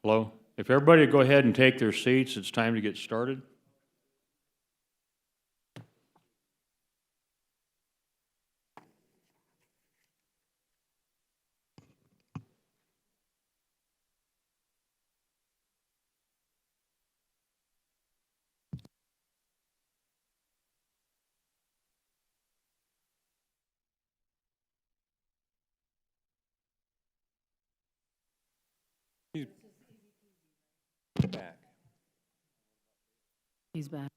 Hello? If everybody would go ahead and take their seats, it's time to get started. Back. He's back.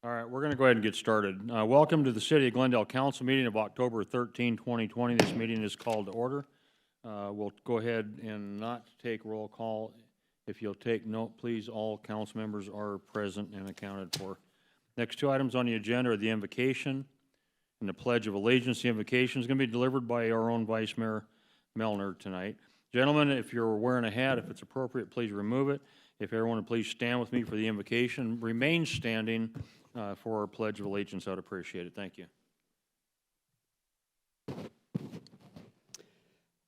All right, we're going to go ahead and get started. Welcome to the City of Glendale Council meeting of October 13, 2020. This meeting is called to order. We'll go ahead and not take roll call. If you'll take note, please, all council members are present and accounted for. Next two items on the agenda are the invocation and the Pledge of Allegiance. The invocation is going to be delivered by our own Vice Mayor Melner tonight. Gentlemen, if you're wearing a hat, if it's appropriate, please remove it. If everyone would please stand with me for the invocation. Remain standing for our Pledge of Allegiance. I'd appreciate it. Thank you.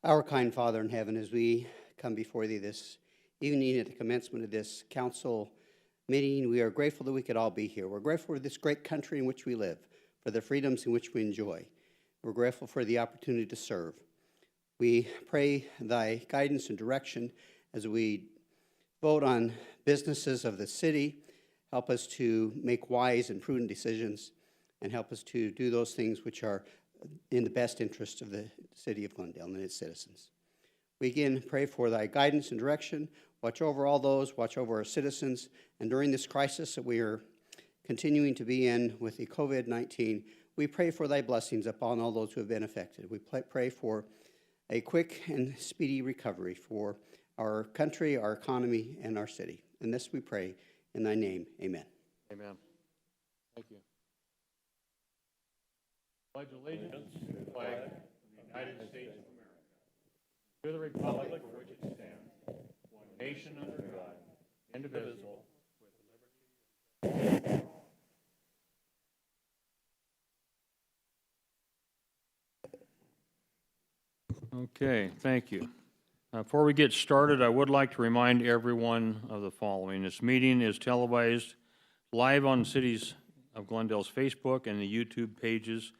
Our kind Father in heaven, as we come before thee this evening at the commencement of this council meeting, we are grateful that we could all be here. We're grateful for this great country in which we live, for the freedoms in which we enjoy. We're grateful for the opportunity to serve. We pray thy guidance and direction as we vote on businesses of the city. Help us to make wise and prudent decisions, and help us to do those things which are in the best interest of the city of Glendale and its citizens. We again pray for thy guidance and direction. Watch over all those, watch over our citizens, and during this crisis that we are continuing to be in with the COVID-19, we pray for thy blessings upon all those who have been affected. We pray for a quick and speedy recovery for our country, our economy, and our city. And this we pray in thy name, amen. Amen. Thank you. Pledge allegiance to the flag of the United States of America, to the republic for which it stands, one nation under God, indivisible, with liberty. Okay, thank you. Before we get started, I would like to remind everyone of the following. This meeting is televised live on the Cities of Glendale's Facebook and the YouTube pages,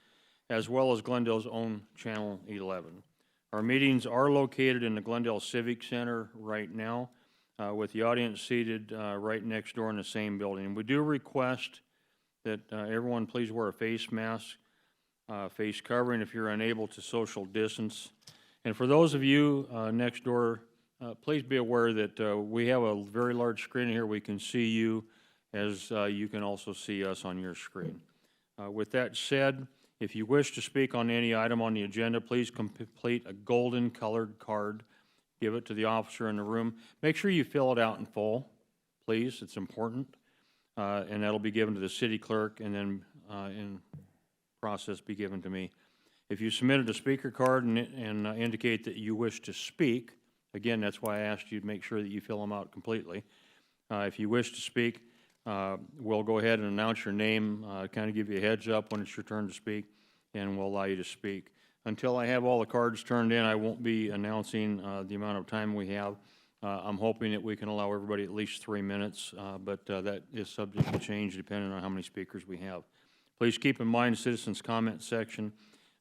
as well as Glendale's own Channel 11. Our meetings are located in the Glendale Civic Center right now, with the audience seated right next door in the same building. We do request that everyone please wear a face mask, face covering if you're unable to social distance. And for those of you next door, please be aware that we have a very large screen here. We can see you as you can also see us on your screen. With that said, if you wish to speak on any item on the agenda, please complete a golden colored card. Give it to the officer in the room. Make sure you fill it out in full, please. It's important. And that'll be given to the city clerk and then in process be given to me. If you submitted a speaker card and indicate that you wish to speak, again, that's why I asked you to make sure that you fill them out completely. If you wish to speak, we'll go ahead and announce your name, kind of give you a heads up when it's your turn to speak, and we'll allow you to speak. Until I have all the cards turned in, I won't be announcing the amount of time we have. I'm hoping that we can allow everybody at least 3 minutes, but that is subject to change depending on how many speakers we have. Please keep in mind the citizens' comment section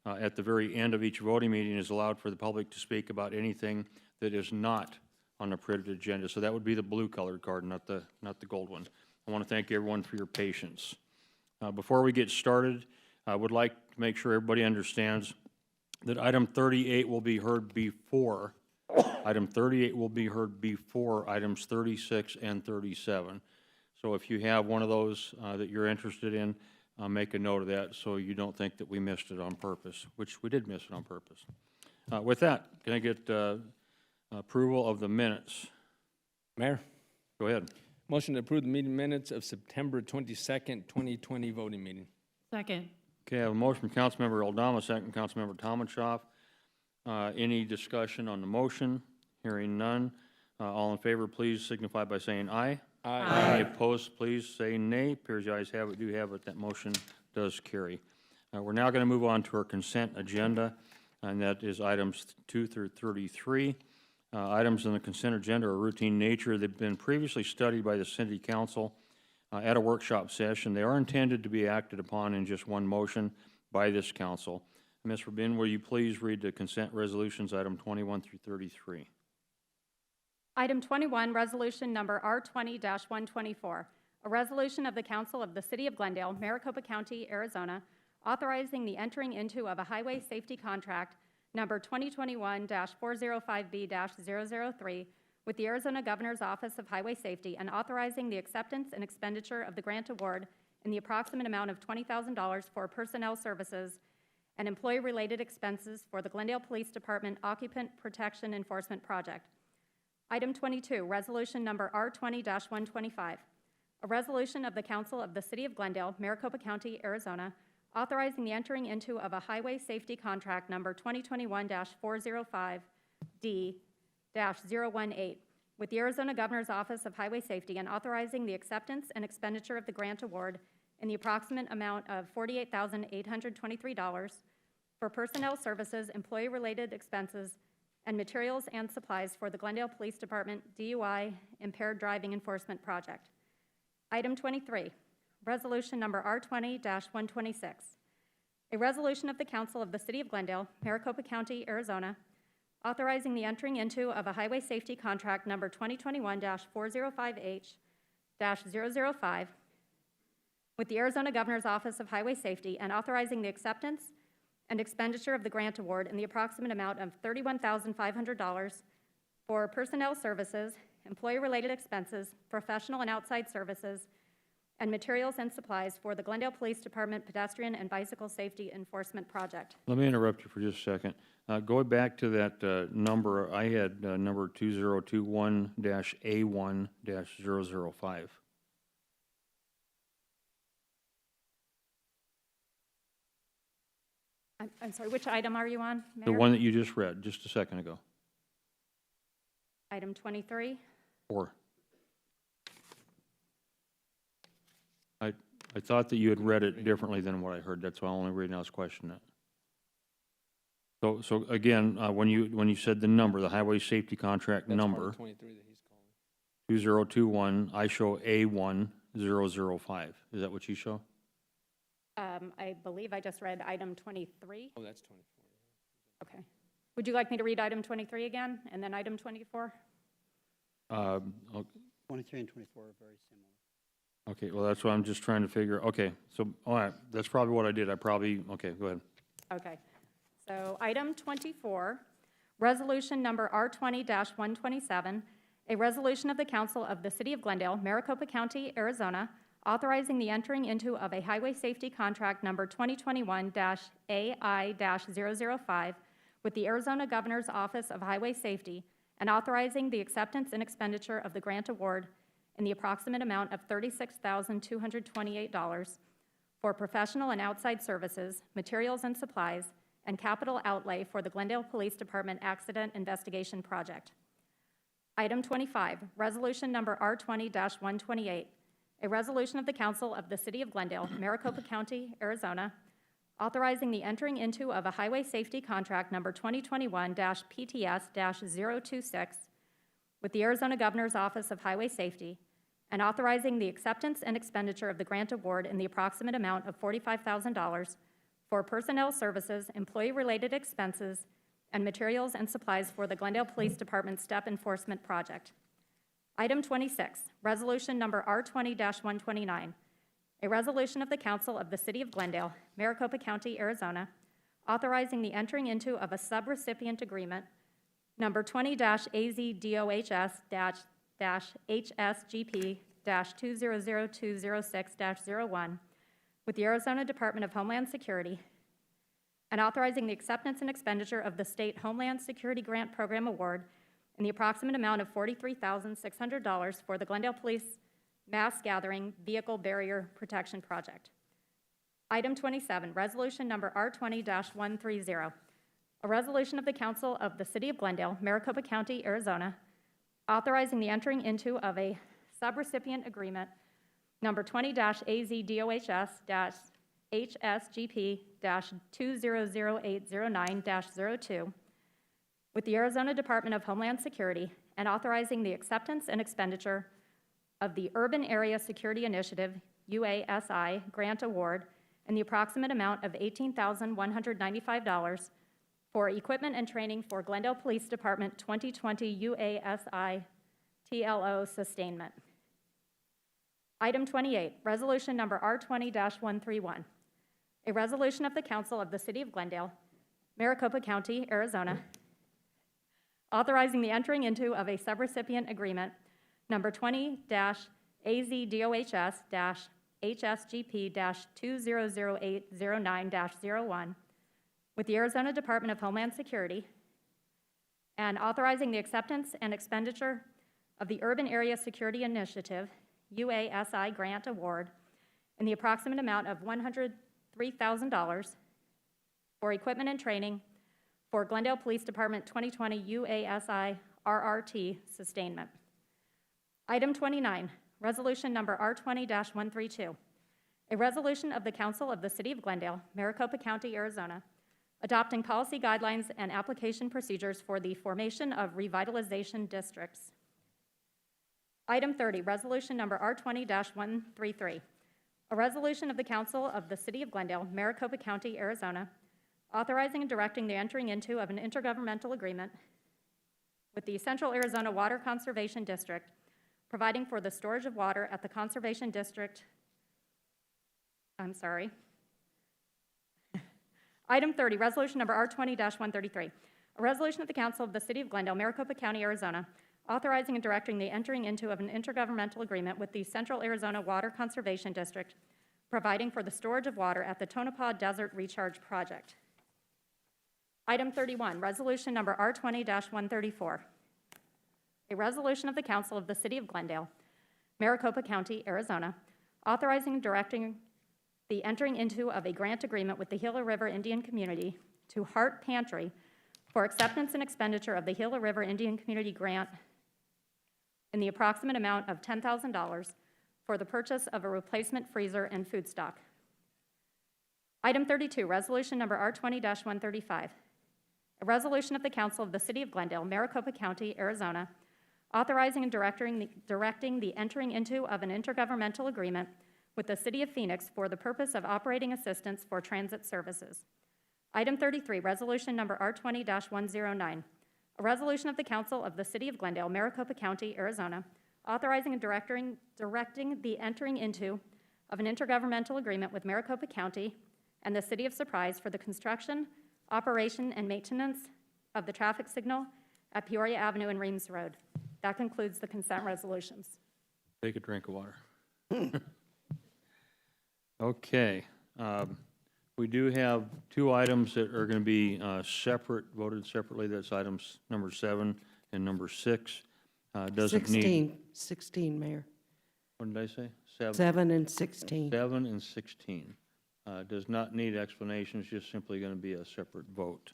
at the very end of each voting meeting is allowed for the public to speak about anything that is not on the printed agenda. So that would be the blue colored card, not the gold one. I want to thank everyone for your patience. Before we get started, I would like to make sure everybody understands that item 38 will be heard before. Item 38 will be heard before items 36 and 37. So if you have one of those that you're interested in, make a note of that so you don't think that we missed it on purpose, which we did miss it on purpose. With that, can I get approval of the minutes? Mayor, Go ahead. motion to approve the meeting minutes of September 22nd, 2020 voting meeting. Second. Okay, I have a motion from Councilmember Aldama, second from Councilmember Tomachoff. Any discussion on the motion? Hearing none. All in favor, please signify by saying aye. Aye. Any opposed, please say nay. Appears the ayes have it, do have it. That motion does carry. We're now going to move on to our consent agenda. and that is items 2 through 33. Items in the consent agenda are routine nature. They've been previously studied by the City Council at a workshop session. They are intended to be acted upon in just one motion by this council. Ms. Rabin, will you please read the consent resolutions, item 21 through 33? Item 21, resolution number R20-124, a resolution of the Council of the City of Glendale, Maricopa County, Arizona, authorizing the entering into of a highway safety contract number 2021-405B-003 with the Arizona Governor's Office of Highway Safety and authorizing the acceptance and expenditure of the grant award in the approximate amount of $20,000 for personnel services and employee-related expenses for the Glendale Police Department Occupant Protection Enforcement Project. Item 22, resolution number R20-125, a resolution of the Council of the City of Glendale, Maricopa County, Arizona, authorizing the entering into of a highway safety contract number 2021-405D-018 with the Arizona Governor's Office of Highway Safety and authorizing the acceptance and expenditure of the grant award in the approximate amount of $48,823 for personnel services, employee-related expenses, and materials and supplies for the Glendale Police Department DUI Impaired Driving Enforcement Project. Item 23, resolution number R20-126, a resolution of the Council of the City of Glendale, Maricopa County, Arizona, authorizing the entering into of a highway safety contract number 2021-405H-005 with the Arizona Governor's Office of Highway Safety and authorizing the acceptance and expenditure of the grant award in the approximate amount of $31,500 for personnel services, employee-related expenses, professional and outside services, and materials and supplies for the Glendale Police Department Pedestrian and Bicycle Safety Enforcement Project. Let me interrupt you for just a second. Going back to that number, I had number 2021-A1-005. I'm sorry, which item are you on, Mayor? The one that you just read just a second ago. Item 23. 4. I thought that you had read it differently than what I heard. That's why I'm only reading. I was questioning it. So again, when you said the number, the highway safety contract That's number, 23 that he's calling. 2021, I show A1005. Is that what you show? I believe I just read item 23. Oh, that's 24. Okay. Would you like me to read item 23 again and then item 24? 23 and 24 are very similar. Okay, well, that's what I'm just trying to figure. Okay, so, all right, that's probably what I did. Okay, go ahead. Okay. So item 24, resolution number R20-127, a resolution of the Council of the City of Glendale, Maricopa County, Arizona, authorizing the entering into of a highway safety contract number 2021-AI-005 with the Arizona Governor's Office of Highway Safety and authorizing the acceptance and expenditure of the grant award in the approximate amount of $36,228 for professional and outside services, materials and supplies, and capital outlay for the Glendale Police Department Accident Investigation Project. Item 25, resolution number R20-128, a resolution of the Council of the City of Glendale, Maricopa County, Arizona, authorizing the entering into of a highway safety contract number 2021-PTS-026 with the Arizona Governor's Office of Highway Safety and authorizing the acceptance and expenditure of the grant award in the approximate amount of $45,000 for personnel services, employee-related expenses, and materials and supplies for the Glendale Police Department Step Enforcement Project. Item 26, resolution number R20-129, a resolution of the Council of the City of Glendale, Maricopa County, Arizona, authorizing the entering into of a subrecipient agreement number 20-AZDOHS-HSGP-200206-01 with the Arizona Department of Homeland Security and authorizing the acceptance and expenditure of the State Homeland Security Grant Program Award in the approximate amount of $43,600 for the Glendale Police Mass Gathering Vehicle Barrier Protection Project. Item 27, resolution number R20-130, a resolution of the Council of the City of Glendale, Maricopa County, Arizona, authorizing the entering into of a subrecipient agreement number 20-AZDOHS-HSGP HSGP-200809-02 with the Arizona Department of Homeland Security and authorizing the acceptance and expenditure of the Urban Area Security Initiative, UASI, grant award in the approximate amount of $18,195 for equipment and training for Glendale Police Department 2020 UASI TLO sustainment. Item 28, resolution number R20-131, a resolution of the Council of the City of Glendale, Maricopa County, Arizona, authorizing the entering into of a subrecipient agreement number 20-AZDOHS-HSGP-200809-01 with the Arizona Department of Homeland Security and authorizing the acceptance and expenditure of the Urban Area Security Initiative, UASI grant award in the approximate amount of $103,000 for equipment and training for Glendale Police Department 2020 UASI RRT sustainment. Item 29, resolution number R20-132, a resolution of the Council of the City of Glendale, Maricopa County, Arizona, adopting policy guidelines and application procedures for the formation of revitalization districts. Item 30, resolution number R20-133, a resolution of the Council of the City of Glendale, Maricopa County, Arizona, authorizing and directing the entering into of an intergovernmental agreement with the Central Arizona Water Conservation District, providing for the storage of water at the Conservation District. Item 30, resolution number R20-133, a resolution of the Council of the City of Glendale, Maricopa County, Arizona, authorizing and directing the entering into of an intergovernmental agreement with the Central Arizona Water Conservation District, providing for the storage of water at the Tonopah Desert Recharge Project. Item 31, resolution number R20-134, a resolution of the Council of the City of Glendale, Maricopa County, Arizona, authorizing and directing the entering into of a grant agreement with the Gila River Indian Community to Heart Pantry for acceptance and expenditure of the Gila River Indian Community Grant in the approximate amount of $10,000 for the purchase of a replacement freezer and food stock. Item 32, resolution number R20-135, a resolution of the Council of the City of Glendale, Maricopa County, Arizona, authorizing and directing the entering into of an intergovernmental agreement with the City of Phoenix for the purpose of operating assistance for transit services. Item 33, resolution number R20-109, a resolution of the Council of the City of Glendale, Maricopa County, Arizona, authorizing and directing the entering into of an intergovernmental agreement with Maricopa County and the City of Surprise for the construction, operation, and maintenance of the traffic signal at Peoria Avenue and Reams Road. That concludes the consent resolutions. Take a drink of water. Okay. We do have two items that are going to be voted separately. That's items number 7 and number 6. Doesn't need. 16, Mayor. What did I say? 7. 7 and 16. 7 and 16. Does not need explanations, just simply going to be a separate vote.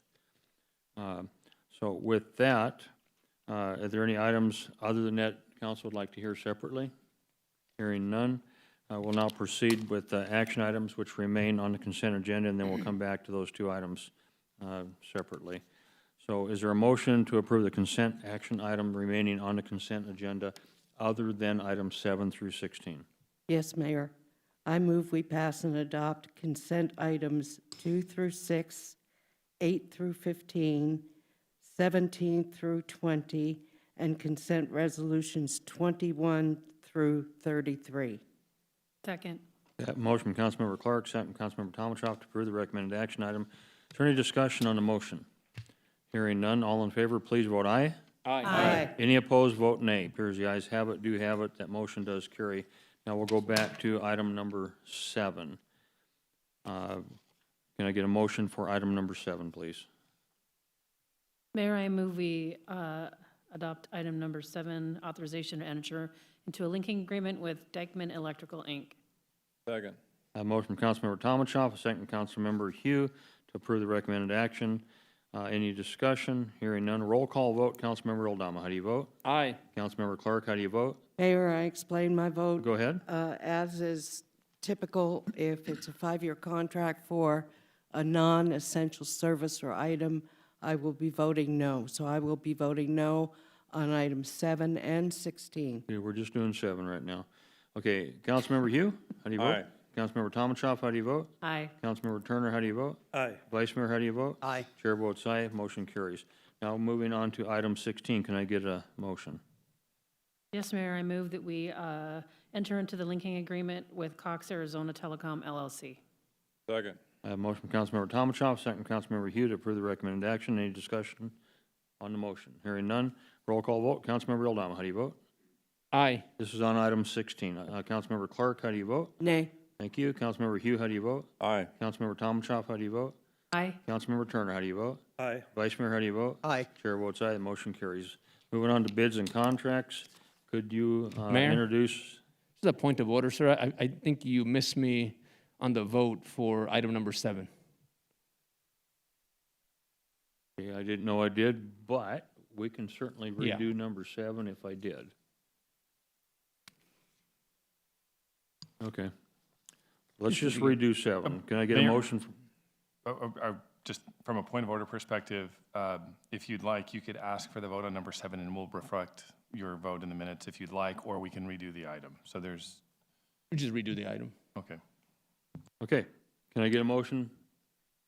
So with that, are there any items other than that council would like to hear separately? Hearing none, we'll now proceed with the action items which remain on the consent agenda, and then we'll come back to those two items separately. So is there a motion to approve the consent action item remaining on the consent agenda other than items 7 through 16? Yes, Mayor. I move we pass and adopt consent items 2 through 6, 8 through 15, 17 through 20, and consent resolutions 21 through 33. Second. That motion from Councilmember Clark, second from Councilmember Tomachoff to approve the recommended action item. Is there any discussion on the motion? Hearing none, all in favor, please vote aye. Aye. Any opposed, vote nay. Appears the ayes have it, do have it. That motion does carry. Now we'll go back to item number 7. Can I get a motion for item number 7, please? Mayor, I move we adopt item number 7, authorization to enter into a linking agreement with Dykeman Electrical, Inc. Second. A motion from Councilmember Tomachoff, a second from Councilmember Hugh to approve the recommended action. Any discussion? Hearing none. Roll call vote. Councilmember Oldama, how do you vote? Aye. Councilmember Clark, how do you vote? Mayor, I explain my vote. Go ahead. As is typical, if it's a 5-year contract for a non-essential service or item, I will be voting no. So I will be voting no on items 7 and 16. Okay, we're just doing 7 right now. Okay, Councilmember Hugh, how do you vote? Aye. Councilmember Tomachoff, how do you vote? Aye. Councilmember Turner, how do you vote? Aye. Vice Mayor, how do you vote? Aye. Chair votes aye, motion carries. Now, moving on to item 16, can I get a motion? Yes, Mayor, I move that we enter into the linking agreement with Cox Arizona Telecom LLC. Second. I have a motion from Councilmember Tomachoff, second from Councilmember Hugh to approve the recommended action. Any discussion on the motion? Hearing none, roll call vote. Councilmember Eldama, how do you vote? Aye. This is on item 16. Councilmember Clark, how do you vote? Nay. Thank you. Councilmember Hugh, how do you vote? Aye. Councilmember Tomachoff, how do you vote? Aye. Councilmember Turner, how do you vote? Aye. Vice Mayor, how do you vote? Aye. Chair votes aye, the motion carries. Moving on to bids and contracts, could you Mayor? introduce? This is a point of order, sir. I think you missed me on the vote for item number 7. Okay, I didn't know I did, but we can certainly Yeah. redo number 7 if I did. Okay. Let's just redo 7. Can I get a Mayor? motion? Just from a point of order perspective, if you'd like, you could ask for the vote on number 7, and we'll reflect your vote in the minutes if you'd like, or we can redo the item. So there's, We just redo the item. okay. Okay, can I get a motion? Is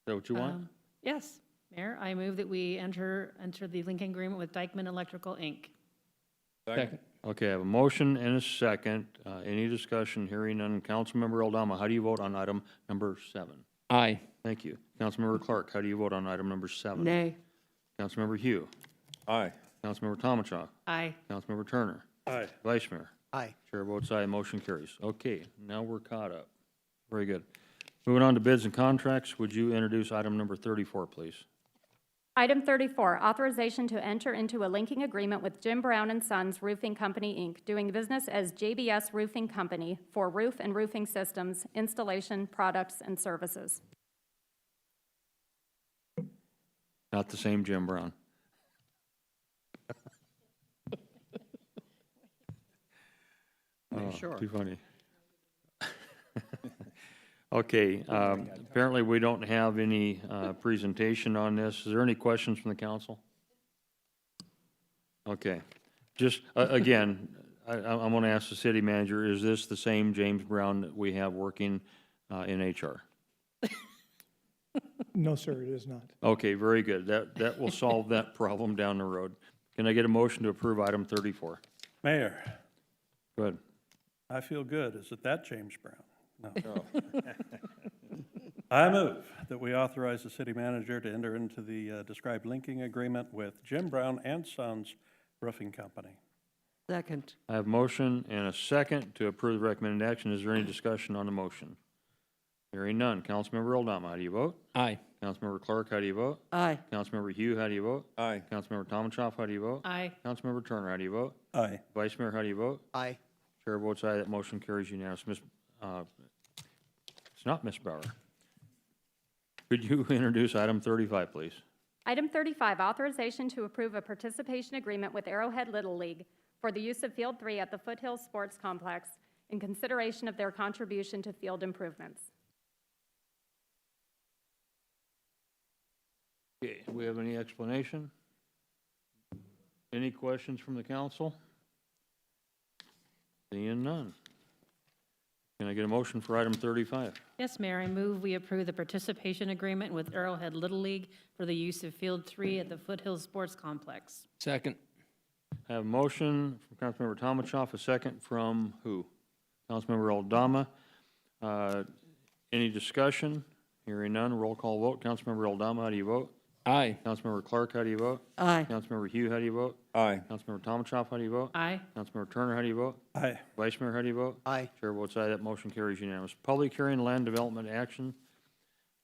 that what you want? Yes, Mayor, I move that we enter the linking agreement with Dykeman Electrical, Inc. Second. Okay, I have a motion and a second. Any discussion? Hearing none. Councilmember Eldama, how do you vote on item number 7? Aye. Thank you. Councilmember Clark, how do you vote on item number 7? Nay. Councilmember Hugh. Aye. Councilmember Tomachoff. Aye. Councilmember Turner. Aye. Vice Mayor. Aye. Chair votes aye, motion carries. Okay, now we're caught up. Very good. Moving on to bids and contracts, would you introduce item number 34, please? Item 34, authorization to enter into a linking agreement with Jim Brown and Sons Roofing Company, Inc., doing business as JBS Roofing Company for roof and roofing systems, installation, products, and services. Not the same Jim Brown. Oh, Sure. too funny. Okay, apparently we don't have any presentation on this. Is there any questions from the council? Okay, just, again, I want to ask the city manager, is this the same James Brown that we have working in HR? No, sir, it is not. Okay, very good. That will solve that problem down the road. Can I get a motion to approve item 34? Mayor, Good. I feel good. Is it that James Brown? No. I move that we authorize the city manager to enter into the described linking agreement with Jim Brown and Sons Roofing Company. Second. I have motion and a second to approve the recommended action. Is there any discussion on the motion? Hearing none. Councilmember Eldama, how do you vote? Aye. Councilmember Clark, how do you vote? Aye. Councilmember Hugh, how do you vote? Aye. Councilmember Tomachoff, how do you vote? Aye. Councilmember Turner, how do you vote? Aye. Vice Mayor, how do you vote? Aye. Chair votes aye, that motion carries unanimous. It's not Ms. Bauer. Could you introduce item 35, please? Item 35, authorization to approve a participation agreement with Arrowhead Little League for the use of Field 3 at the Foothills Sports Complex in consideration of their contribution to field improvements. Okay, do we have any explanation? Any questions from the council? Seeing none. Can I get a motion for item 35? Yes, Mayor, I move we approve the participation agreement with Arrowhead Little League for the use of Field 3 at the Foothills Sports Complex. Second. I have a motion from Councilmember Tomachoff, a second from who? Councilmember Eldama. Any discussion? Hearing none, roll call vote. Councilmember Eldama, how do you vote? Aye. Councilmember Clark, how do you vote? Aye. Councilmember Hugh, how do you vote? Aye. Councilmember Tomachoff, how do you vote? Aye. Councilmember Turner, how do you vote? Aye. Vice Mayor, how do you vote? Aye. Chair votes aye, that motion carries unanimous. Public hearing, land development action.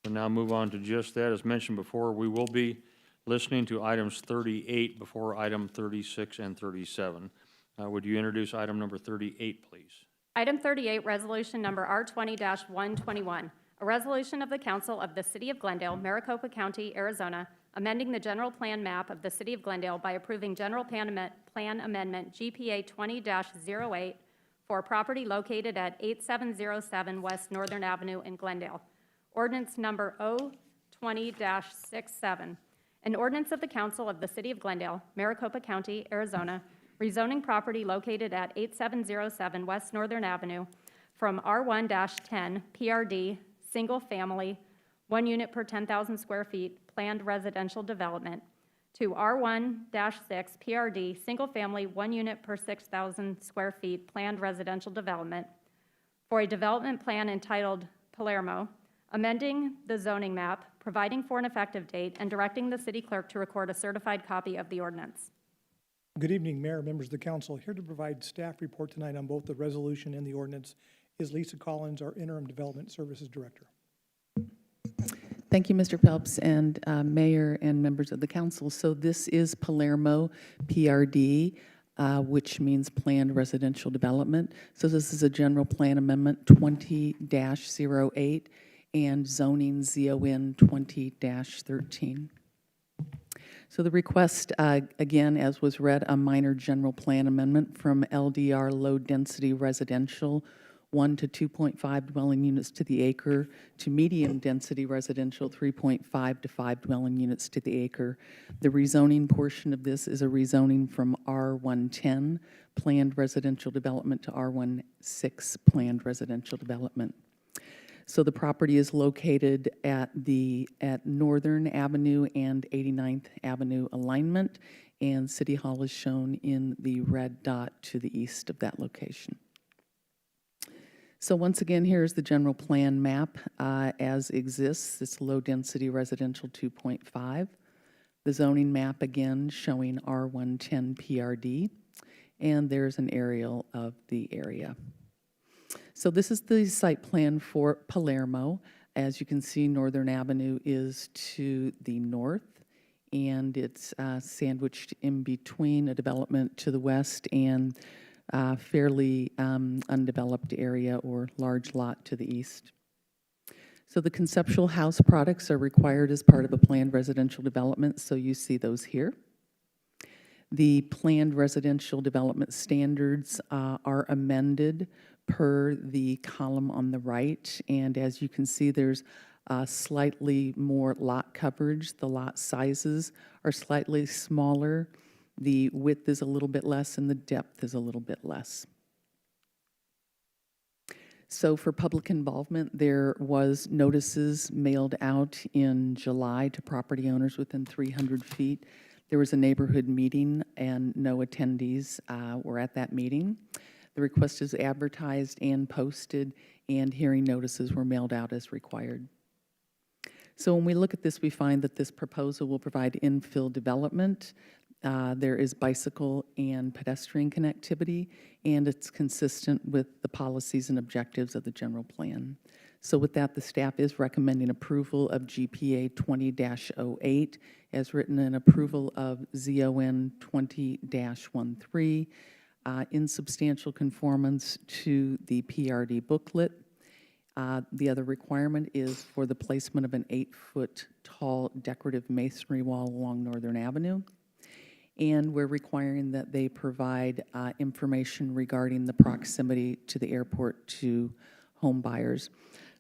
We'll now move on to just that. As mentioned before, we will be listening to items 38 before item 36 and 37. Would you introduce item number 38, please? Item 38, resolution number R20-121, a resolution of the Council of the City of Glendale, Maricopa County, Arizona, amending the general plan map of the City of Glendale by approving general plan amendment GPA 20-08 for property located at 8707 West Northern Avenue in Glendale. Ordinance number 020-67. An ordinance of the Council of the City of Glendale, Maricopa County, Arizona, rezoning property located at 8707 West Northern Avenue from R1-10 PRD, single family, 1 unit per 10,000 square feet, planned residential development, to R1-6 PRD, single family, 1 unit per 6,000 square feet, planned residential development, for a development plan entitled Palermo, amending the zoning map, providing for an effective date, and directing the city clerk to record a certified copy of the ordinance. Good evening, Mayor, members of the council. Here to provide staff report tonight on both the resolution and the ordinance is Lisa Collins, our Interim Development Services Director. Thank you, Mr. Phelps, and Mayor and members of the council. So this is Palermo PRD, which means Planned Residential Development. So this is a general plan amendment 20-08 and zoning ZON 20-13. So the request, again, as was read, a minor general plan amendment from LDR low density residential 1 to 2.5 dwelling units to the acre to medium density residential 3.5 to 5 dwelling units to the acre. The rezoning portion of this is a rezoning from R110 planned residential development to R16 planned residential development. So the property is located at Northern Avenue and 89th Avenue alignment, and City Hall is shown in the red dot to the east of that location. So once again, here's the general plan map as exists. It's low-density residential 2.5. The zoning map, again, showing R110 PRD, and there's an aerial of the area. So this is the site plan for Palermo. As you can see, Northern Avenue is to the north, and it's sandwiched in between a development to the west and fairly undeveloped area or large lot to the east. So the conceptual house products are required as part of a planned residential development, so you see those here. The planned residential development standards are amended per the column on the right, and as you can see, there's slightly more lot coverage. The lot sizes are slightly smaller. The width is a little bit less, and the depth is a little bit less. So for public involvement, there was notices mailed out in July to property owners within 300 feet. There was a neighborhood meeting, and no attendees were at that meeting. The request is advertised and posted, and hearing notices were mailed out as required. So when we look at this, we find that this proposal will provide infill development. There is bicycle and pedestrian connectivity, and it's consistent with the policies and objectives of the general plan. So with that, the staff is recommending approval of GPA 20-08 as written, and approval of ZON 20-13 in substantial conformance to the PRD booklet. The other requirement is for the placement of an 8-foot tall decorative masonry wall along Northern Avenue. And we're requiring that they provide information regarding the proximity to the airport to home buyers.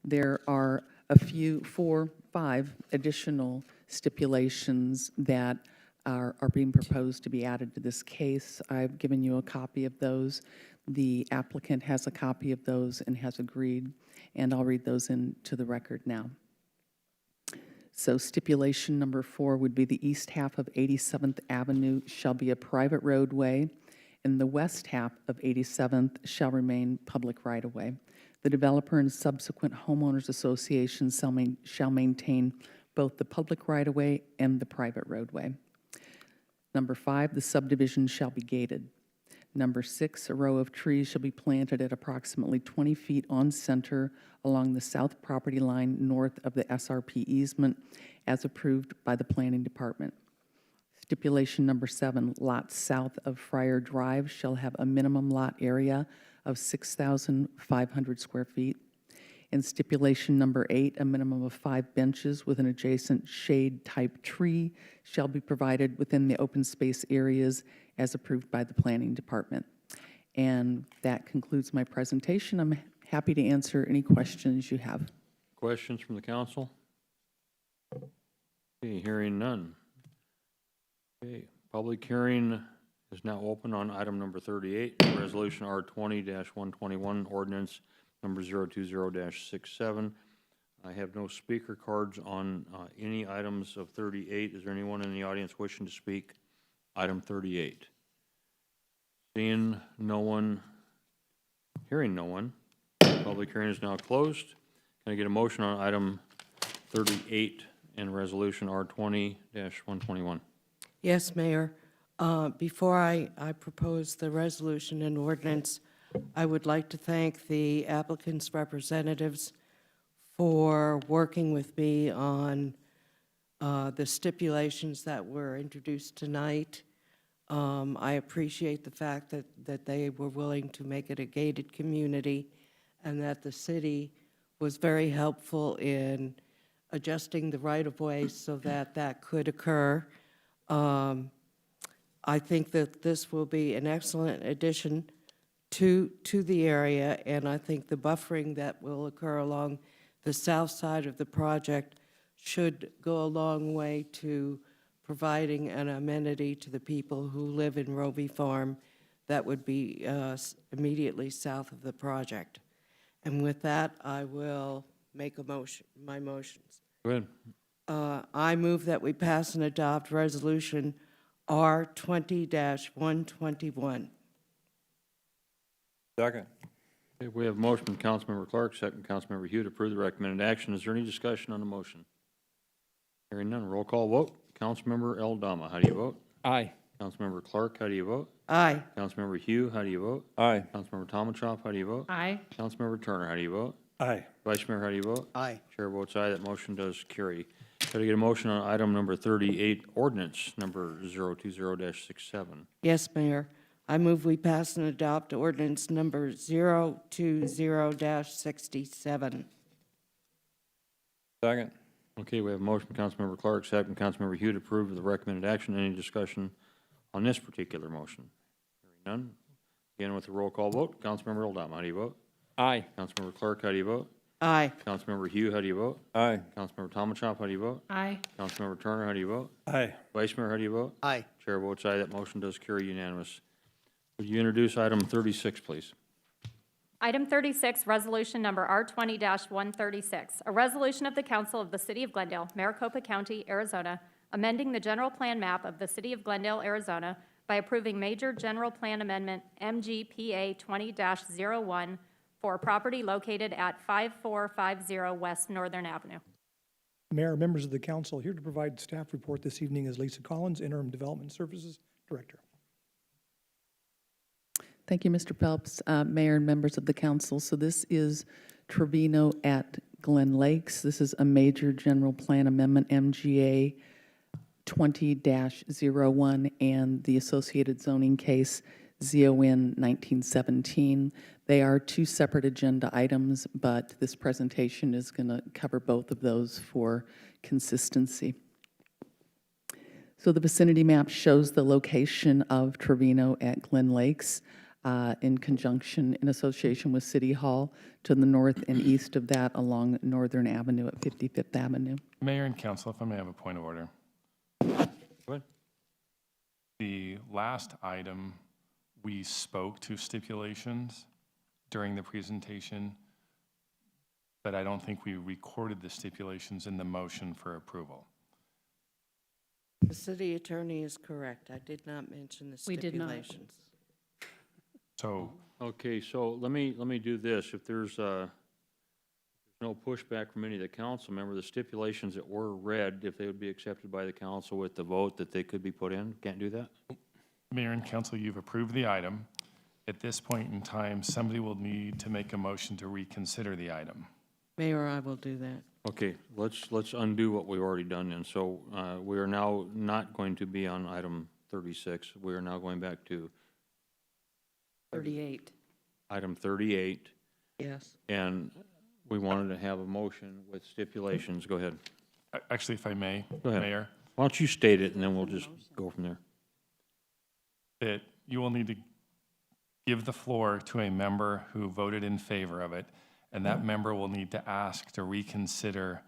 There are a few, 4, 5 additional stipulations that are being proposed to be added to this case. I've given you a copy of those. The applicant has a copy of those and has agreed, and I'll read those into the record now. So stipulation number 4 would be the east half of 87th Avenue shall be a private roadway, and the west half of 87th shall remain public right-of-way. The developer and subsequent homeowners associations shall maintain both the public right-of-way and the private roadway. Number 5, the subdivision shall be gated. Number 6, a row of trees shall be planted at approximately 20 feet on center along the south property line north of the SRP easement as approved by the Planning Department. Stipulation number 7, lots south of Friar Drive shall have a minimum lot area of 6,500 square feet. And stipulation number 8, a minimum of 5 benches with an adjacent shade-type tree shall be provided within the open space areas as approved by the Planning Department. And that concludes my presentation. I'm happy to answer any questions you have. Questions from the council? Okay, hearing none. Okay, public hearing is now open on item number 38, Resolution R20-121, ordinance number 020-67. I have no speaker cards on any items of 38. Is there anyone in the audience wishing to speak? Item 38. Seeing no one, hearing no one, public hearing is now closed. Can I get a motion on item 38 and Resolution R20-121? Yes, Mayor. Before I propose the resolution and ordinance, I would like to thank the applicant's representatives for working with me on the stipulations that were introduced tonight. I appreciate the fact that they were willing to make it a gated community and that the city was very helpful in adjusting the right-of-way so that that could occur. I think that this will be an excellent addition to the area, and I think the buffering that will occur along the south side of the project should go a long way to providing an amenity to the people who live in Rovey Farm that would be immediately south of the project. And with that, I will make a motion, my motions. Go ahead. I move that we pass and adopt Resolution R20-121. Second. Okay, we have a motion from Councilmember Clark, second from Councilmember Hugh to approve the recommended action. Is there any discussion on the motion? Hearing none, roll call vote. Councilmember Eldama, how do you vote? Aye. Councilmember Clark, how do you vote? Aye. Councilmember Hugh, how do you vote? Aye. Councilmember Tomachoff, how do you vote? Aye. Councilmember Turner, how do you vote? Aye. Vice Mayor, how do you vote? Aye. Chair votes aye, that motion does carry. Could I get a motion on item number 38, ordinance number 020-67? Yes, Mayor. I move we pass and adopt ordinance number 020-67. Second. Okay, we have a motion from Councilmember Clark, second from Councilmember Hugh to approve of the recommended action. Any discussion on this particular motion? Hearing none. Again, with the roll call vote, Councilmember Eldama, how do you vote? Aye. Councilmember Clark, how do you vote? Aye. Councilmember Hugh, how do you vote? Aye. Councilmember Tomachoff, how do you vote? Aye. Councilmember Turner, how do you vote? Aye. Vice Mayor, how do you vote? Aye. Chair votes aye, that motion does carry unanimous. Would you introduce item 36, please? Item 36, resolution number R20-136, a resolution of the Council of the City of Glendale, Maricopa County, Arizona, amending the general plan map of the City of Glendale, Arizona by approving major general plan amendment MGPA 20-01 for property located at 5450 West Northern Avenue. Mayor, members of the council, here to provide staff report this evening is Lisa Collins, Interim Development Services Director. Thank you, Mr. Phelps, Mayor and members of the council. So this is Trevino at Glen Lakes. This is a major general plan amendment, MGA 20-01, and the associated zoning case, ZON 1917. They are two separate agenda items, but this presentation is going to cover both of those for consistency. So the vicinity map shows the location of Trevino at Glen Lakes in conjunction, in association with City Hall, to the north and east of that along Northern Avenue at 55th Avenue. Mayor and council, if I may have a point of order. Go ahead. The last item, we spoke to stipulations during the presentation, but I don't think we recorded the stipulations in the motion for approval. The city attorney is correct. I did not mention the We did not. stipulations. So Okay, so let me do this. If there's no pushback from any of the council member, the stipulations that were read, if they would be accepted by the council with the vote that they could be put in, can't do that? Mayor and council, you've approved the item. At this point in time, somebody will need to make a motion to reconsider the item. Mayor, I will do that. Okay, let's undo what we've already done then. So we are now not going to be on item 36. We are now going back to 38. item 38, Yes. and we wanted to have a motion with stipulations. Go ahead. Actually, if I may, Go ahead. Mayor, Why don't you state it, and then we'll just go from there. that you will need to give the floor to a member who voted in favor of it, and that member will need to ask to reconsider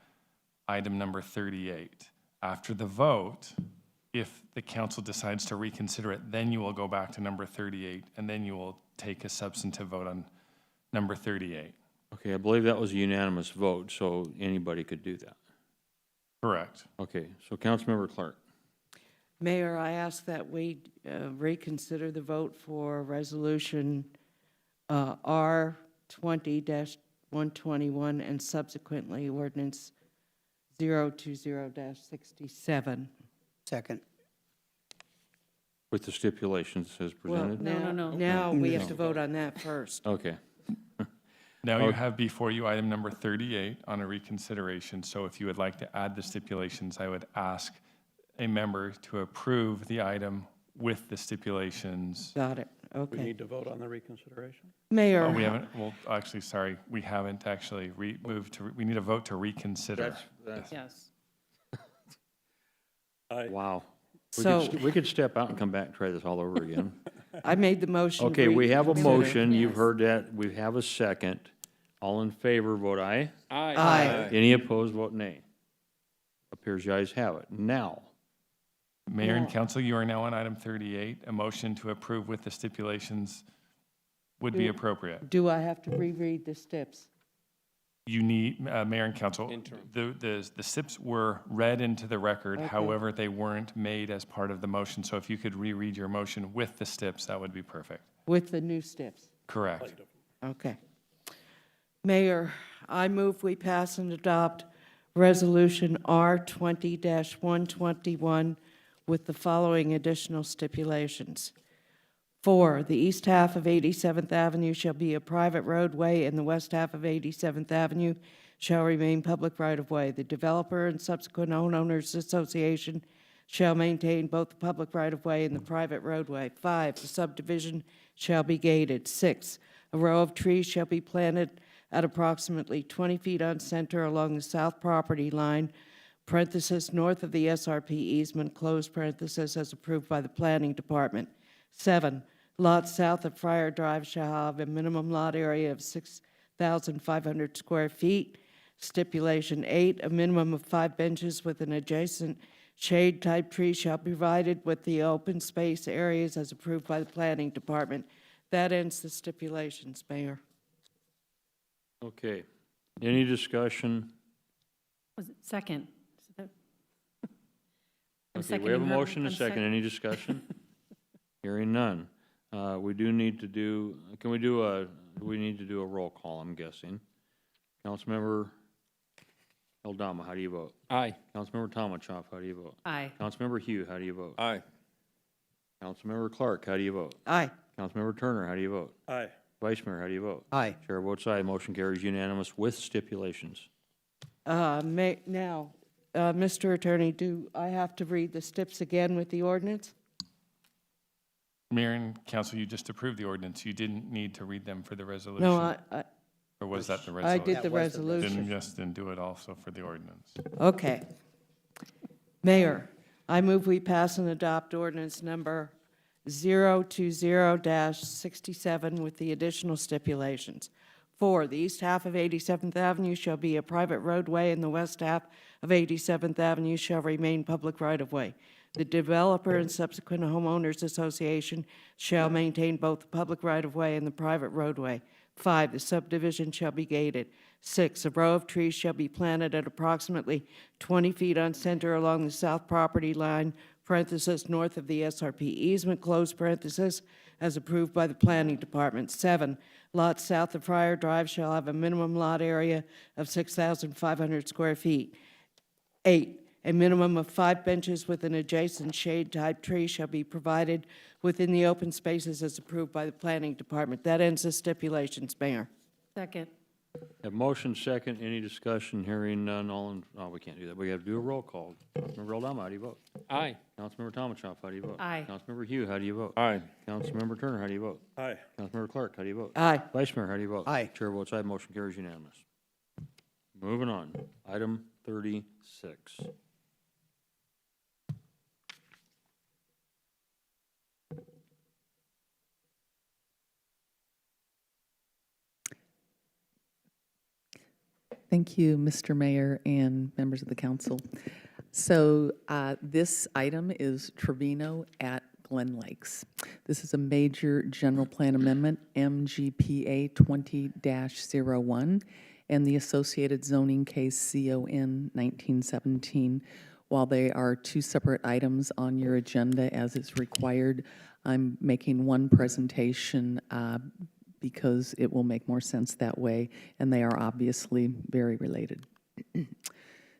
item number 38. After the vote, if the council decides to reconsider it, then you will go back to number 38, and then you will take a substantive vote on number 38. Okay, I believe that was a unanimous vote, so anybody could do that. Correct. Okay, so Councilmember Clark. Mayor, I ask that we reconsider the vote for Resolution R20-121 and subsequently Ordinance 020-67. Second. With the stipulations as presented? No. Now we have to vote on that first. Okay, Now you have before you item number 38 on a reconsideration. So if you would like to add the stipulations, I would ask a member to approve the item with the stipulations. Got it, We okay. need to vote on the reconsideration? Mayor, Oh, we haven't, well, actually, sorry, we haven't actually moved to, we need a vote to reconsider. Yes. wow. So- We could step out and come back and try this all over again. I made the motion. Okay, we have a reconsider. motion, you've Yes. heard that, we have a second. All in favor, vote aye. Aye. Any opposed, vote nay. Appears you guys have it. Now, Mayor and council, you are now on item 38. A motion to approve with the stipulations would be appropriate. Do I have to reread the steps? You need, Mayor and council, the SIPs were read into the record. Okay. However, they weren't made as part of the motion. So if you could reread your motion with the STIPs, that would be perfect. With the new steps? Correct. Okay. Mayor, I move we pass and adopt Resolution R20-121 with the following additional stipulations. 4, the east half of 87th Avenue shall be a private roadway, and the west half of 87th Avenue shall remain public right-of-way. The developer and subsequent homeowners association shall maintain both the public right-of-way and the private roadway. 5, the subdivision shall be gated. 6, a row of trees shall be planted at approximately 20 feet on center along the south property line, parenthesis, north of the SRP easement, close parenthesis, as approved by the Planning Department. 7, lots south of Friar Drive shall have a minimum lot area of 6,500 square feet. Stipulation 8, a minimum of 5 benches with an adjacent shade-type tree shall be provided with the open space areas as approved by the Planning Department. That ends the stipulations, Mayor. okay. Any discussion? Was it second? Is that- I'm Okay, we have a seconding her. motion, a I'm second. Any discussion? Hearing none. We do need to do, we need to do a roll call, I'm guessing. Councilmember Eldama, how do you vote? Aye. Councilmember Tomachov, how do you vote? Aye. Councilmember Hugh, how do you vote? Aye. Councilmember Clark, how do you vote? Aye. Councilmember Turner, how do you vote? Aye. Vice Mayor, how do you vote? Aye. Chair votes aye, motion carries unanimous with stipulations. Now, Mr. Attorney, do I have to read the steps again with the ordinance? Mayor and council, you just approved the ordinance. You didn't need to read them for the resolution. No, Or was that the I resolution? did the That was the resolution. Then do it also for the ordinance. Okay. Mayor, I move we pass and adopt ordinance number 020-67 with the additional stipulations. 4, the east half of 87th Avenue shall be a private roadway, and the west half of 87th Avenue shall remain public right-of-way. The developer and subsequent homeowners association shall maintain both the public right-of-way and the private roadway. 5, the subdivision shall be gated. 6, a row of trees shall be planted at approximately 20 feet on center along the south property line, parenthesis, north of the SRP easement, close parenthesis, as approved by the Planning Department. 7, lots south of Friar Drive shall have a minimum lot area of 6,500 square feet. 8, a minimum of 5 benches with an adjacent shade-type tree shall be provided within the open spaces as approved by the Planning Department. That ends the stipulations, Mayor. Second. Have motion second, any discussion, hearing none, we can't do that, we have to do a roll call. Councilmember Eldama, how do you vote? Aye. Councilmember Tomachov, how do you vote? Aye. Councilmember Hugh, how do you vote? Aye. Councilmember Turner, how do you vote? Aye. Councilmember Clark, how do you vote? Aye. Vice Mayor, how do you vote? Aye. Chair votes aye, motion carries unanimous. Moving on, item 36. Thank you, Mr. Mayor and members of the council. So this item is Trevino at Glen Lakes. This is a major general plan amendment, MGPA 20-01, and the associated zoning case CON 1917. While they are two separate items on your agenda as is required, I'm making one presentation because it will make more sense that way, and they are obviously very related.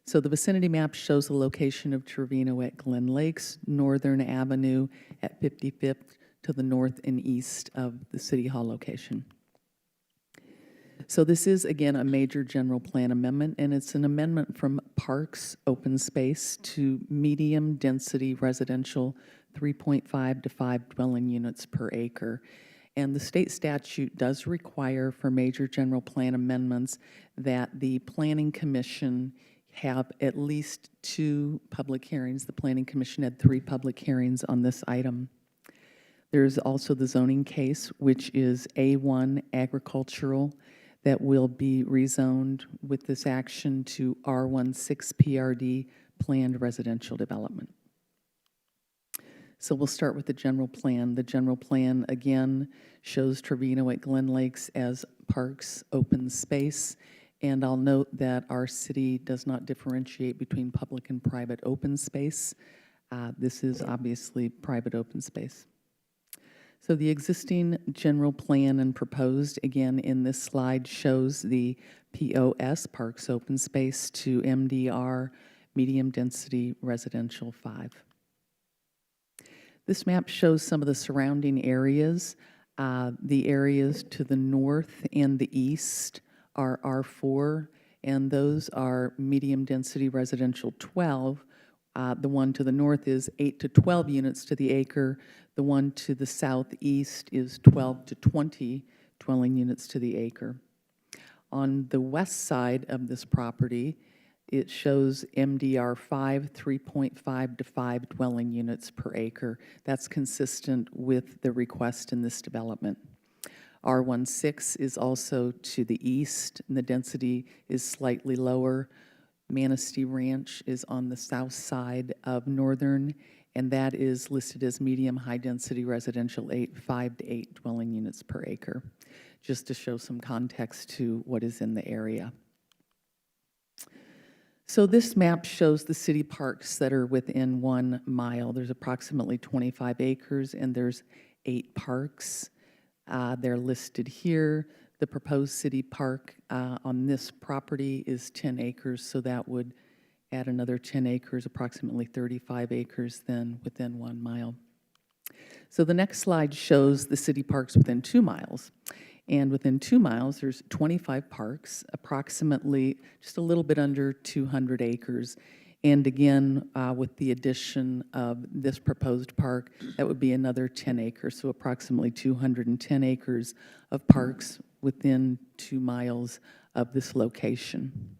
So the vicinity map shows the location of Trevino at Glen Lakes, Northern Avenue at 55th to the north and east of the City Hall location. So this is, again, a major general plan amendment, and it's an amendment from parks, open space, to medium-density residential 3.5 to 5 dwelling units per acre. And the state statute does require for major general plan amendments that the Planning Commission have at least 2 public hearings. The Planning Commission had 3 public hearings on this item. There's also the zoning case, which is A1 agricultural, that will be rezoned with this action to R16 PRD, planned residential development. So we'll start with the general plan. The general plan, again, shows Trevino at Glen Lakes as parks, open space. And I'll note that our city does not differentiate between public and private open space. This is obviously private open space. So the existing general plan and proposed, again, in this slide shows the POS, Parks Open Space, to MDR, Medium Density Residential 5. This map shows some of the surrounding areas. The areas to the north and the east are R4, and those are Medium Density Residential 12. The one to the north is 8 to 12 units to the acre. The one to the southeast is 12 to 20 dwelling units to the acre. On the west side of this property, it shows MDR 5, 3.5 to 5 dwelling units per acre. That's consistent with the request in this development. R16 is also to the east, and the density is slightly lower. Manistee Ranch is on the south side of Northern, and that is listed as medium high-density residential 5 to 8 dwelling units per acre, just to show some context to what is in the area. So this map shows the city parks that are within 1 mile. There's approximately 25 acres, and there's 8 parks. They're listed here. The proposed city park on this property is 10 acres, so that would add another 10 acres, approximately 35 acres then within 1 mile. So the next slide shows the city parks within 2 miles. And within 2 miles, there's 25 parks, approximately just a little bit under 200 acres. And again, with the addition of this proposed park, that would be another 10 acres, so approximately 210 acres of parks within 2 miles of this location.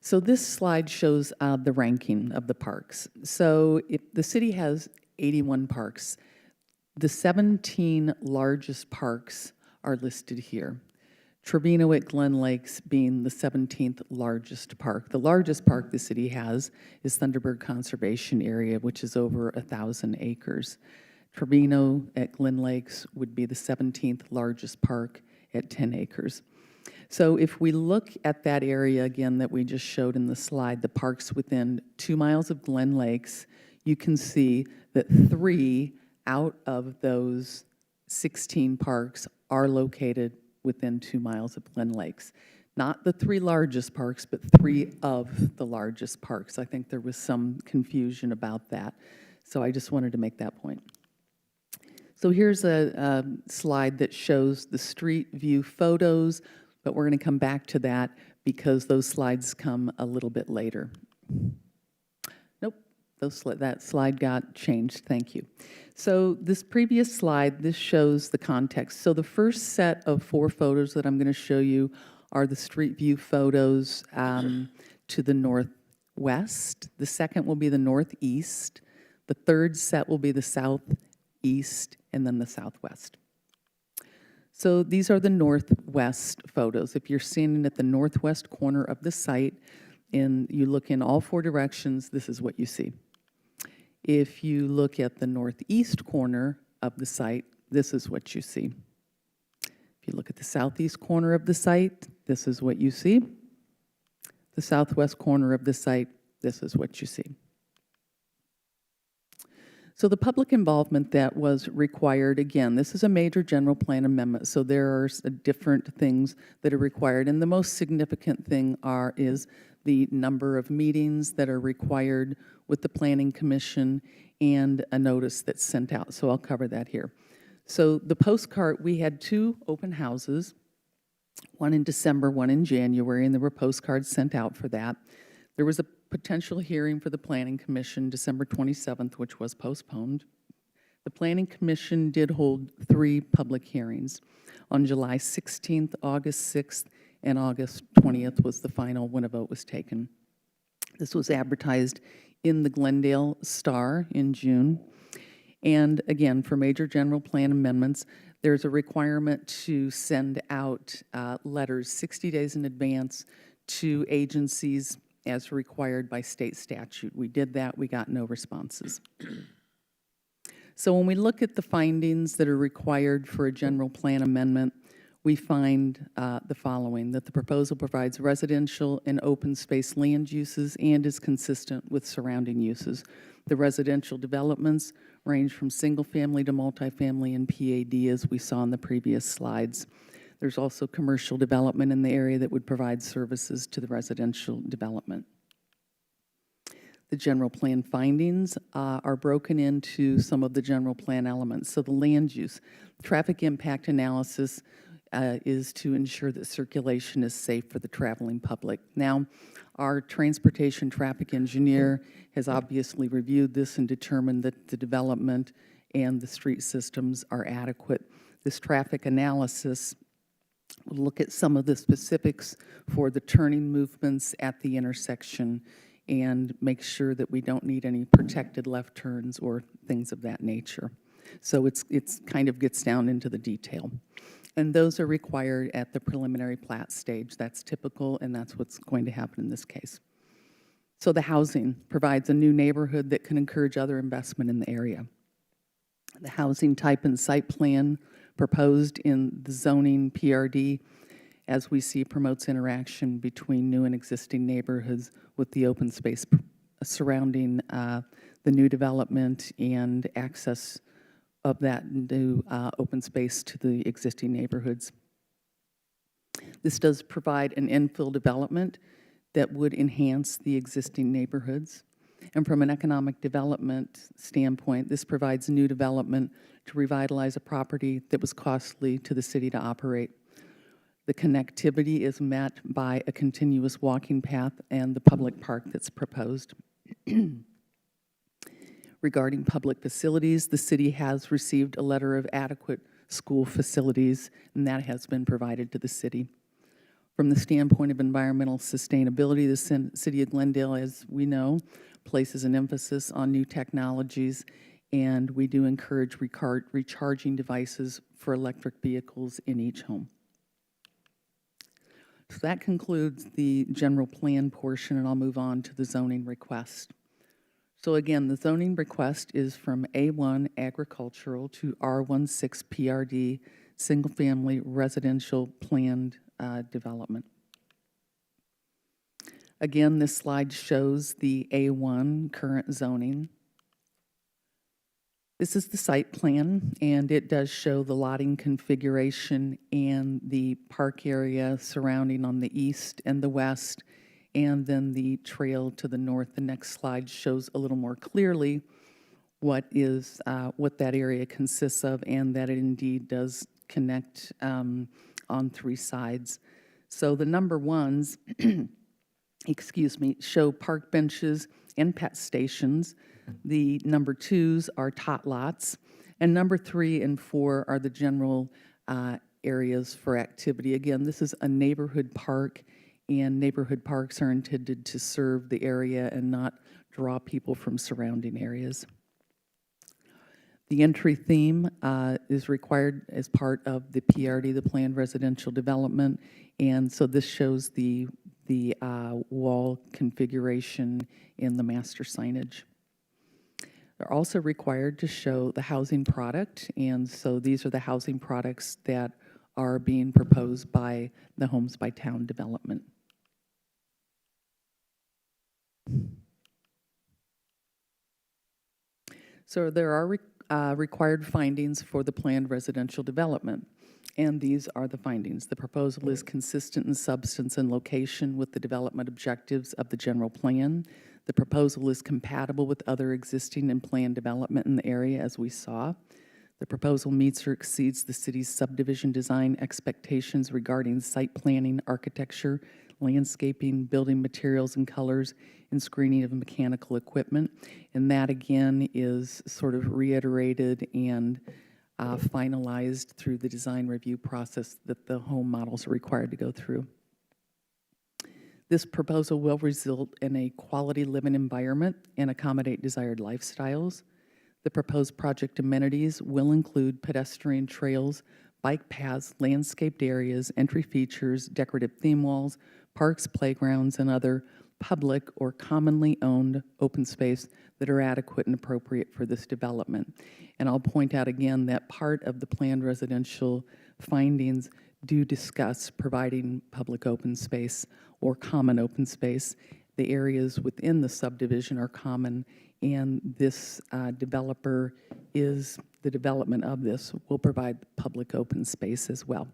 So this slide shows the ranking of the parks. So if the city has 81 parks. The 17 largest parks are listed here. Trevino at Glen Lakes being the 17th largest park. The largest park the city has is Thunderbird Conservation Area, which is over 1,000 acres. Trevino at Glen Lakes would be the 17th largest park at 10 acres. So if we look at that area again that we just showed in the slide, the parks within 2 miles of Glen Lakes, you can see that 3 out of those 16 parks are located within 2 miles of Glen Lakes. Not the 3 largest parks, but 3 of the largest parks. I think there was some confusion about that. So I just wanted to make that point. So here's a slide that shows the street view photos, but we're going to come back to that because those slides come a little bit later. Nope, that slide got changed, thank you. So this previous slide, this shows the context. So the first set of 4 photos that I'm going to show you are the street view photos to the northwest. The second will be the northeast. The third set will be the southeast, and then the southwest. So these are the northwest photos. If you're standing at the northwest corner of the site and you look in all four directions, this is what you see. If you look at the northeast corner of the site, this is what you see. If you look at the southeast corner of the site, this is what you see. The southwest corner of the site, this is what you see. So the public involvement that was required, again, this is a major general plan amendment, so there are different things that are required, and the most significant thing is the number of meetings that are required with the Planning Commission and a notice that's sent out, so I'll cover that here. So the postcard, we had 2 open houses, one in December, one in January, and there were postcards sent out for that. There was a potential hearing for the Planning Commission December 27th, which was postponed. The Planning Commission did hold 3 public hearings. On July 16th, August 6th, and August 20th was the final when a vote was taken. This was advertised in the Glendale Star in June. And again, for major general plan amendments, there's a requirement to send out letters 60 days in advance to agencies as required by state statute. We did that, we got no responses. So when we look at the findings that are required for a general plan amendment, we find the following: that the proposal provides residential and open space land uses and is consistent with surrounding uses. The residential developments range from single family to multifamily and PAD, as we saw in the previous slides. There's also commercial development in the area that would provide services to the residential development. The general plan findings are broken into some of the general plan elements. So the land use, traffic impact analysis is to ensure that circulation is safe for the traveling public. Now, our transportation traffic engineer has obviously reviewed this and determined that the development and the street systems are adequate. This traffic analysis will look at some of the specifics for the turning movements at the intersection and make sure that we don't need any protected left turns or things of that nature. So it's kind of gets down into the detail. And those are required at the preliminary plat stage. That's typical, and that's what's going to happen in this case. So the housing provides a new neighborhood that can encourage other investment in the area. The housing type and site plan proposed in the zoning PRD, as we see, promotes interaction between new and existing neighborhoods with the open space surrounding the new development and access of that new open space to the existing neighborhoods. This does provide an infill development that would enhance the existing neighborhoods. And from an economic development standpoint, this provides new development to revitalize a property that was costly to the city to operate. The connectivity is met by a continuous walking path and the public park that's proposed. Regarding public facilities, the city has received a letter of adequate school facilities, and that has been provided to the city. From the standpoint of environmental sustainability, the city of Glendale, as we know, places an emphasis on new technologies, and we do encourage recharging devices for electric vehicles in each home. So that concludes the general plan portion, and I'll move on to the zoning request. So again, the zoning request is from A1 agricultural to R16 PRD, single-family residential planned development. Again, this slide shows the A1 current zoning. This is the site plan, and it does show the lotting configuration and the park area surrounding on the east and the west, and then the trail to the north. The next slide shows a little more clearly what that area consists of, and that it indeed does connect on 3 sides. So the number ones, excuse me, show park benches and pet stations. The number 2s are tot lots, and number 3 and 4 are the general areas for activity. Again, this is a neighborhood park, and neighborhood parks are intended to serve the area and not draw people from surrounding areas. The entry theme is required as part of the PRD, the Planned Residential Development, and so this shows the wall configuration in the master signage. They're also required to show the housing product, and so these are the housing products that are being proposed by the Homes by Town development. So there are required findings for the planned residential development, and these are the findings. The proposal is consistent in substance and location with the development objectives of the general plan. The proposal is compatible with other existing and planned development in the area, as we saw. The proposal meets or exceeds the city's subdivision design expectations regarding site planning, architecture, landscaping, building materials and colors, and screening of mechanical equipment. And that, again, is sort of reiterated and finalized through the design review process that the home models are required to go through. This proposal will result in a quality living environment and accommodate desired lifestyles. The proposed project amenities will include pedestrian trails, bike paths, landscaped areas, entry features, decorative theme walls, parks, playgrounds, and other public or commonly owned open space that are adequate and appropriate for this development. And I'll point out again that part of the planned residential findings do discuss providing public open space or common open space. The areas within the subdivision are common, and this developer is, the development of this will provide public open space as well.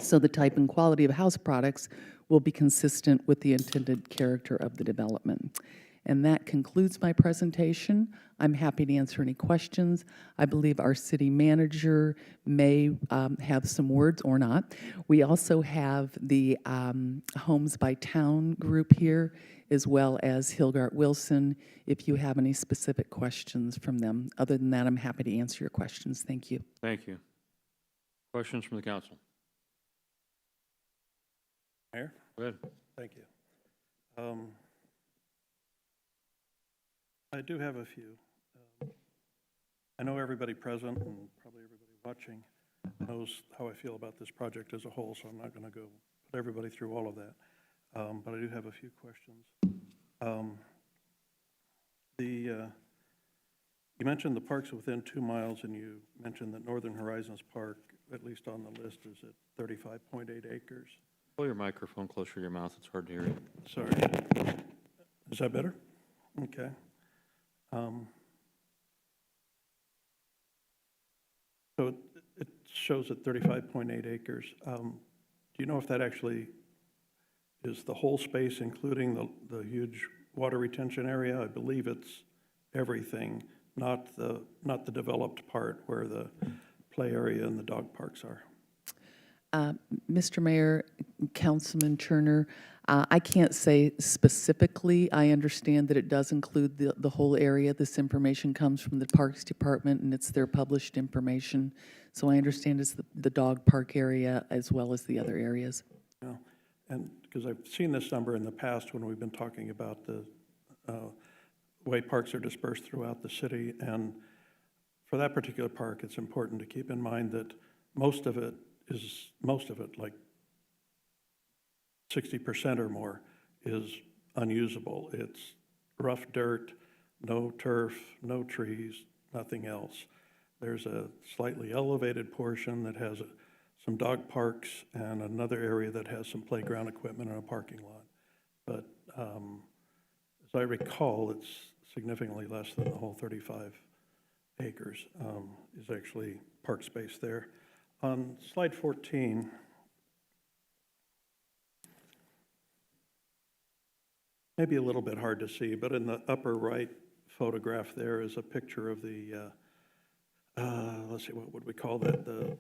So the type and quality of house products will be consistent with the intended character of the development. And that concludes my presentation. I'm happy to answer any questions. I believe our city manager may have some words or not. We also have the Homes by Town group here, as well as Hilgard Wilson, if you have any specific questions from them. Other than that, I'm happy to answer your questions. Thank you. Thank you. Questions from the council? Mayor? Go ahead. Thank you. I do have a few. I know everybody present and probably everybody watching knows how I feel about this project as a whole, so I'm not going to go put everybody through all of that. But I do have a few questions. You mentioned the parks within 2 miles, and you mentioned that Northern Horizons Park, at least on the list, is at 35.8 acres. Pull your microphone closer to your mouth. It's hard to hear you. Sorry. Is that better? Okay. So it shows at 35.8 acres. Do you know if that actually is the whole space, including the huge water retention area? I believe it's everything, not the developed part where the play area and the dog parks are. Mr. Mayor, Councilman Turner, I can't say specifically. I understand that it does include the whole area. This information comes from the Parks Department, and it's their published information. So I understand it's the dog park area as well as the other areas. Yeah. And because I've seen this number in the past when we've been talking about the way parks are dispersed throughout the city. And for that particular park, it's important to keep in mind that most of it, like 60% or more, is unusable. It's rough dirt, no turf, no trees, nothing else. There's a slightly elevated portion that has some dog parks and another area that has some playground equipment and a parking lot. But as I recall, it's significantly less than the whole 35 acres is actually park space there. On slide 14, maybe a little bit hard to see, but in the upper right photograph there is a picture of the, let's see, what would we call that? The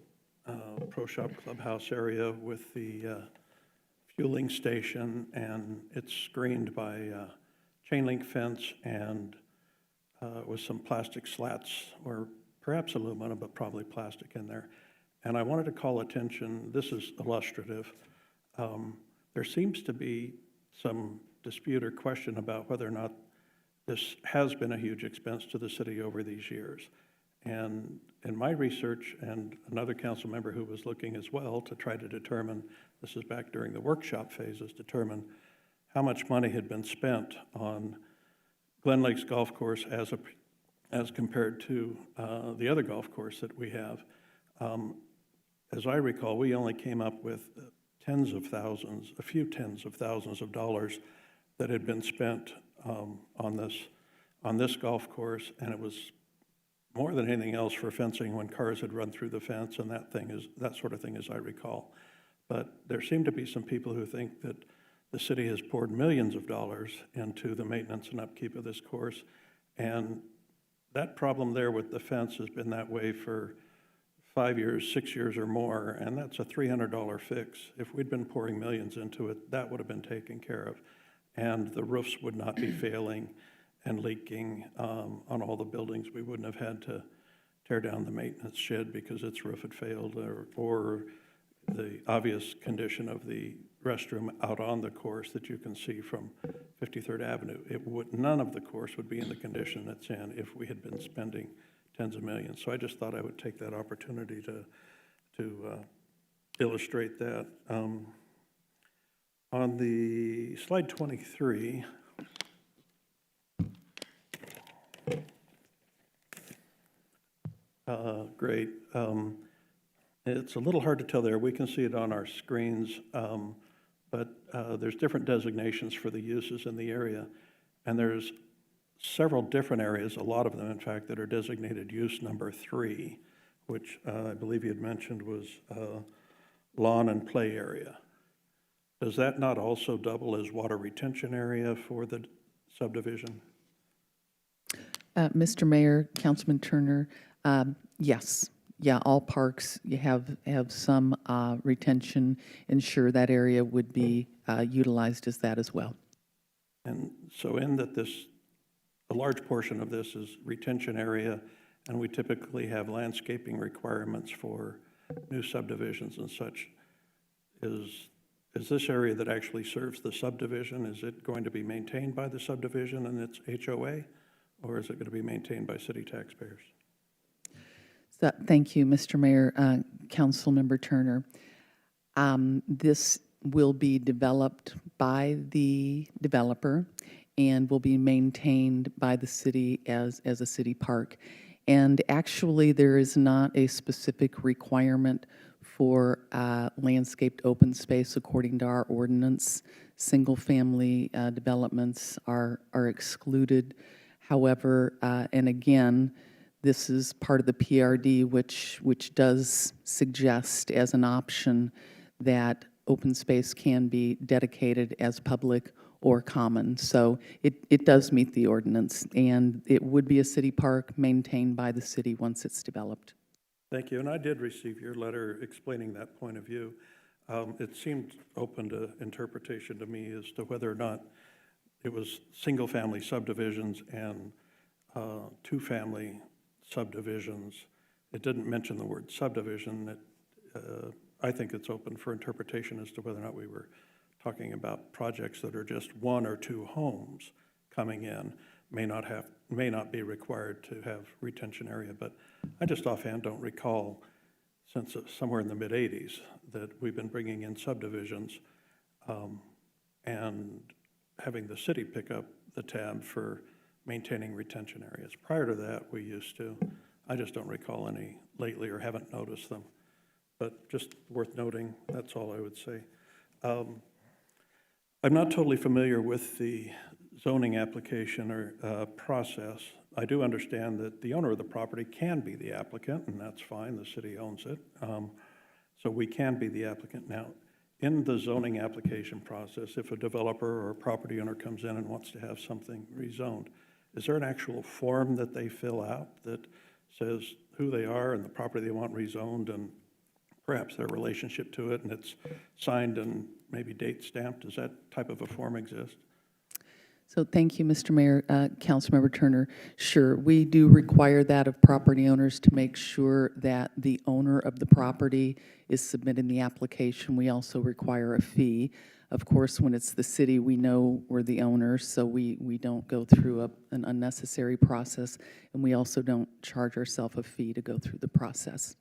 Pro Shop Clubhouse area with the fueling station, and it's screened by chain link fence and with some plastic slats, or perhaps aluminum, but probably plastic in there. And I wanted to call attention, this is illustrative, there seems to be some dispute or question about whether or not this has been a huge expense to the city over these years. And in my research, and another council member who was looking as well to try to determine, this is back during the workshop phases, determine how much money had been spent on Glen Lakes Golf Course as compared to the other golf course that we have. As I recall, we only came up with tens of thousands, a few tens of thousands of dollars that had been spent on this golf course, and it was more than anything else for fencing when cars had run through the fence and that sort of thing, as I recall. But there seem to be some people who think that the city has poured millions of dollars into the maintenance and upkeep of this course, and that problem there with the fence has been that way for 5 years, 6 years or more, and that's a $300 fix. If we'd been pouring millions into it, that would have been taken care of, and the roofs would not be failing and leaking on all the buildings. We wouldn't have had to tear down the maintenance shed because its roof had failed, or the obvious condition of the restroom out on the course that you can see from 53rd Avenue. None of the course would be in the condition it's in if we had been spending tens of millions. So I just thought I would take that opportunity to illustrate that. On the slide 23, great. It's a little hard to tell there. We can see it on our screens, but there's different designations for the uses in the area, and there's several different areas, a lot of them, in fact, that are designated use number 3, which I believe you had mentioned was lawn and play area. Does that not also double as water retention area for the subdivision? Mr. Mayor, Councilman Turner, yes. Yeah, all parks, you have some retention. Ensure that area would be utilized as that as well. And so in that a large portion of this is retention area, and we typically have landscaping requirements for new subdivisions and such. Is this area that actually serves the subdivision, is it going to be maintained by the subdivision and its HOA, or is it going to be maintained by city taxpayers? So, thank you, Mr. Mayor, Councilmember Turner. This will be developed by the developer and will be maintained by the city as a city park. And actually, there is not a specific requirement for landscaped open space according to our ordinance. Single-family developments are excluded. However, and again, this is part of the PRD, which does suggest as an option that open space can be dedicated as public or common. So it does meet the ordinance, and it would be a city park maintained by the city once it's developed. Thank you, and I did receive your letter explaining that point of view. It seemed open to interpretation to me as to whether or not it was single-family subdivisions and two-family subdivisions. It didn't mention the word subdivision. I think it's open for interpretation as to whether or not we were talking about projects that are just one or two homes coming in, may not be required to have retention area. But I just offhand don't recall, since somewhere in the mid-'80s, that we've been bringing in subdivisions and having the city pick up the tab for maintaining retention areas. Prior to that, we used to. I just don't recall any lately or haven't noticed them. But just worth noting, that's all I would say. I'm not totally familiar with the zoning application or process. I do understand that the owner of the property can be the applicant, and that's fine, the city owns it. So we can be the applicant. Now, in the zoning application process, if a developer or a property owner comes in and wants to have something rezoned, is there an actual form that they fill out that says who they are and the property they want rezoned and perhaps their relationship to it, and it's signed and maybe date stamped? Does that type of a form exist? So thank you, Mr. Mayor, Councilmember Turner. Sure, we do require that of property owners to make sure that the owner of the property is submitting the application. We also require a fee. Of course, when it's the city, we know we're the owners, so we don't go through an unnecessary process, and we also don't charge ourselves a fee to go through the process.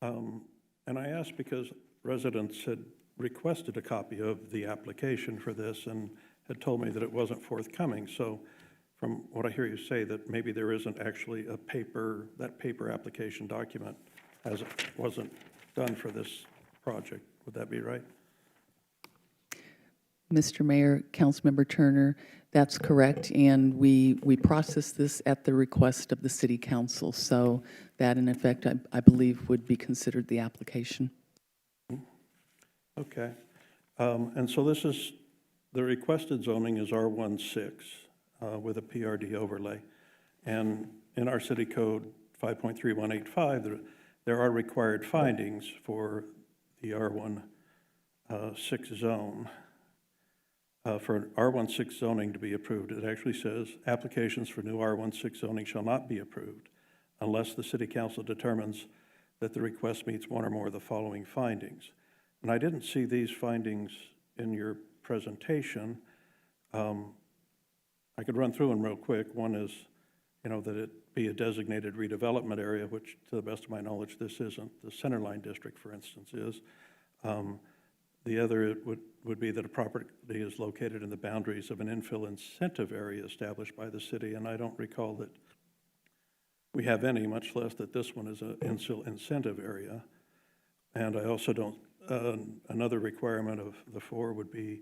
And I asked because residents had requested a copy of the application for this and had told me that it wasn't forthcoming. So from what I hear you say, that maybe there isn't actually a paper, that paper application document wasn't done for this project. Would that be right? Mr. Mayor, Councilmember Turner, that's correct, and we process this at the request of the city council, so that in effect, I believe, would be considered the application. Okay. And so this is, the requested zoning is R16 with a PRD overlay. And in our city code 5.3185, there are required findings for the R16 zone. For an R16 zoning to be approved, it actually says, applications for new R16 zoning shall not be approved unless the city council determines that the request meets one or more of the following findings. And I didn't see these findings in your presentation. I could run through them real quick. One is, that it be a designated redevelopment area, which to the best of my knowledge, this isn't. The Centerline District, for instance, is. The other would be that a property is located in the boundaries of an infill incentive area established by the city, and I don't recall that we have any, much less that this one is an infill incentive area. And I also don't, another requirement of the 4 would be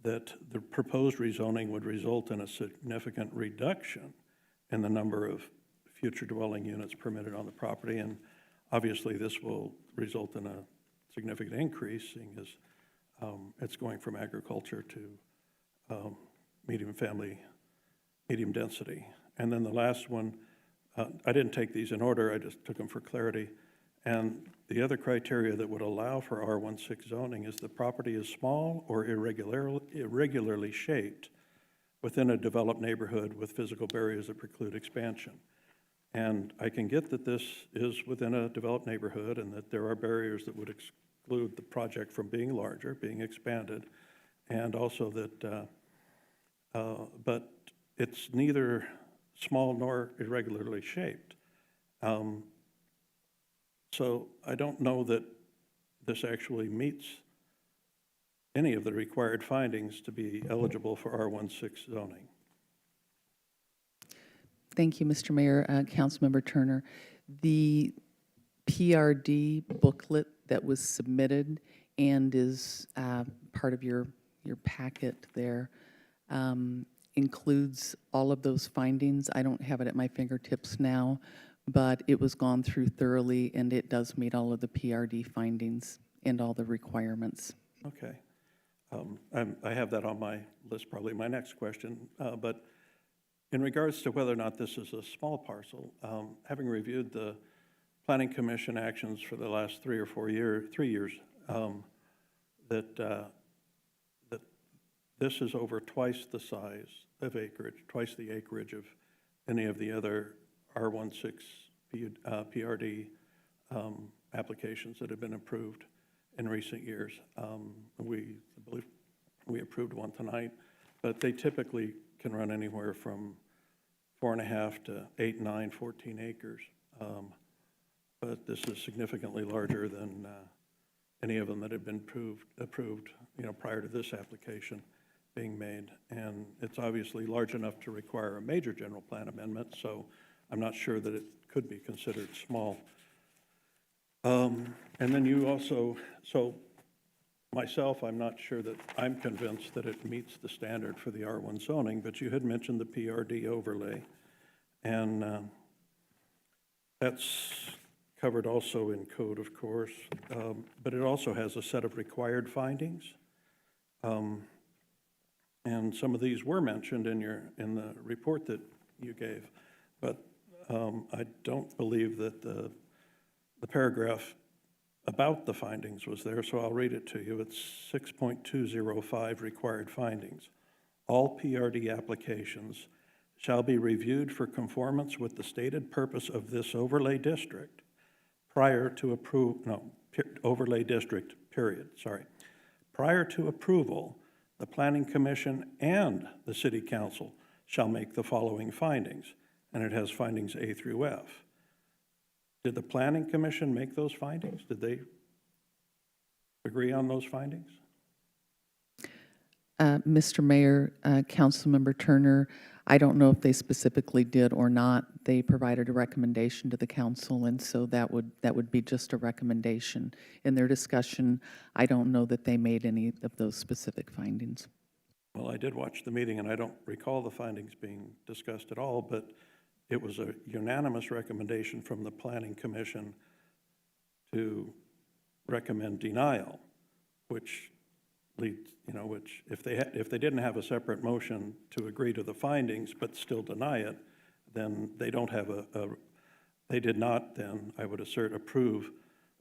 that the proposed rezoning would result in a significant reduction in the number of future dwelling units permitted on the property, and obviously this will result in a significant increase, seeing as it's going from agriculture to medium density. And then the last one, I didn't take these in order, I just took them for clarity. And the other criteria that would allow for R16 zoning is the property is small or irregularly shaped within a developed neighborhood with physical barriers that preclude expansion. And I can get that this is within a developed neighborhood and that there are barriers that would exclude the project from being larger, being expanded, and also that, but it's neither small nor irregularly shaped. So I don't know that this actually meets any of the required findings to be eligible for R16 zoning. Thank you, Mr. Mayor, Councilmember Turner. The PRD booklet that was submitted and is part of your packet there includes all of those findings. I don't have it at my fingertips now, but it was gone through thoroughly, and it does meet all of the PRD findings and all the requirements. Okay. I have that on my list, probably my next question, but in regards to whether or not this is a small parcel, having reviewed the Planning Commission actions for the last 3 years, that this is over twice the size of acreage, twice the acreage of any of the other R16 PRD applications that have been approved in recent years. I believe we approved one tonight, but they typically can run anywhere from 4.5 to 8, 9, 14 acres. But this is significantly larger than any of them that have been approved, prior to this application being made. And it's obviously large enough to require a major general plan amendment, so I'm not sure that it could be considered small. And then you also, so myself, I'm not sure that I'm convinced that it meets the standard for the R1 zoning, but you had mentioned the PRD overlay. And that's covered also in code, of course, but it also has a set of required findings. And some of these were mentioned in the report that you gave, but I don't believe that the paragraph about the findings was there, so I'll read it to you. It's 6.205 required findings. all PRD applications shall be reviewed for conformance with the stated purpose of this overlay district prior to overlay district, period, sorry. Prior to approval, the Planning Commission and the City Council shall make the following findings, and it has findings A through F. Did the Planning Commission make those findings? Did they agree on those findings? Mr. Mayor, Councilmember Turner, I don't know if they specifically did or not. They provided a recommendation to the council, and so that would be just a recommendation. In their discussion, I don't know that they made any of those specific findings. Well, I did watch the meeting, and I don't recall the findings being discussed at all, but it was a unanimous recommendation from the Planning Commission to recommend denial, which leads, which if they didn't have a separate motion to agree to the findings but still deny it, then they don't have they did not then, I would assert, approve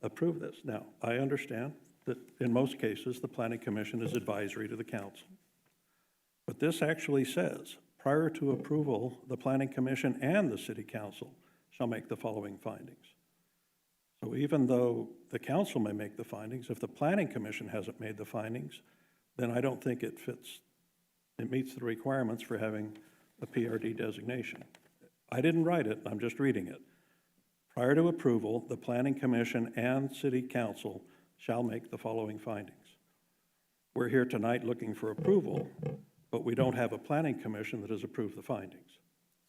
this. Now, I understand that in most cases, the Planning Commission is advisory to the council. But this actually says, prior to approval, the Planning Commission and the City Council shall make the following findings. So even though the council may make the findings, if the Planning Commission hasn't made the findings, then I don't think it meets the requirements for having a PRD designation. I didn't write it, I'm just reading it. Prior to approval, the Planning Commission and City Council shall make the following findings. We're here tonight looking for approval, but we don't have a Planning Commission that has approved the findings.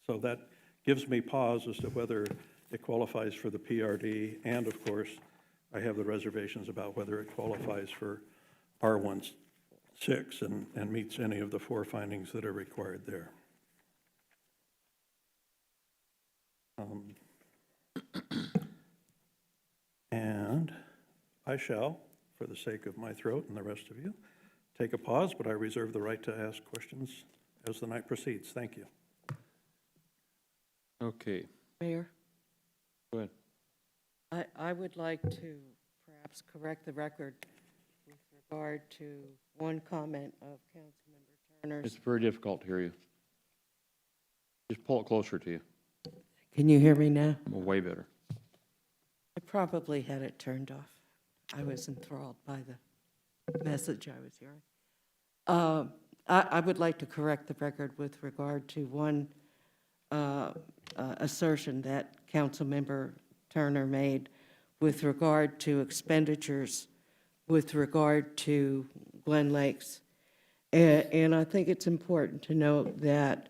So that gives me pause as to whether it qualifies for the PRD, and of course, I have the reservations about whether it qualifies for R16 and meets any of the 4 findings that are required there. And I shall, for the sake of my throat and the rest of you, take a pause, but I reserve the right to ask questions as the night proceeds. Thank you. Okay, Mayor, go ahead. I would like to perhaps correct the record with regard to one comment of Councilmember Turner's. It's very difficult to hear you. Just pull it closer to you. Can you hear me now? Way better. I probably had it turned off. I was enthralled by the message I was hearing. I would like to correct the record with regard to one assertion that Councilmember Turner made with regard to expenditures with regard to Glen Lakes. And I think it's important to note that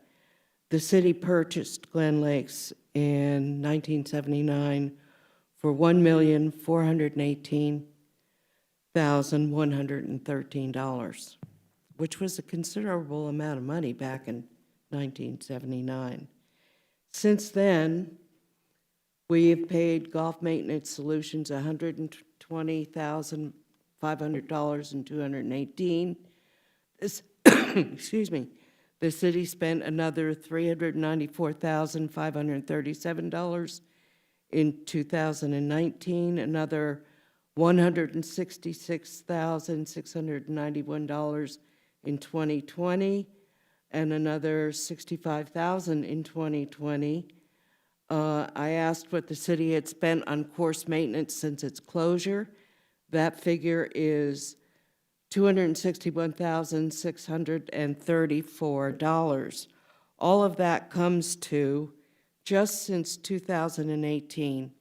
the city purchased Glen Lakes in 1979 for $1,418,113, which was a considerable amount of money back in 1979. Since then, we have paid Golf Maintenance Solutions $120,500 in 2018. Excuse me. The city spent another $394,537 in 2019, another $166,691 in 2020, and another $65,000 in 2020. I asked what the city had spent on course maintenance since its closure. That figure is $261,634. All of that comes to, just since 2018,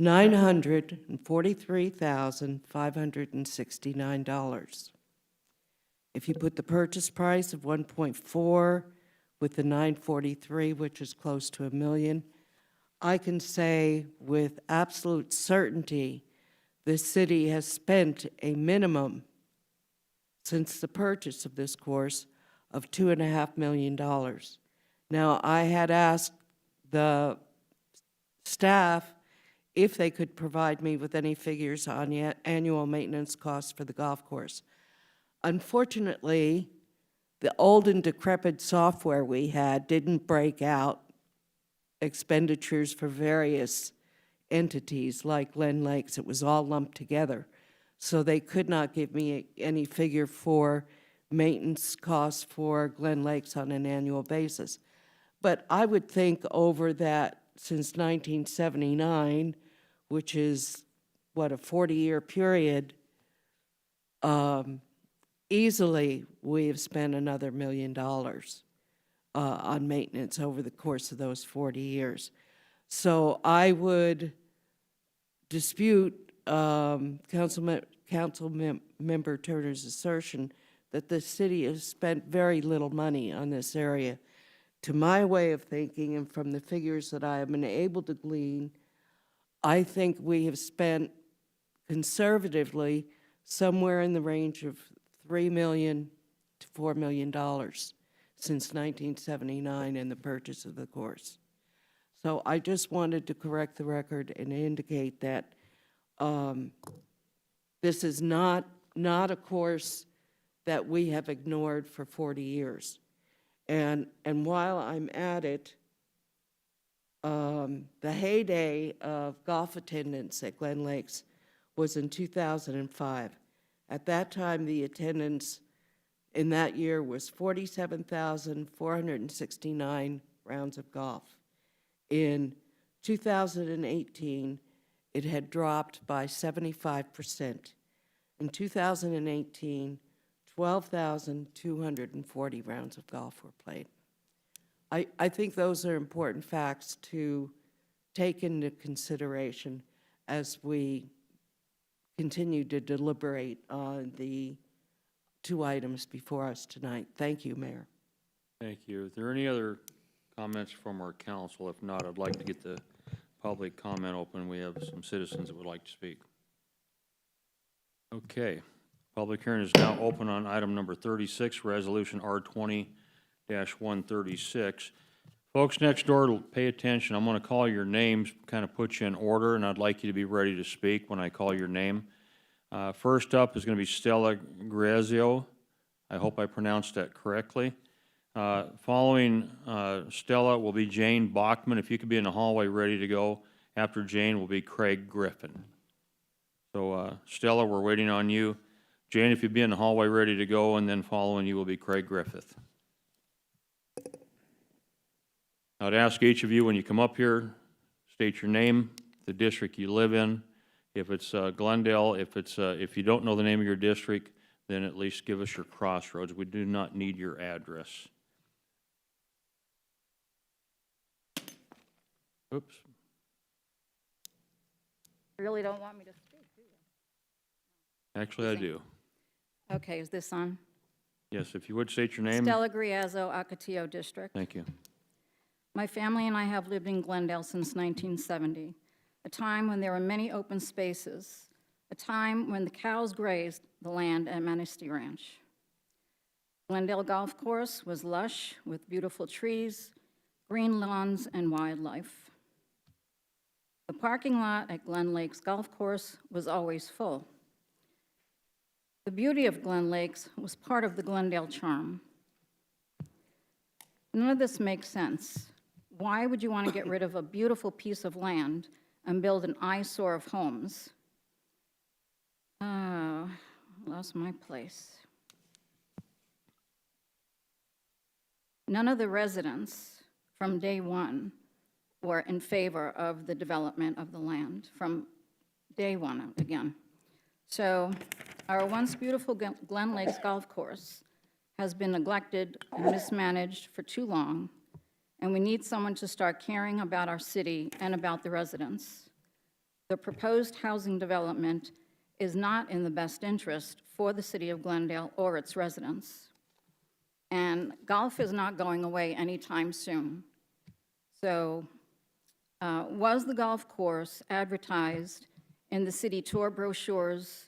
$943,569. If you put the purchase price of 1.4 with the 943, which is close to $1 million, I can say with absolute certainty the city has spent a minimum since the purchase of this course of $2.5 million. Now, I had asked the staff if they could provide me with any figures on the annual maintenance costs for the golf course. Unfortunately, the old and decrepit software we had didn't break out expenditures for various entities like Glen Lakes. It was all lumped together. So they could not give me any figure for maintenance costs for Glen Lakes on an annual basis. But I would think over that, since 1979, which is, what, a 40-year period, easily we have spent another $1 million on maintenance over the course of those 40 years. So I would dispute Councilmember Turner's assertion that the city has spent very little money on this area. To my way of thinking, and from the figures that I have been able to glean, I think we have spent conservatively somewhere in the range of $3 million to $4 million since 1979 and the purchase of the course. So I just wanted to correct the record and indicate that this is not a course that we have ignored for 40 years. And while I'm at it, the heyday of golf attendance at Glen Lakes was in 2005. At that time, the attendance in that year was 47,469 rounds of golf. In 2018, it had dropped by 75%. In 2018, 12,240 rounds of golf were played. I think those are important facts to take into consideration as we continue to deliberate on the two items before us tonight. Thank you, Mayor. Thank you. Is there any other comments from our council? If not, I'd like to get the public comment open. We have some citizens that would like to speak. Okay. Public hearing is now open on item number 36, Resolution R20-136. Folks next door, pay attention. I'm going to call your names, kind of put you in order, and I'd like you to be ready to speak when I call your name. First up is going to be Stella Grazio. I hope I pronounced that correctly. Following Stella will be Jane Bachman. If you could be in the hallway ready to go. After Jane will be Craig Griffin. So Stella, we're waiting on you. Jane, if you'd be in the hallway ready to go, and then following you will be Craig Griffith. I'd ask each of you when you come up here, state your name, the district you live in. If it's Glendale, if you don't know the name of your district, then at least give us your crossroads. We do not need your address. Oops. You really don't want me to speak, do you? Actually, I do. Okay, is this on? Yes, if you would state your name. Stella Griazzo, Ocotillo District. Thank you. My family and I have lived in Glendale since 1970, a time when there were many open spaces, a time when the cows grazed the land at Manistee Ranch. Glendale Golf Course was lush with beautiful trees, green lawns, and wildlife. The parking lot at Glen Lakes Golf Course was always full. The beauty of Glen Lakes was part of the Glendale charm. None of this makes sense. Why would you want to get rid of a beautiful piece of land and build an eyesore of homes? Lost my place. None of the residents from day one were in favor of the development of the land, from day one again. So our once beautiful Glen Lakes Golf Course has been neglected and mismanaged for too long, and we need someone to start caring about our city and about the residents. The proposed housing development is not in the best interest for the city of Glendale or its residents. And golf is not going away anytime soon. So was the golf course advertised in the city tour brochures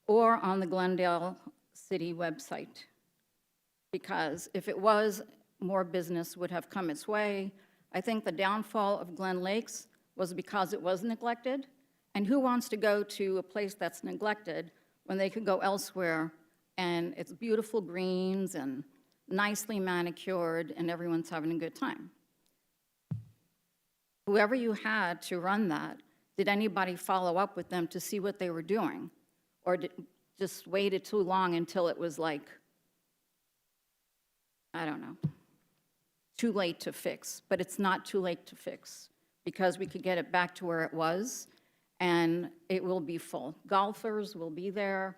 or on the Glendale City website? Because if it was, more business would have come its way. I think the downfall of Glen Lakes was because it was neglected. And who wants to go to a place that's neglected when they could go elsewhere and it's beautiful greens and nicely manicured and everyone's having a good time? Whoever you had to run that, did anybody follow up with them to see what they were doing? Or just waited too long until it was like I don't know, too late to fix, but it's not too late to fix because we could get it back to where it was and it will be full. Golfers will be there,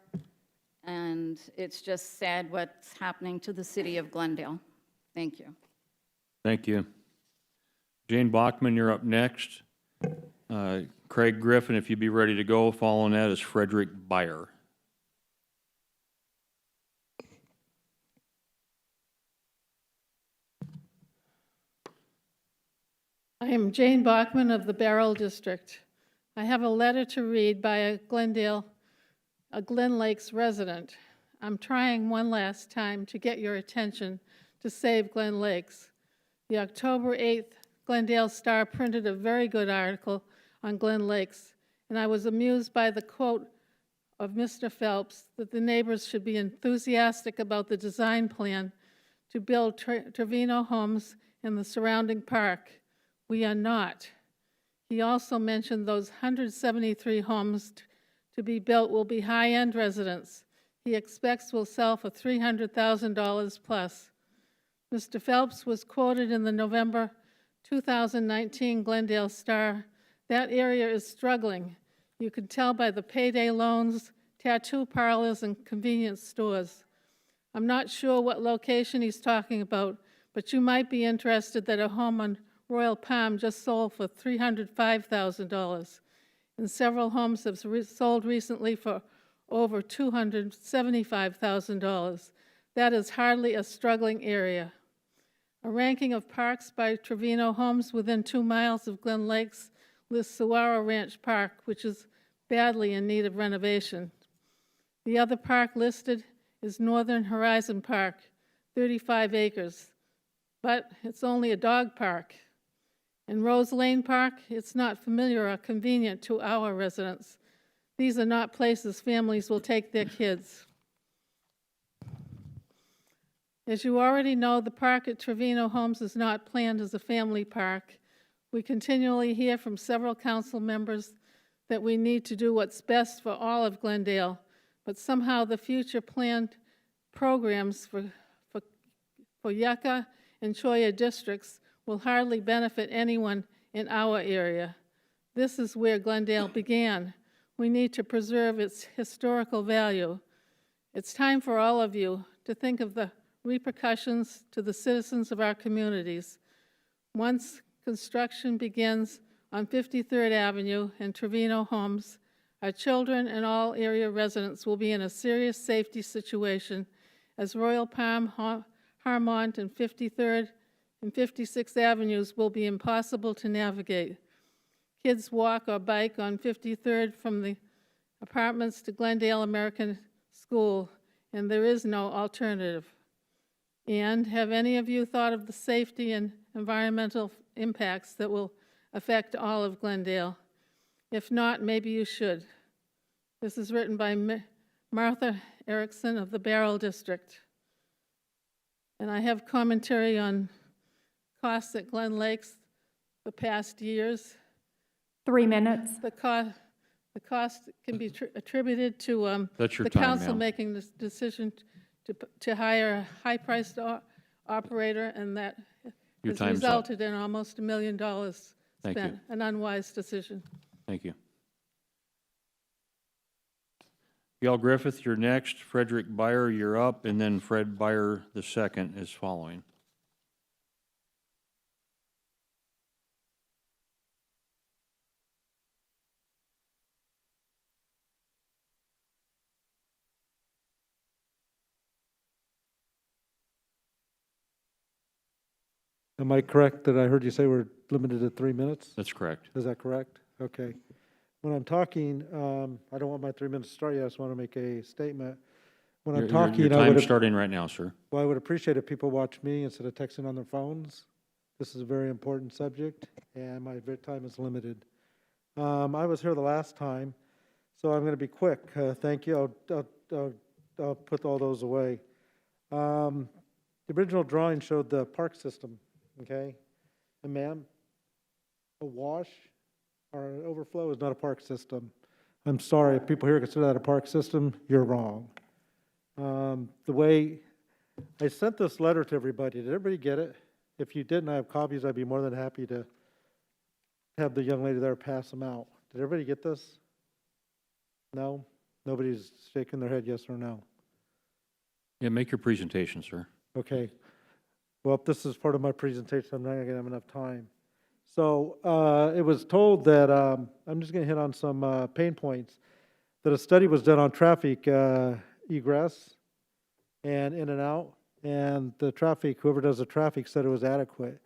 and it's just sad what's happening to the city of Glendale. Thank you. Thank you. Jane Bachman, you're up next. Craig Griffin, if you'd be ready to go. Following that is Frederick Beyer. I am Jane Bachman of the Barrel District. I have a letter to read by a Glen Lakes resident. I'm trying one last time to get your attention to save Glen Lakes. The October 8th Glendale Star printed a very good article on Glen Lakes, and I was amused by the quote of Mr. Phelps that the neighbors should be enthusiastic about the design plan to build Trevino homes in the surrounding park. We are not. He also mentioned those 173 homes to be built will be high-end residents. He expects will sell for $300,000 plus. Mr. Phelps was quoted in the November 2019 Glendale Star. That area is struggling. You can tell by the payday loans, tattoo parlors, and convenience stores. I'm not sure what location he's talking about, but you might be interested that a home on Royal Palm just sold for $305,000, and several homes have sold recently for over $275,000. That is hardly a struggling area. A ranking of parks by Trevino homes within 2 miles of Glen Lakes lists Saguaro Ranch Park, which is badly in need of renovation. The other park listed is Northern Horizon Park, 35 acres, but it's only a dog park. In Rose Lane Park, it's not familiar or convenient to our residents. These are not places families will take their kids. As you already know, the park at Trevino Homes is not planned as a family park. We continually hear from several council members that we need to do what's best for all of Glendale, but somehow the future planned programs for Yucca and Choya districts will hardly benefit anyone in our area. This is where Glendale began. We need to preserve its historical value. It's time for all of you to think of the repercussions to the citizens of our communities. Once construction begins on 53rd Avenue and Trevino Homes, our children and all area residents will be in a serious safety situation as Royal Palm, Harmont, and 53rd and 56th Avenues will be impossible to navigate. Kids walk or bike on 53rd from the apartments to Glendale American School, and there is no alternative. And have any of you thought of the safety and environmental impacts that will affect all of Glendale? If not, maybe you should. This is written by Martha Erickson of the Barrel District. And I have commentary on costs at Glen Lakes the past years. 3 minutes. The cost can be attributed to That's your the time, council ma'am. making this decision to hire a high-priced operator, and that Your has time's up. resulted in almost $1 million Thank spent, you. an unwise decision. Thank you. Gail Griffith, you're next. Frederick Beyer, you're up, and then Fred Beyer II is following. Am I correct that I heard you say we're limited to 3 minutes? That's correct. Is that correct? Okay. When I'm talking, I don't want my 3 minutes to start yet. I just want to make a statement. When I'm talking, Your I would, time's starting right now, sir. well, I would appreciate if people watch me instead of texting on their phones. This is a very important subject, and my time is limited. I was here the last time, so I'm going to be quick. Thank you. I'll put all those away. The original drawing showed the park system. Okay, and ma'am, a wash or an overflow is not a park system. I'm sorry, if people here consider that a park system, you're wrong. The way I sent this letter to everybody. Did everybody get it? If you didn't, I have copies. I'd be more than happy to have the young lady there pass them out. Did everybody get this? No? Nobody's shaking their head yes or no? Yeah, make your presentation, sir. Okay. Well, if this is part of my presentation, I'm not going to have enough time. So it was told that, I'm just going to hit on some pain points, that a study was done on traffic egress and in and out, and the traffic, whoever does the traffic said it was adequate.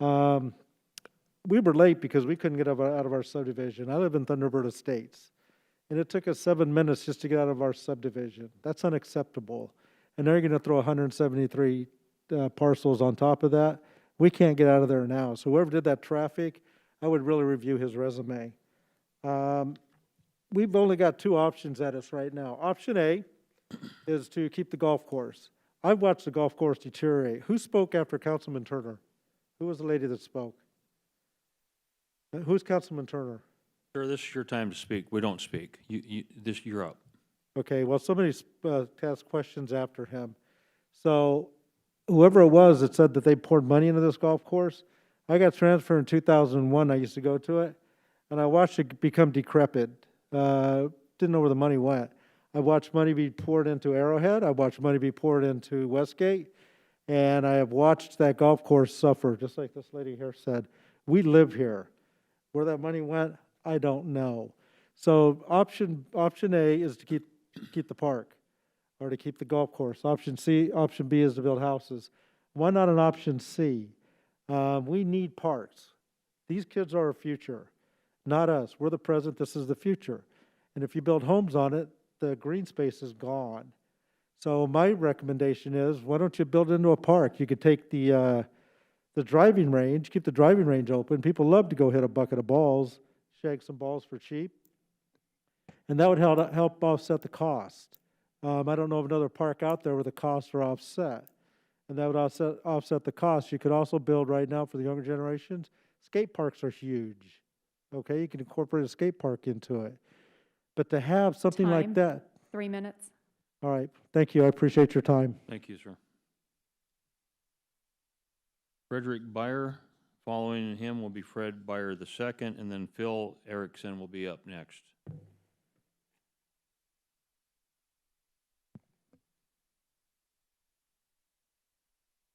We were late because we couldn't get out of our subdivision. I live in Thunderbird Estates, and it took us 7 minutes just to get out of our subdivision. That's unacceptable. And they're going to throw 173 parcels on top of that. We can't get out of there now. So whoever did that traffic, I would really review his resume. We've only got two options at us right now. Option A is to keep the golf course. I've watched the golf course deteriorate. Who spoke after Councilman Turner? Who was the lady that spoke? Who's Councilman Turner? Sir, this is your time to speak. We don't speak. You're up. Okay, well, somebody asked questions after him. So whoever it was that said that they poured money into this golf course, I got transferred in 2001. I used to go to it, and I watched it become decrepit. Didn't know where the money went. I watched money be poured into Arrowhead. I watched money be poured into Westgate, and I have watched that golf course suffer, just like this lady here said. We live here. Where that money went, I don't know. So option A is to keep the park, or to keep the golf course. Option B is to build houses. Why not an option C? We need parks. These kids are our future, not us. We're the present, this is the future. And if you build homes on it, the green space is gone. So my recommendation is, why don't you build it into a park? You could take the driving range, keep the driving range open. People love to go hit a bucket of balls, shag some balls for cheap. And that would help offset the cost. I don't know of another park out there where the costs are offset. And that would offset the cost. You could also build right now for the younger generations, skate parks are huge. Okay, you can incorporate a skate park into it. But to have something like Time. that. 3 minutes. All right, thank you, I appreciate your time. Thank you, sir. Frederick Byer, following him will be Fred Byer II, and then Phil Erickson will be up next.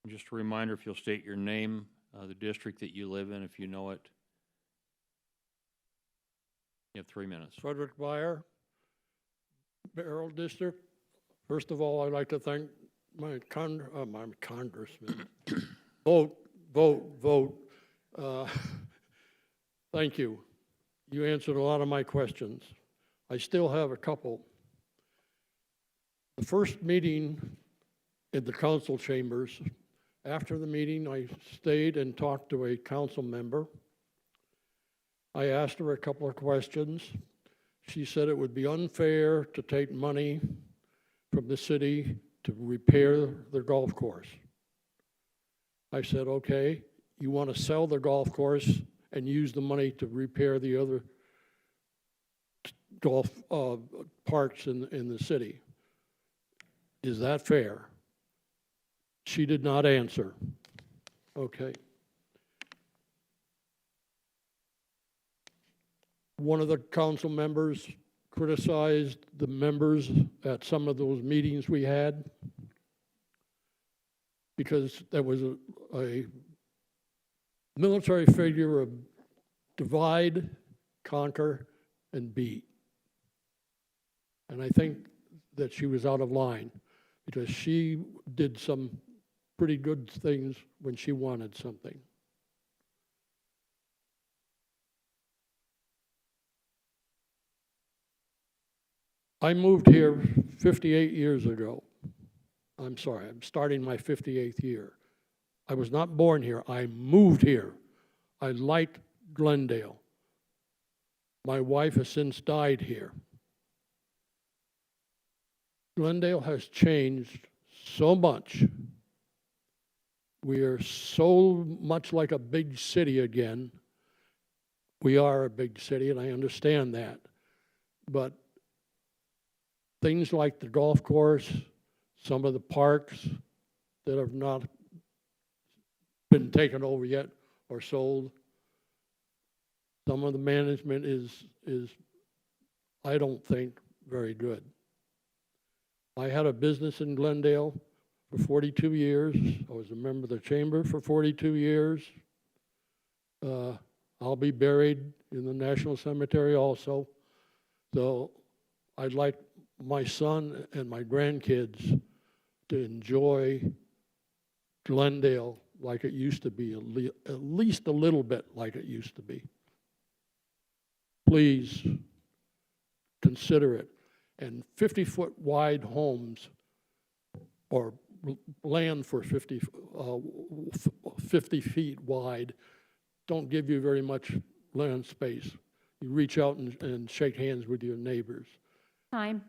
Just a reminder, if you'll state your name, the district that you live in, if you know it. You have 3 minutes. Frederick Byer, Barrel District. First of all, I'd like to thank my congressman. Vote. Thank you. You answered a lot of my questions. I still have a couple. The first meeting in the council chambers, after the meeting, I stayed and talked to a council member. I asked her a couple of questions. She said it would be unfair to take money from the city to repair the golf course. I said, okay, you want to sell the golf course and use the money to repair the other golf parks in the city. Is that fair? She did not answer. Okay. One of the council members criticized the members at some of those meetings we had because there was a military figure of divide, conquer, and beat. And I think that she was out of line because she did some pretty good things when she wanted something. I moved here 58 years ago. I'm sorry, I'm starting my 58th year. I was not born here, I moved here. I liked Glendale. My wife has since died here. Glendale has changed so much. We are so much like a big city again. We are a big city, and I understand that. But things like the golf course, some of the parks, that have not been taken over yet or sold. Some of the management is I don't think, very good. I had a business in Glendale for 42 years. I was a member of the chamber for 42 years. I'll be buried in the National Cemetery also. So I'd like my son and my grandkids to enjoy Glendale like it used to be, at least a little bit like it used to be. Please consider it. And 50-foot wide homes or land for 50 feet wide don't give you very much land space. You reach out and shake hands with your neighbors. Time.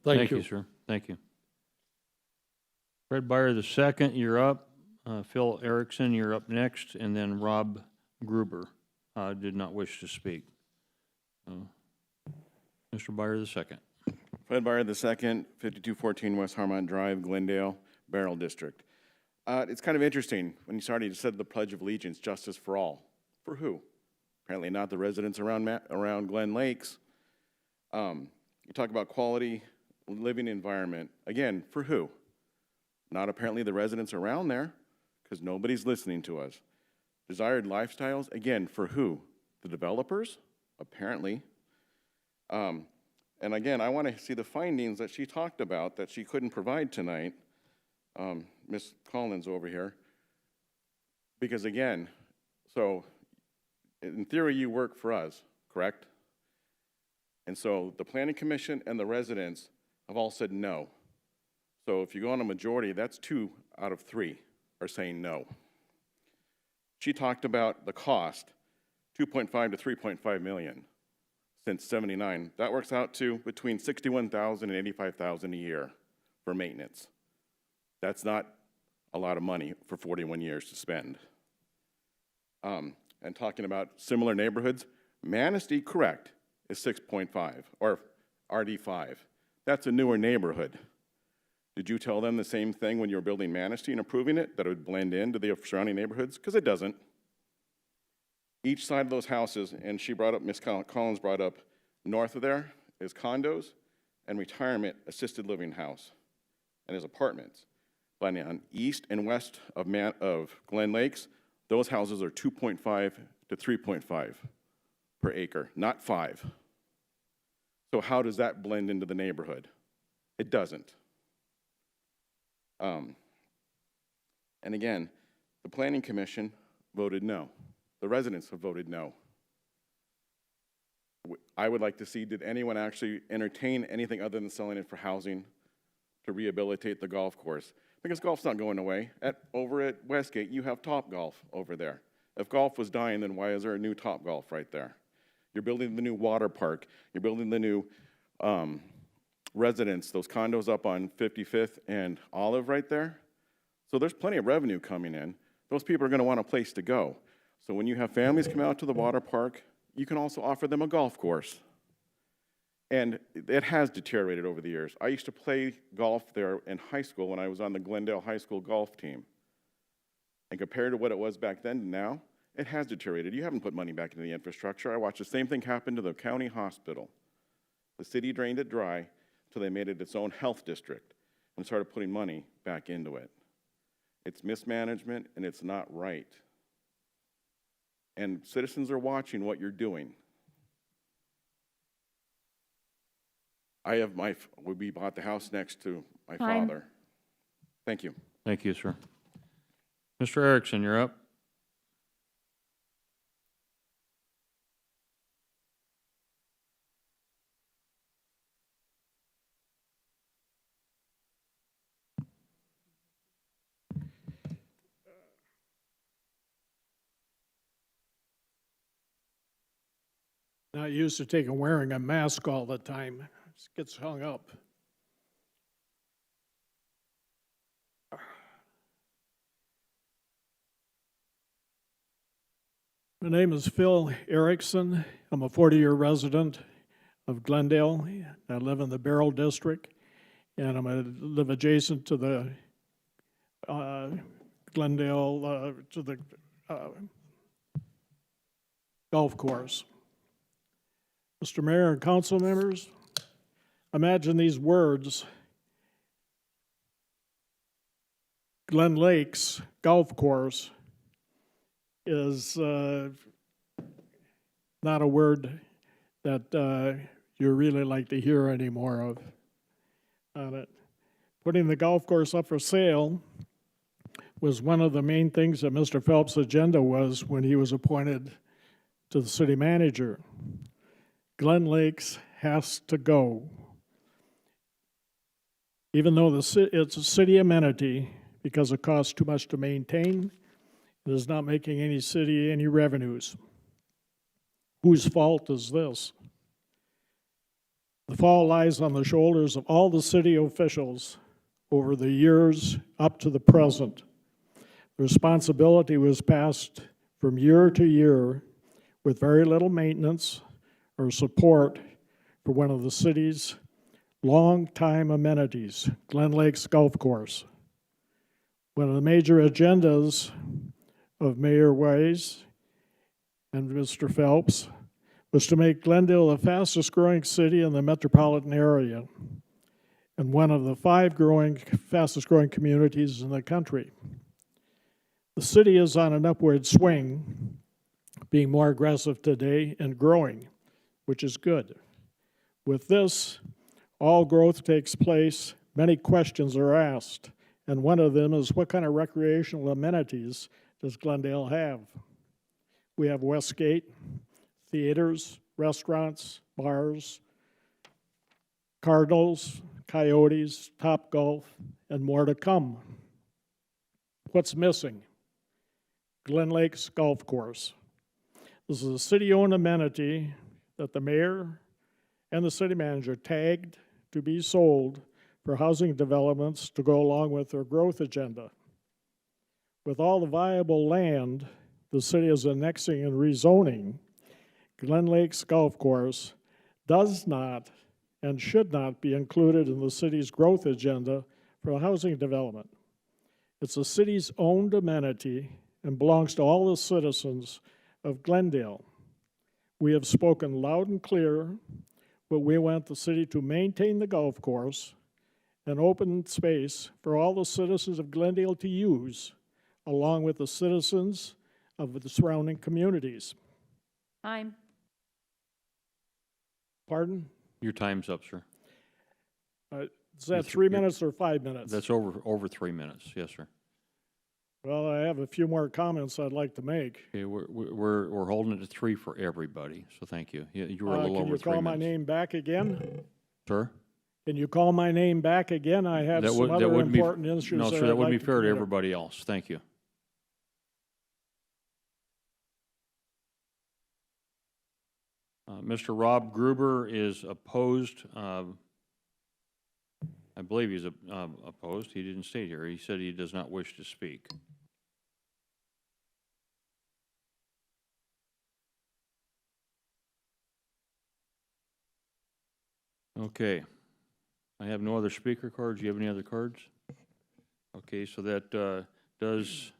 Thank you. Sir. Thank you. Fred Byer II, you're up. Phil Erickson, you're up next, and then Rob Gruber did not wish to speak. Mr. Byer II. Fred Byer II, 5214 West Harmont Drive, Glendale, Barrel District. It's kind of interesting when you started to said the Pledge of Allegiance, justice for all. For who? Apparently not the residents around Glen Lakes. You talk about quality living environment. Again, for who? Not apparently the residents around there, because nobody's listening to us. Desired lifestyles, again, for who? The developers? Apparently. And again, I want to see the findings that she talked about that she couldn't provide tonight, Ms. Collins over here. Because again, so in theory you work for us, correct? And so the Planning Commission and the residents have all said no. So if you go on a majority, that's 2 out of 3 are saying no. She talked about the cost, 2.5 to 3.5 million. Since 79, that works out to between $61,000 and $85,000 a year for maintenance. That's not a lot of money for 41 years to spend. And talking about similar neighborhoods, Manistee, correct, is 6.5 or RD5. That's a newer neighborhood. Did you tell them the same thing when you were building Manistee and approving it, that it would blend into the surrounding neighborhoods? Because it doesn't. Each side of those houses, and she brought up, Ms. Collins brought up, north of there is condos and retirement assisted living house and is apartments. But on east and west of Glen Lakes, those houses are 2.5 to 3.5 per acre, not 5. So how does that blend into the neighborhood? It doesn't. And again, the Planning Commission voted no. The residents have voted no. I would like to see, did anyone actually entertain anything other than selling it for housing to rehabilitate the golf course? Because golf's not going away. Over at Westgate, you have Top Golf over there. If golf was dying, then why is there a new Top Golf right there? You're building the new water park. You're building the new residence, those condos up on 55th and Olive right there. So there's plenty of revenue coming in. Those people are going to want a place to go. So when you have families come out to the water park, you can also offer them a golf course. And it has deteriorated over the years. I used to play golf there in high school when I was on the Glendale High School golf team. And compared to what it was back then to now, it has deteriorated. You haven't put money back into the infrastructure. I watched the same thing happen to the county hospital. The city drained it dry until they made it its own health district and started putting money back into it. It's mismanagement and it's not right. And citizens are watching what you're doing. We bought the house next to my father. Thank you. Thank you, sir. Mr. Erickson, you're up. Not used to wearing a mask all the time. It gets hung up. My name is Phil Erickson. I'm a 40-year resident of Glendale. I live in the Barrel District, and I live adjacent to the Glendale to the golf course. Mr. Mayor and council members, imagine these words: Glen Lakes Golf Course is not a word that you really like to hear any more of on it. Putting the golf course up for sale was one of the main things that Mr. Phelps' agenda was when he was appointed to the city manager. Glen Lakes has to go. Even though it's a city amenity, because it costs too much to maintain, it is not making any city any revenues. Whose fault is this? The fault lies on the shoulders of all the city officials over the years up to the present. The responsibility was passed from year to year with very little maintenance or support for one of the city's long-time amenities, Glen Lakes Golf Course. One of the major agendas of Mayor Wise and Mr. Phelps was to make Glendale the fastest growing city in the metropolitan area and one of the fastest growing communities in the country. The city is on an upward swing, being more aggressive today and growing, which is good. With this, all growth takes place, many questions are asked, and one of them is, what kind of recreational amenities does Glendale have? We have Westgate, theaters, restaurants, bars, Cardinals, Coyotes, Topgolf, and more to come. What's missing? Glen Lakes Golf Course. This is a city-owned amenity that the mayor and the city manager tagged to be sold for housing developments to go along with their growth agenda. With all the viable land the city is annexing and rezoning, Glen Lakes Golf Course does not and should not be included in the city's growth agenda for housing development. It's the city's owned amenity and belongs to all the citizens of Glendale. We have spoken loud and clear, but we want the city to maintain the golf course and open space for all the citizens of Glendale to use, along with the citizens of the surrounding communities. Time. Pardon? Your time's up, sir. Is that 3 minutes or 5 minutes? That's over 3 minutes, yes, sir. Well, I have a few more comments I'd like to make. Okay, we're holding it to 3 for everybody, so thank you. You were a little over 3 minutes. Can you call my name back again? Sir? Can you call my name back again? I have some other important issues. No, sir, that would be fair to everybody else. Thank you. Mr. Rob Gruber is opposed. I believe he's opposed. He didn't state here. He said he does not wish to speak. Okay. I have no other speaker cards. Do you have any other cards? Okay, so that does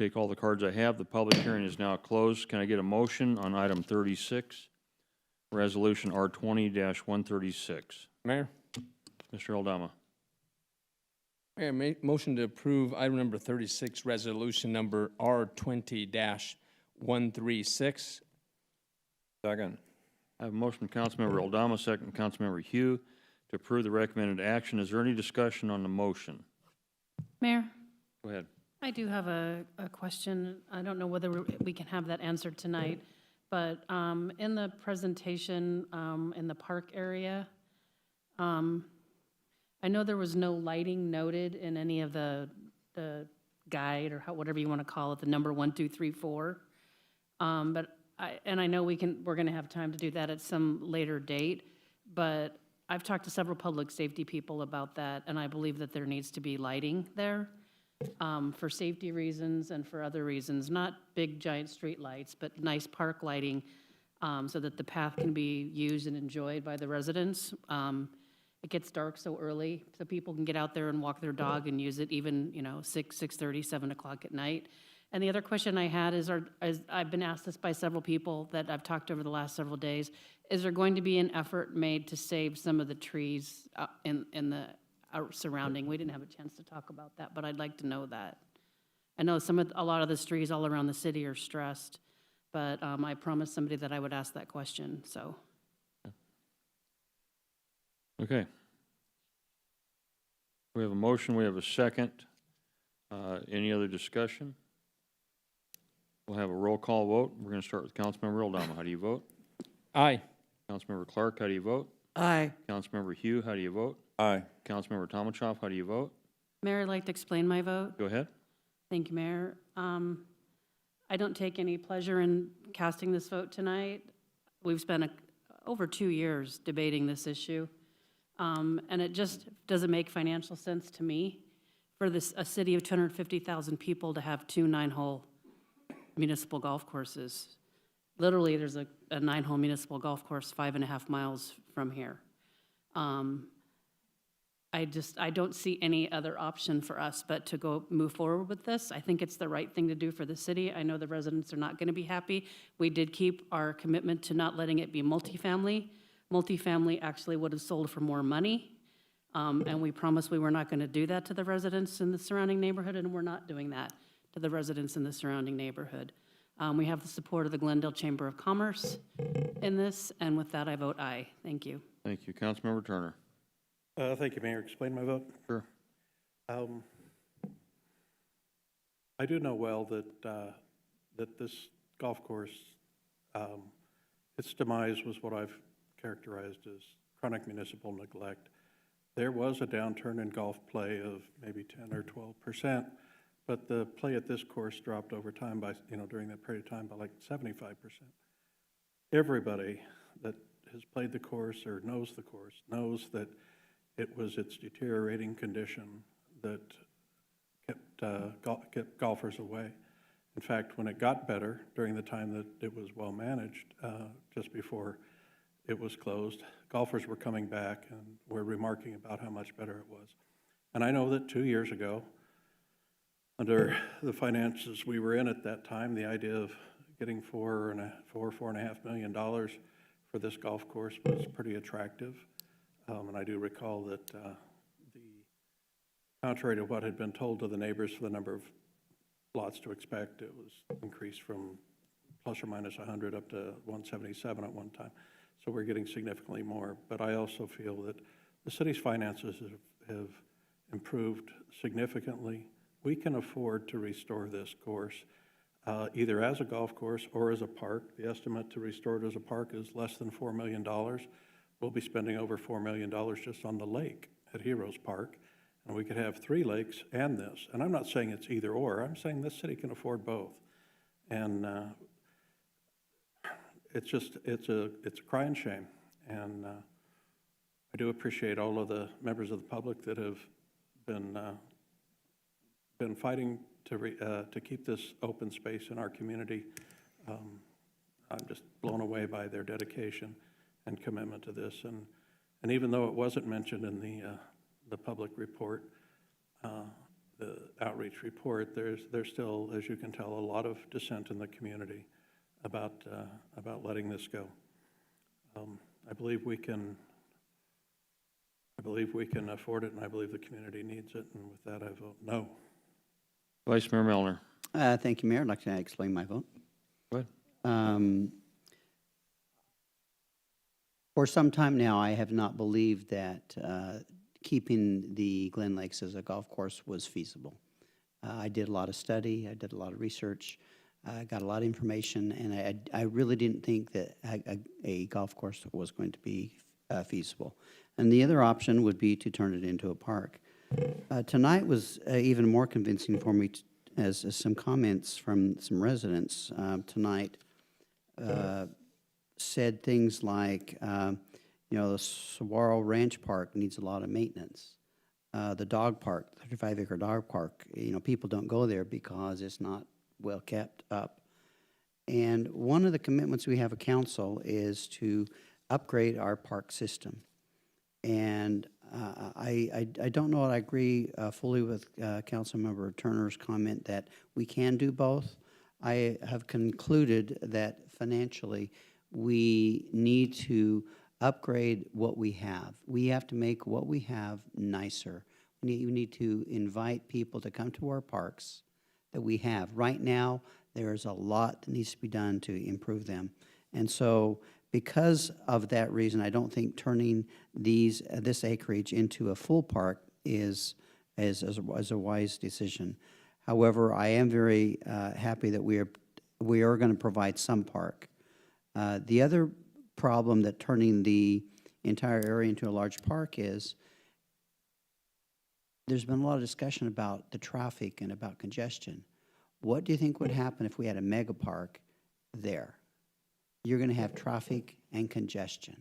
take all the cards I have. The public hearing is now closed. Can I get a motion on item 36, resolution R20-136? Mayor? Mr. Aldama. Mayor, motion to approve item number 36, resolution number R20-136. Second. I have a motion from Councilmember Aldama, second from Councilmember Hugh, to approve the recommended action. Is there any discussion on the motion? Mayor? Go ahead. I do have a question. I don't know whether we can have that answered tonight, but in the presentation in the park area, I know there was no lighting noted in any of the guide or whatever you want to call it, the number 1, 2, 3, 4. But I know we're going to have time to do that at some later date, but I've talked to several public safety people about that, and I believe that there needs to be lighting there for safety reasons and for other reasons, not big giant street lights, but nice park lighting so that the path can be used and enjoyed by the residents. it gets dark so early, so people can get out there and walk their dog and use it even, 6:30, 7 o'clock at night. And the other question I had is I've been asked this by several people that I've talked to over the last several days, is there going to be an effort made to save some of the trees in the surrounding? We didn't have a chance to talk about that, but I'd like to know that. I know a lot of the trees all around the city are stressed, but I promised somebody that I would ask that question, so. Okay. We have a motion, we have a second. Any other discussion? We'll have a roll call vote. We're going to start with Councilmember Aldama. How do you vote? Aye. Councilmember Clark, how do you vote? Aye. Councilmember Hugh, how do you vote? Aye. Councilmember Tomachoff, how do you vote? Mayor, I'd like to explain my vote. Go ahead. Thank you, Mayor. I don't take any pleasure in casting this vote tonight. We've spent over 2 years debating this issue, and it just doesn't make financial sense to me for a city of 250,000 people to have 2 9-hole municipal golf courses. Literally, there's a 9-hole municipal golf course 5.5 miles from here. I don't see any other option for us but to move forward with this. I think it's the right thing to do for the city. I know the residents are not going to be happy. We did keep our commitment to not letting it be multifamily. Multifamily actually would have sold for more money, and we promised we were not going to do that to the residents in the surrounding neighborhood, and we're not doing that to the residents in the surrounding neighborhood. We have the support of the Glendale Chamber of Commerce in this, and with that, I vote aye. Thank you. Thank you. Councilmember Turner. Thank you, Mayor. Explain my vote. Sure. I do know well that this golf course, its demise was what I've characterized as chronic municipal neglect. There was a downturn in golf play of maybe 10 or 12%, but the play at this course dropped over time by, during that period of time by like 75%. Everybody that has played the course or knows the course knows that it was its deteriorating condition that kept golfers away. In fact, when it got better during the time that it was well managed, just before it was closed, golfers were coming back and were remarking about how much better it was. And I know that 2 years ago, under the finances we were in at that time, the idea of getting $4.5 million for this golf course was pretty attractive. And I do recall that contrary to what had been told to the neighbors for the number of lots to expect, it was increased from plus or minus 100 up to 177 at one time. So we're getting significantly more. But I also feel that the city's finances have improved significantly. We can afford to restore this course, either as a golf course or as a park. The estimate to restore it as a park is less than $4 million. We'll be spending over $4 million just on the lake at Heroes Park, and we could have 3 lakes and this. And I'm not saying it's either or. I'm saying this city can afford both. And it's a crying shame. And I do appreciate all of the members of the public that have been fighting to keep this open space in our community. I'm just blown away by their dedication and commitment to this. And even though it wasn't mentioned in the public report, the outreach report, there's still, as you can tell, a lot of dissent in the community about letting this go. I believe we can afford it, and I believe the community needs it. And with that, I vote no. Vice Mayor Melner. Thank you, Mayor. I'd like to explain my vote. Go ahead. For some time now, I have not believed that keeping the Glen Lakes as a golf course was feasible. I did a lot of study, I did a lot of research, I got a lot of information, and I really didn't think that a golf course was going to be feasible. And the other option would be to turn it into a park. Tonight was even more convincing for me as some comments from some residents tonight said things like, the Saguaro Ranch Park needs a lot of maintenance. The dog park, 35-acre dog park, people don't go there because it's not well kept up. And one of the commitments we have at council is to upgrade our park system. And I don't know, I agree fully with Councilmember Turner's comment that we can do both. I have concluded that financially, we need to upgrade what we have. We have to make what we have nicer. We need to invite people to come to our parks that we have. Right now, there's a lot that needs to be done to improve them. And so because of that reason, I don't think turning this acreage into a full park is a wise decision. However, I am very happy that we are going to provide some park. The other problem that turning the entire area into a large park is there's been a lot of discussion about the traffic and about congestion. What do you think would happen if we had a mega park there? You're going to have traffic and congestion,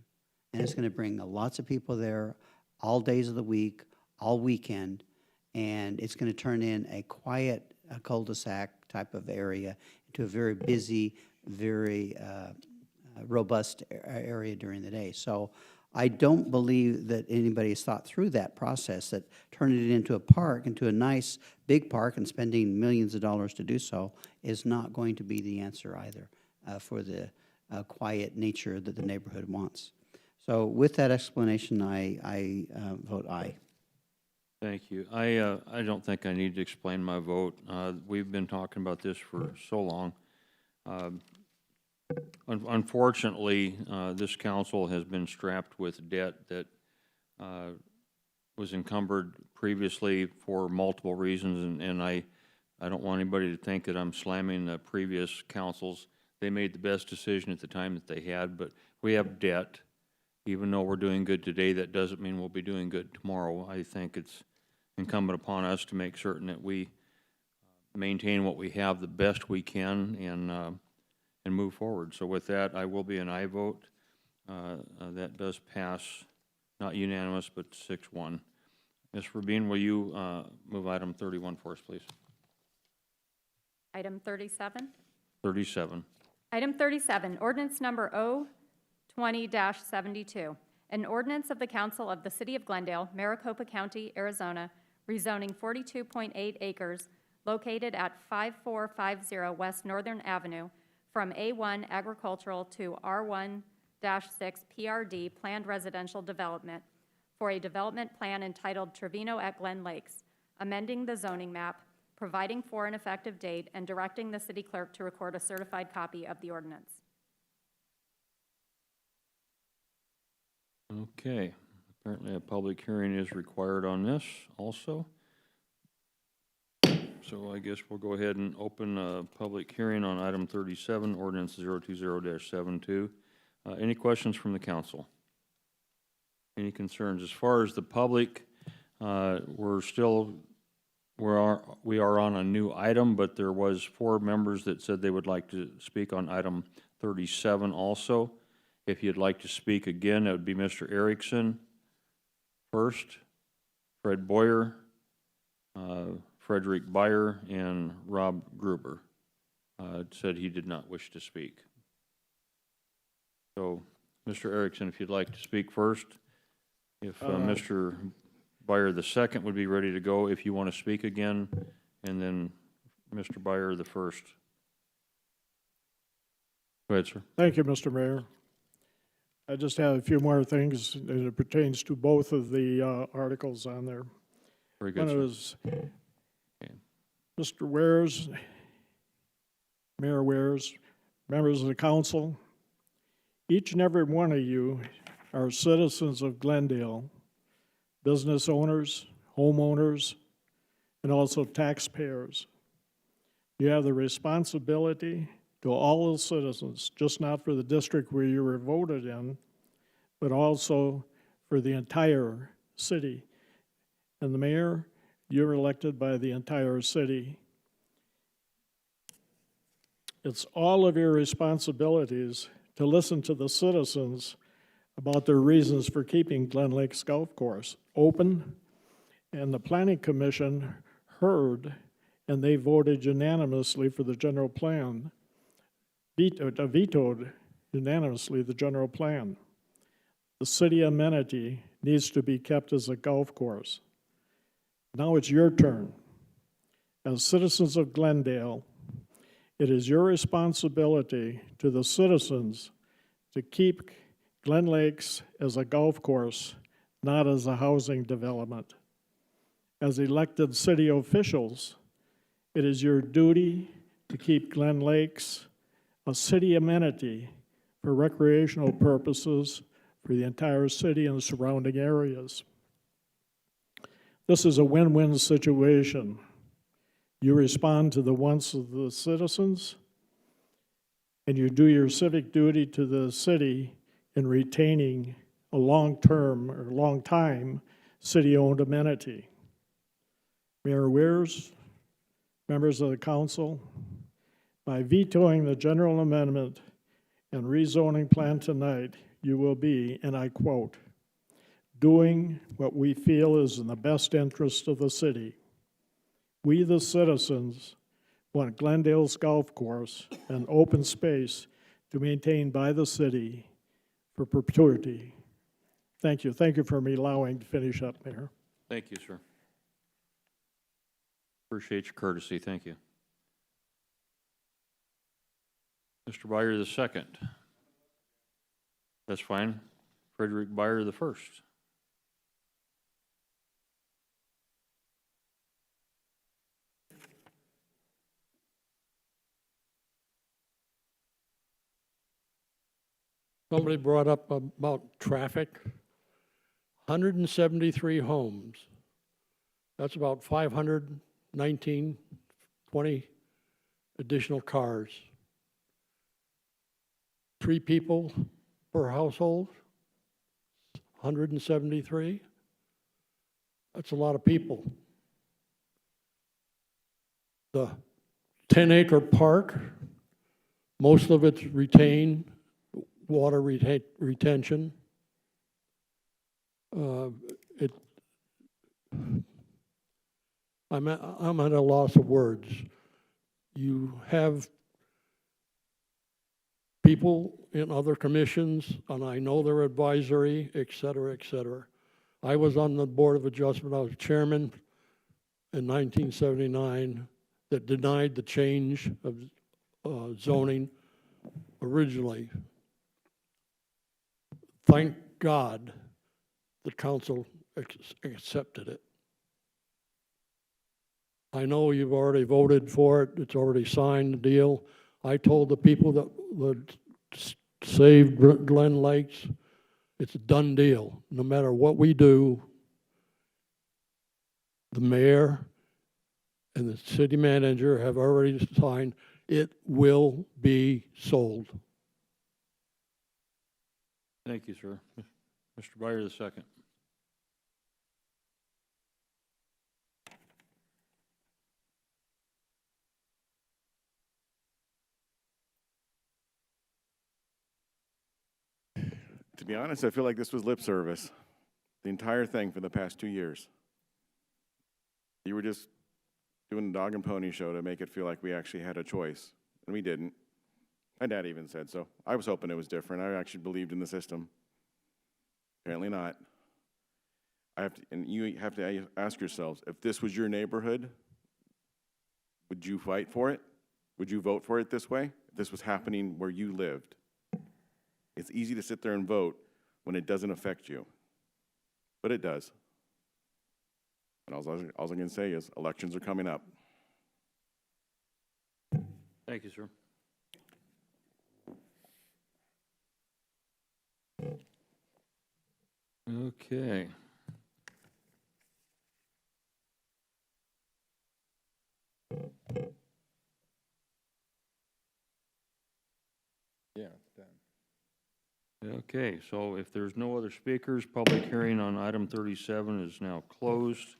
and it's going to bring lots of people there all days of the week, all weekend, and it's going to turn in a quiet cul-de-sac type of area into a very busy, very robust area during the day. So I don't believe that anybody has thought through that process, that turning it into a park, into a nice big park and spending millions of dollars to do so is not going to be the answer either for the quiet nature that the neighborhood wants. So with that explanation, I vote aye. Thank you. I don't think I need to explain my vote. We've been talking about this for so long. Unfortunately, this council has been strapped with debt that was encumbered previously for multiple reasons, and I don't want anybody to think that I'm slamming the previous councils. They made the best decision at the time that they had, but we have debt. Even though we're doing good today, that doesn't mean we'll be doing good tomorrow. I think it's incumbent upon us to make certain that we maintain what we have the best we can and move forward. So with that, I will be an aye vote. That does pass, not unanimous, but 6-1. Ms. Rabin, will you move item 31 for us, please? Item 37. 37. Item 37, ordinance number 020-72, an ordinance of the Council of the City of Glendale, Maricopa County, Arizona, rezoning 42.8 acres located at 5450 West Northern Avenue from A1 agricultural to R1-6 PRD planned residential development for a development plan entitled Trevino at Glen Lakes, amending the zoning map, providing for an effective date, and directing the city clerk to record a certified copy of the ordinance. Okay. Apparently a public hearing is required on this also. So I guess we'll go ahead and open a public hearing on item 37, ordinance 020-72. Any questions from the council? Any concerns? As far as the public, we are on a new item, but there was 4 members that said they would like to speak on item 37 also. If you'd like to speak again, that would be Mr. Erickson first, Fred Boyer, Frederick Beyer, and Rob Gruber said he did not wish to speak. So, Mr. Erickson, if you'd like to speak first. If Mr. Beyer the second would be ready to go if you want to speak again, and then Mr. Beyer the first. Go ahead, sir. Thank you, Mr. Mayor. I just have a few more things, and it pertains to both of the articles on there. Very good, One is Mr. Wares, Mayor Wares, members of the council, each and every one of you are citizens of Glendale, business owners, homeowners, and also taxpayers. You have the responsibility to all the citizens, just not for the district where you were voted in, but also for the entire city. And the mayor, you're elected by the entire city. It's all of your responsibilities to listen to the citizens about their reasons for keeping Glen Lakes Golf Course open. And the Planning Commission heard, and they voted unanimously for the general plan, vetoed unanimously the general plan. the city amenity needs to be kept as a golf course. Now it's your turn. As citizens of Glendale, it is your responsibility to the citizens to keep Glen Lakes as a golf course, not as a housing development. As elected city officials, it is your duty to keep Glen Lakes a city amenity for recreational purposes for the entire city and the surrounding areas. This is a win-win situation. You respond to the wants of the citizens, and you do your civic duty to the city in retaining a long-term or long-time city-owned amenity. Mayor Weirs, members of the council, by vetoing the general amendment and rezoning plan tonight, you will be, and I quote, doing what we feel is in the best interest of the city. We, the citizens, want Glendale's golf course and open space to maintain by the city for perpetuity. Thank you. Thank you for me allowing to finish up, Mayor. Thank you, sir. Appreciate your courtesy. Thank you. Mr. Byer the second. That's fine. Frederick Byer the first. Somebody brought up about traffic. 173 homes. That's about 519, 20 additional cars. 3 people per household, 173. That's a lot of people. The 10-acre park, most of it's retained water retention. I'm at a loss of words. You have people in other commissions, and I know they're advisory, et cetera, et cetera. I was on the Board of Adjustment. I was chairman in 1979 that denied the change of zoning originally. Thank God the council accepted it. I know you've already voted for it. It's already signed the deal. I told the people that would save Glen Lakes, it's a done deal. No matter what we do, the mayor and the city manager have already signed, it will be sold. Thank you, sir. Mr. Byer the second. To be honest, I feel like this was lip service. The entire thing for the past 2 years. You were just doing a dog and pony show to make it feel like we actually had a choice, and we didn't. My dad even said so. I was hoping it was different. I actually believed in the system. Apparently not. And you have to ask yourselves, if this was your neighborhood, would you fight for it? Would you vote for it this way? If this was happening where you lived? It's easy to sit there and vote when it doesn't affect you, but it does. And all I'm going to say is elections are coming up. Thank you, sir. Okay. Yeah, it's done. Okay, so if there's no other speakers, public hearing on item 37 is now closed.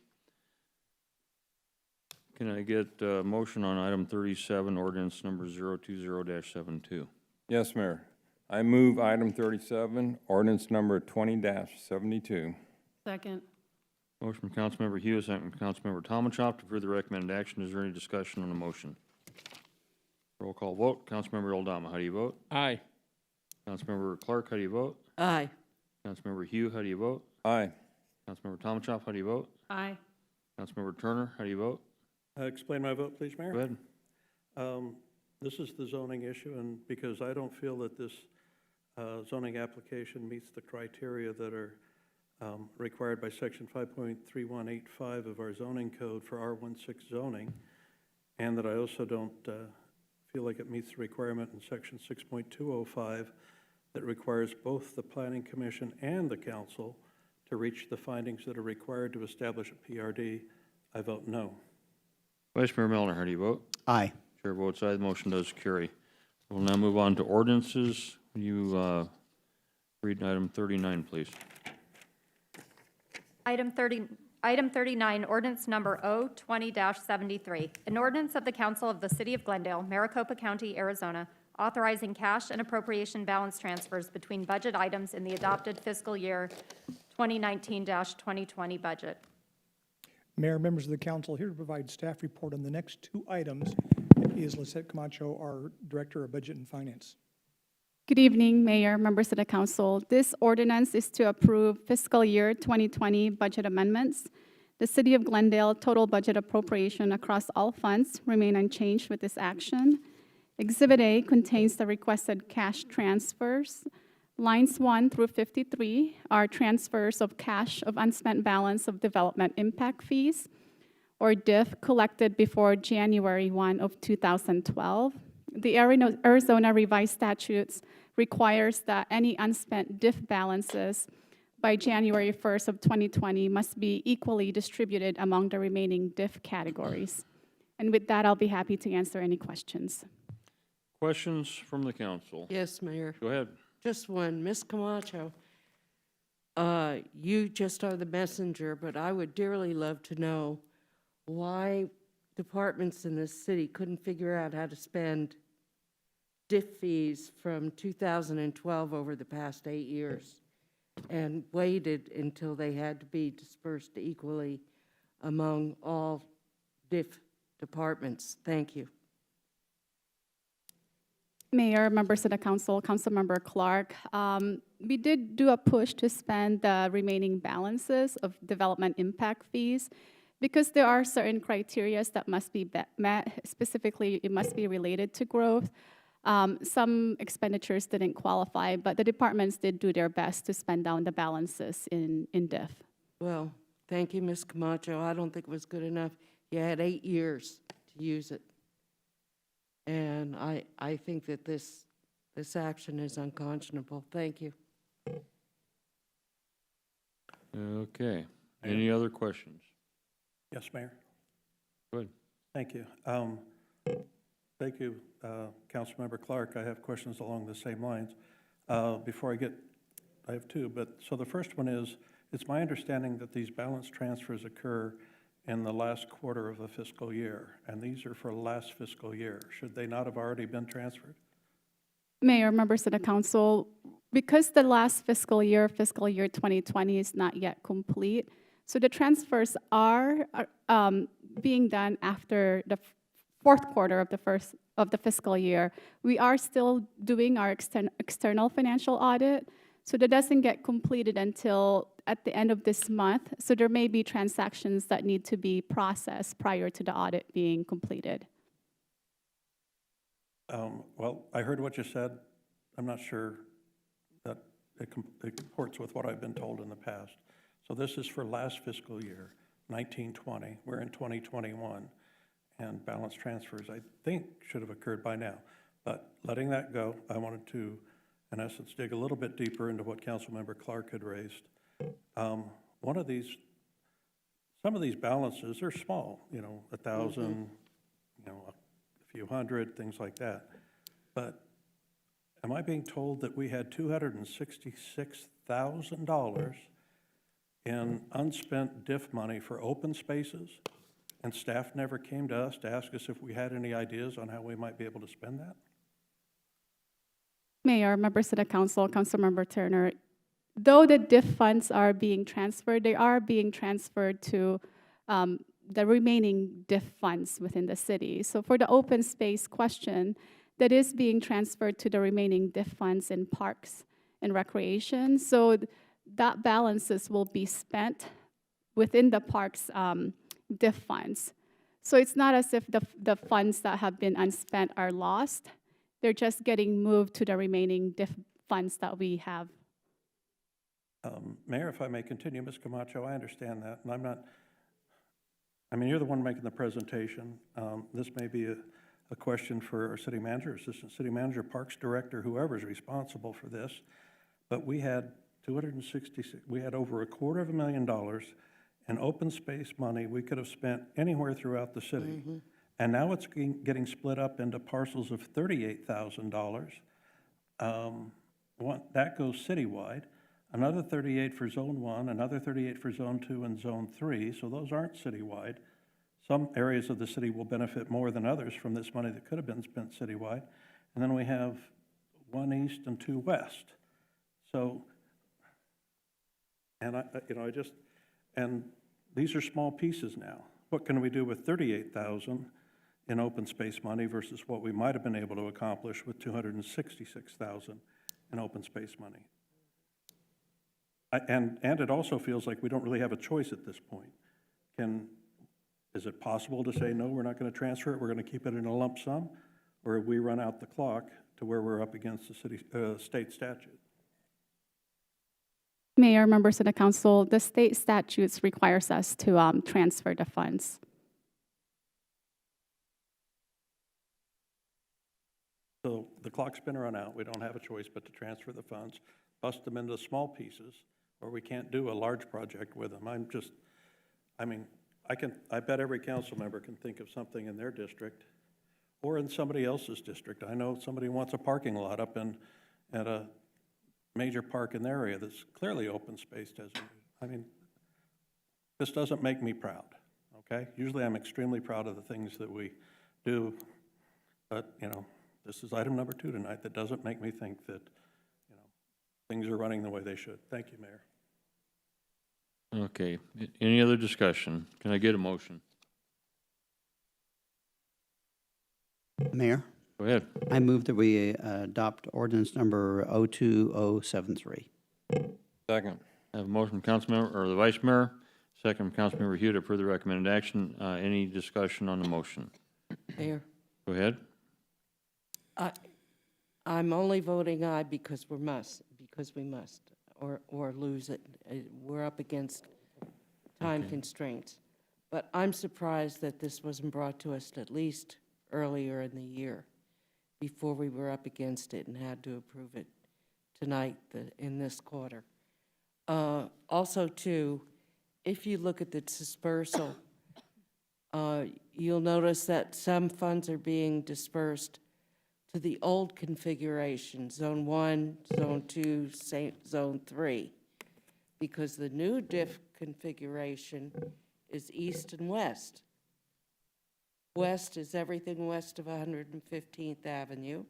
Can I get a motion on item 37, ordinance number 020-72? Yes, Mayor. I move item 37, ordinance number 20-72. Second. Motion from Councilmember Hughes, second from Councilmember Tomanchov to approve the recommended action. Is there any discussion on the motion? Roll call vote. Councilmember Oldama, how do you vote? Aye. Councilmember Clark, how do you vote? Aye. Councilmember Hugh, how do you vote? Aye. Councilmember Tomachoff, how do you vote? Aye. Councilmember Turner, how do you vote? Explain my vote, please, Mayor. Go ahead. This is the zoning issue, and because I don't feel that this zoning application meets the criteria that are required by section 5.3185 of our zoning code for R16 zoning, and that I also don't feel like it meets the requirement in section 6.205 that requires both the Planning Commission and the council to reach the findings that are required to establish a PRD, I vote no. Vice Mayor Melner, how do you vote? Aye. Chair votes aye, the motion does carry. We'll now move on to ordinances. Will you read item 39, please? Item 39, ordinance number O-20-73, an ordinance of the Council of the City of Glendale, Maricopa County, Arizona, authorizing cash and appropriation balance transfers between budget items in the adopted fiscal year 2019-2020 budget. Mayor, members of the council, here to provide staff report on the next two items is Lisette Camacho, our Director of Budget and Finance. Good evening, Mayor, members of the council. This ordinance is to approve fiscal year 2020 budget amendments. The City of Glendale total budget appropriation across all funds remain unchanged with this action. Exhibit A contains the requested cash transfers. Lines 1 through 53 are transfers of cash of unspent balance of development impact fees, or DIF, collected before January 1 of 2012. The Arizona revised statutes requires that any unspent DIF balances by January 1st of 2020 must be equally distributed among the remaining DIF categories. And with that, I'll be happy to answer any questions. Questions from the council? Yes, Mayor. Go ahead. Just one. Ms. Camacho, you just are the messenger, but I would dearly love to know why departments in this city couldn't figure out how to spend DIF fees from 2012 over the past 8 years and waited until they had to be dispersed equally among all DIF departments. Thank you. Mayor, members of the council, Councilmember Clark, we did do a push to spend the remaining balances of development impact fees because there are certain criteria that must be met. Specifically, it must be related to growth. Some expenditures didn't qualify, but the departments did do their best to spend down the balances in DIF. Well, thank you, Ms. Camacho. I don't think it was good enough. You had 8 years to use it. And I think that this action is unconscionable. Thank you. Okay. Any other questions? Yes, Mayor. Go ahead. Thank you. Thank you, Councilmember Clark. I have questions along the same lines. Before I have two, but so the first one is, it's my understanding that these balance transfers occur in the last quarter of a fiscal year, and these are for last fiscal year. Should they not have already been transferred? Mayor, members of the council, because the last fiscal year 2020, is not yet complete, so the transfers are being done after the fourth quarter of the fiscal year. We are still doing our external financial audit, so that doesn't get completed until at the end of this month. So there may be transactions that need to be processed prior to the audit being completed. Well, I heard what you said. I'm not sure that it comports with what I've been told in the past. So this is for last fiscal year, 1920. We're in 2021, and balance transfers, I think, should have occurred by now. But letting that go, I wanted to, in essence, dig a little bit deeper into what Councilmember Clark had raised. Some of these balances are small, 1,000, a few hundred, things like that. But am I being told that we had $266,000 in unspent DIF money for open spaces, and staff never came to us to ask us if we had any ideas on how we might be able to spend that? Mayor, members of the council, Councilmember Turner, though the DIF funds are being transferred, they are being transferred to the remaining DIF funds within the city. So for the open space question, that is being transferred to the remaining DIF funds in parks and recreation. So that balances will be spent within the park's DIF funds. So it's not as if the funds that have been unspent are lost. They're just getting moved to the remaining DIF funds that we have. Mayor, if I may continue, Ms. Camacho, I understand that, and I'm not, I mean, you're the one making the presentation. This may be a question for our city manager, assistant city manager, parks director, whoever's responsible for this. But we had we had over $250,000 in open space money we could have spent anywhere throughout the city. And now it's getting split up into parcels of $38,000. That goes citywide. Another 38 for Zone 1, another 38 for Zone 2 and Zone 3, so those aren't citywide. Some areas of the city will benefit more than others from this money that could have been spent citywide. And then we have 1 east and 2 west. So, and and these are small pieces now. What can we do with 38,000 in open space money versus what we might have been able to accomplish with 266,000 in open space money? And it also feels like we don't really have a choice at this point. Is it possible to say, no, we're not going to transfer it, we're going to keep it in a lump sum? Or have we run out the clock to where we're up against the state statute? Mayor, members of the council, the state statutes requires us to transfer the funds. So the clock's been run out, we don't have a choice but to transfer the funds, bust them into small pieces, or we can't do a large project with them. I bet every council member can think of something in their district or in somebody else's district. I know somebody wants a parking lot up at a major park in their area that's clearly open space designated. This doesn't make me proud, okay? Usually I'm extremely proud of the things that we do, but, this is item number 2 tonight that doesn't make me think that, things are running the way they should. Thank you, Mayor. Okay, any other discussion? Can I get a motion? Mayor, Go ahead. I move that we adopt ordinance number 02073. Second. I have a motion from Councilmember, or the Vice Mayor, second from Councilmember Hugh to approve the recommended action. Any discussion on the motion? Mayor, Go ahead. I'm only voting aye because we must, or lose it. We're up against time constraints. But I'm surprised that this wasn't brought to us at least earlier in the year, before we were up against it and had to approve it tonight in this quarter. Also, too, if you look at the dispersal, you'll notice that some funds are being dispersed to the old configuration, Zone 1, Zone 2, Zone 3, because the new DIF configuration is east and west. West is everything west of 115th Avenue,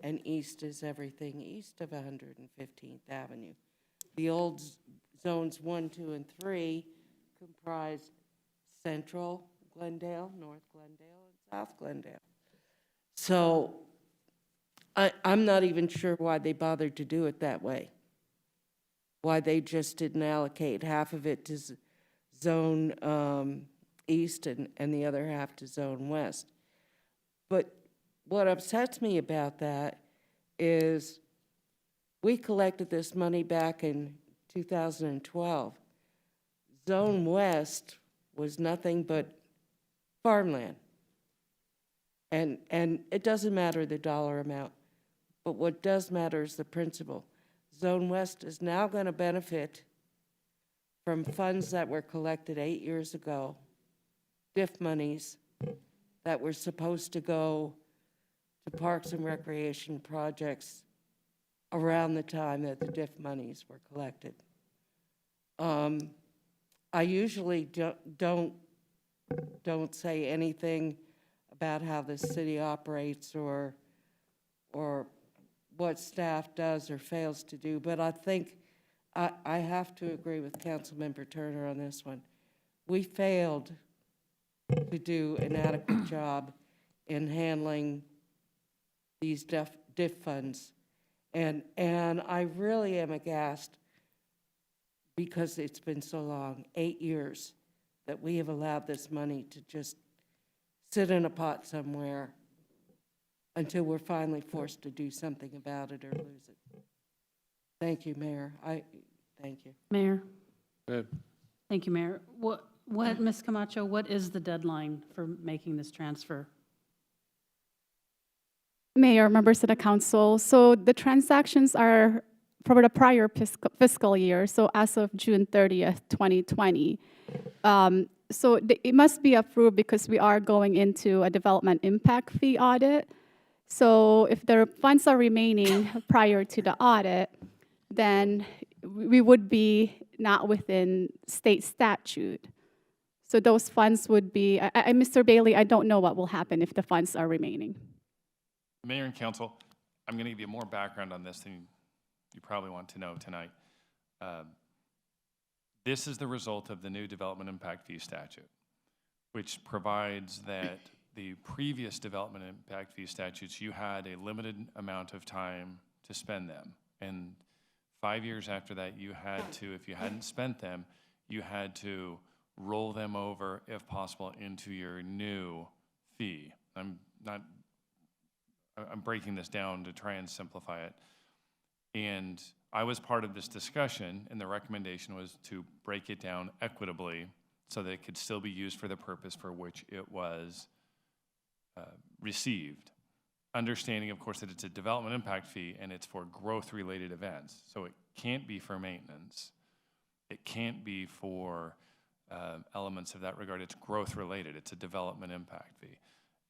and east is everything east of 115th Avenue. The old Zones 1, 2, and 3 comprise Central Glendale, North Glendale, and South Glendale. So I'm not even sure why they bothered to do it that way, why they just didn't allocate half of it to Zone East and the other half to Zone West. But what upsets me about that is we collected this money back in 2012. Zone West was nothing but farmland. And it doesn't matter the dollar amount, but what does matter is the principle. Zone West is now going to benefit from funds that were collected 8 years ago, DIF monies that were supposed to go to parks and recreation projects around the time that the DIF monies were collected. I usually don't say anything about how the city operates or what staff does or fails to do, but I think I have to agree with Councilmember Turner on this one. We failed to do an adequate job in handling these DIF funds, and I really am aghast because it's been so long, 8 years, that we have allowed this money to just sit in a pot somewhere until we're finally forced to do something about it or lose it. Thank you, Mayor. Thank you. Mayor? Good. Thank you, Mayor. Ms. Camacho, what is the deadline for making this transfer? Mayor, members of the council, so the transactions are for the prior fiscal year, so as of June 30th, 2020. So it must be approved because we are going into a development impact fee audit. So if the funds are remaining prior to the audit, then we would be not within state statute. So those funds would be, Mr. Bailey, I don't know what will happen if the funds are remaining. Mayor and council, I'm going to give you more background on this than you probably want to know tonight. This is the result of the new development impact fee statute, which provides that the previous development impact fee statutes, you had a limited amount of time to spend them. And 5 years after that, you had to, if you hadn't spent them, you had to roll them over, if possible, into your new fee. I'm breaking this down to try and simplify it. And I was part of this discussion, and the recommendation was to break it down equitably so that it could still be used for the purpose for which it was received. Understanding, of course, that it's a development impact fee and it's for growth-related events. So it can't be for maintenance. It can't be for elements of that regard. It's growth-related. It's a development impact fee.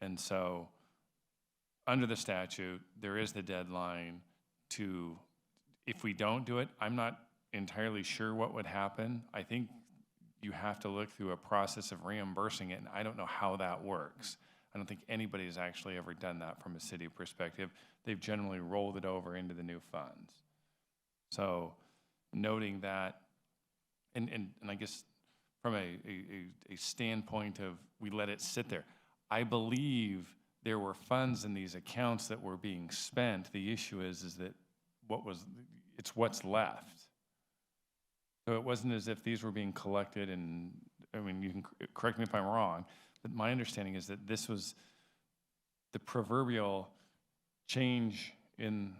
And so under the statute, there is the deadline to, if we don't do it, I'm not entirely sure what would happen. I think you have to look through a process of reimbursing it, and I don't know how that works. I don't think anybody has actually ever done that from a city perspective. They've generally rolled it over into the new funds. So noting that, and I guess from a standpoint of we let it sit there, I believe there were funds in these accounts that were being spent. The issue is that it's what's left. So it wasn't as if these were being collected, and I mean, you can correct me if I'm wrong, but my understanding is that this was the proverbial change in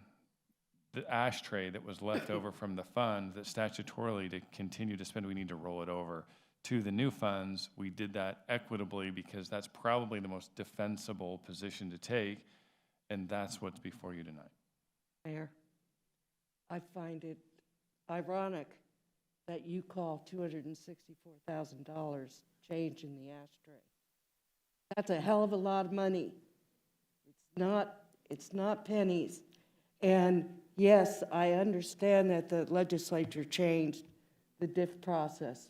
the ashtray that was left over from the fund that statutorily to continue to spend, we need to roll it over to the new funds. We did that equitably because that's probably the most defensible position to take, and that's what's before you tonight. Mayor, I find it ironic that you call $264,000 change in the ashtray. That's a hell of a lot of money. It's not pennies. And yes, I understand that the legislature changed the DIF process,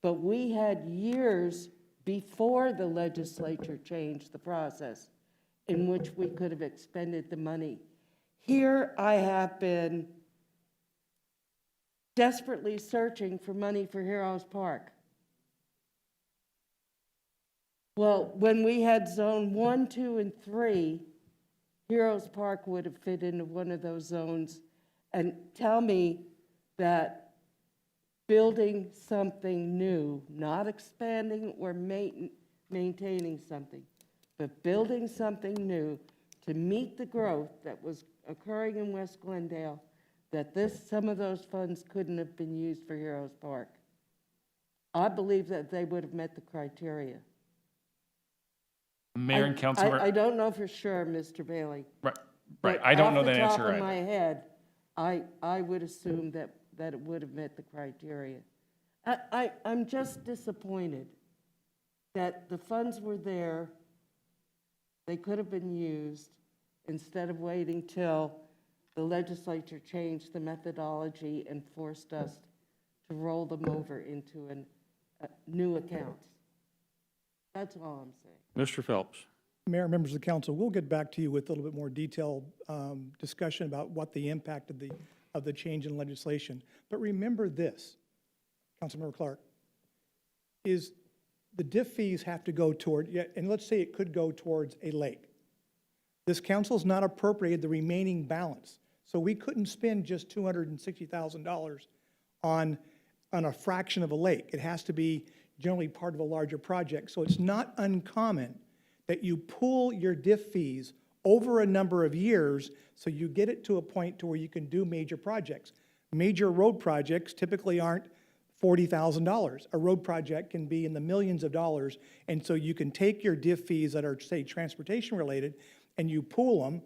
but we had years before the legislature changed the process in which we could have expended the money. Here I have been desperately searching for money for Heroes Park. Well, when we had zone 1, 2, and 3, Heroes Park would have fit into one of those zones. And tell me that building something new, not expanding or maintaining something, but building something new to meet the growth that was occurring in West Glendale, that some of those funds couldn't have been used for Heroes Park. I believe that they would have met the criteria. Mayor and council. I don't know for sure, Mr. Bailey. Right. I don't know that answer Off the top either. of my head, I would assume that it would have met the criteria. I'm just disappointed that the funds were there, they could have been used, instead of waiting till the legislature changed the methodology and forced us to roll them over into new accounts. That's all I'm saying. Mr. Phelps. Mayor, members of the council, we'll get back to you with a little bit more detailed discussion about what the impact of the change in legislation. But remember this, Councilmember Clark, is the DIF fees have to go toward, and let's say it could go towards a lake. This council's not appropriated the remaining balance. So we couldn't spend just $260,000 on on a fraction of a lake. It has to be generally part of a larger project. So it's not uncommon that you pool your diff fees over a number of years so you get it to a point to where you can do major projects. Major road projects typically aren't $40,000. A road project can be in the millions of dollars, and so you can take your diff fees that are, say, transportation related, and you pool them,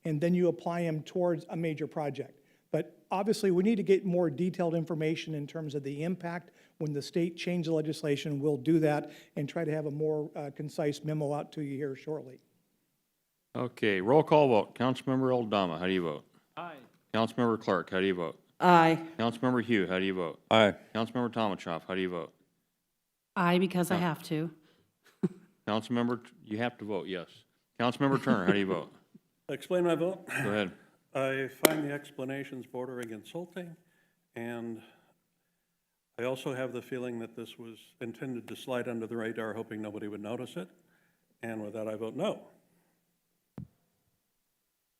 and then you apply them towards a major project. But obviously, we need to get more detailed information in terms of the impact. When the state changes the legislation, we'll do that and try to have a more concise memo out to you here shortly. Okay, roll call vote. Councilmember Aldama, how do you vote? Aye. Councilmember Clark, how do you vote? Aye. Councilmember Hugh, how do you vote? Aye. Councilmember Tomachoff, how do you vote? Aye, because I have to. Councilmember, you have to vote, yes. Councilmember Turner, how do you vote? Explain my vote. Go ahead. I find the explanations bordering insulting, and I also have the feeling that this was intended to slide under the radar, hoping nobody would notice it. And with that, I vote no.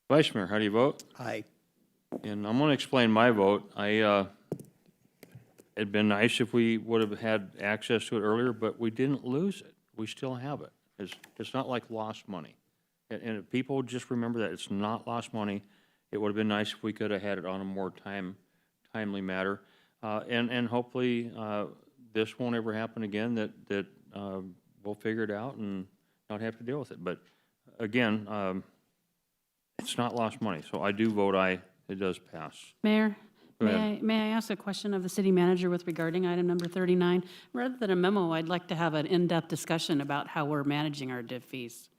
Vice Mayor, how do you vote? Aye. And I'm going to explain my vote. It'd been nice if we would have had access to it earlier, but we didn't lose it. We still have it. It's not like lost money. And if people just remember that it's not lost money, it would have been nice if we could have had it on a more timely matter. And hopefully this won't ever happen again, that we'll figure it out and not have to deal with it. But again, it's not lost money. So I do vote aye. It does pass. Mayor, Go ahead. may I ask a question of the city manager with regarding item number 39? Rather than a memo, I'd like to have an in-depth discussion about how we're managing our diff fees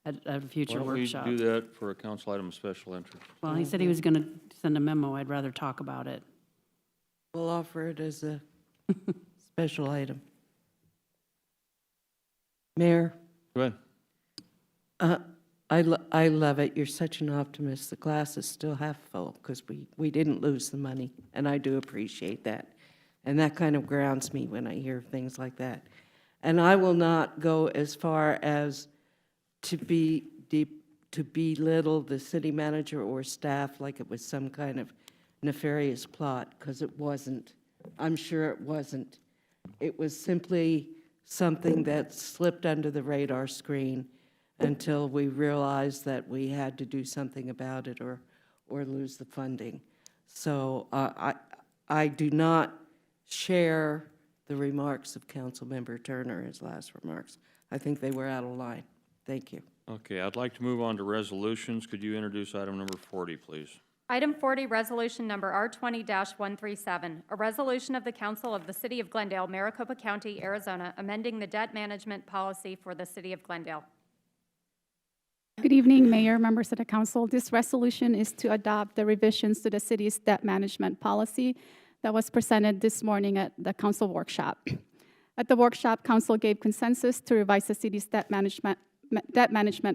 at a future workshop. Why don't we do that for a council item of special interest? Well, he said he was going to send a memo. I'd rather talk about it. We'll offer it as a special item. Mayor? Go ahead. I love it. You're such an optimist. The glass is still half full because we didn't lose the money, and I do appreciate that. And that kind of grounds me when I hear things like that. And I will not go as far as to belittle the city manager or staff like it was some kind of nefarious plot, because it wasn't. I'm sure it wasn't. It was simply something that slipped under the radar screen until we realized that we had to do something about it or lose the funding. So I do not share the remarks of Councilmember Turner, his last remarks. I think they were out of line. Thank you. Okay, I'd like to move on to resolutions. Could you introduce item number 40, please? Item 40, resolution number R20-137, a resolution of the Council of the City of Glendale, Maricopa County, Arizona, amending the debt management policy for the City of Glendale. Good evening, Mayor, members of the council. This resolution is to adopt the revisions to the city's debt management policy that was presented this morning at the council workshop. At the workshop, council gave consensus to revise the city's debt management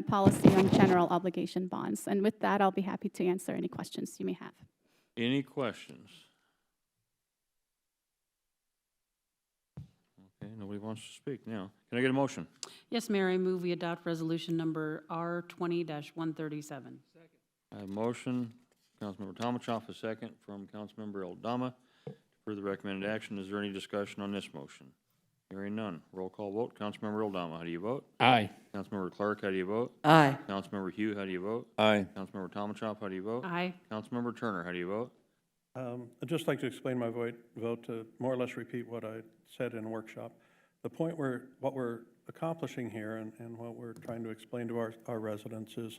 policy on general obligation bonds. And with that, I'll be happy to answer any questions you may have. Any questions? Okay, nobody wants to speak now. Can I get a motion? Yes, Mayor, I move we adopt resolution number R20-137. I have a motion, Councilmember Tomachoff, a second from Councilmember Aldama. For the recommended action, is there any discussion on this motion? Hearing none. Roll call vote. Councilmember Aldama, how do you vote? Aye. Councilmember Clark, how do you vote? Aye. Councilmember Hugh, how do you vote? Aye. Councilmember Tomachoff, how do you vote? Aye. Councilmember Turner, how do you vote? I'd just like to explain my vote to more or less repeat what I said in workshop. The point what we're accomplishing here and what we're trying to explain to our residents is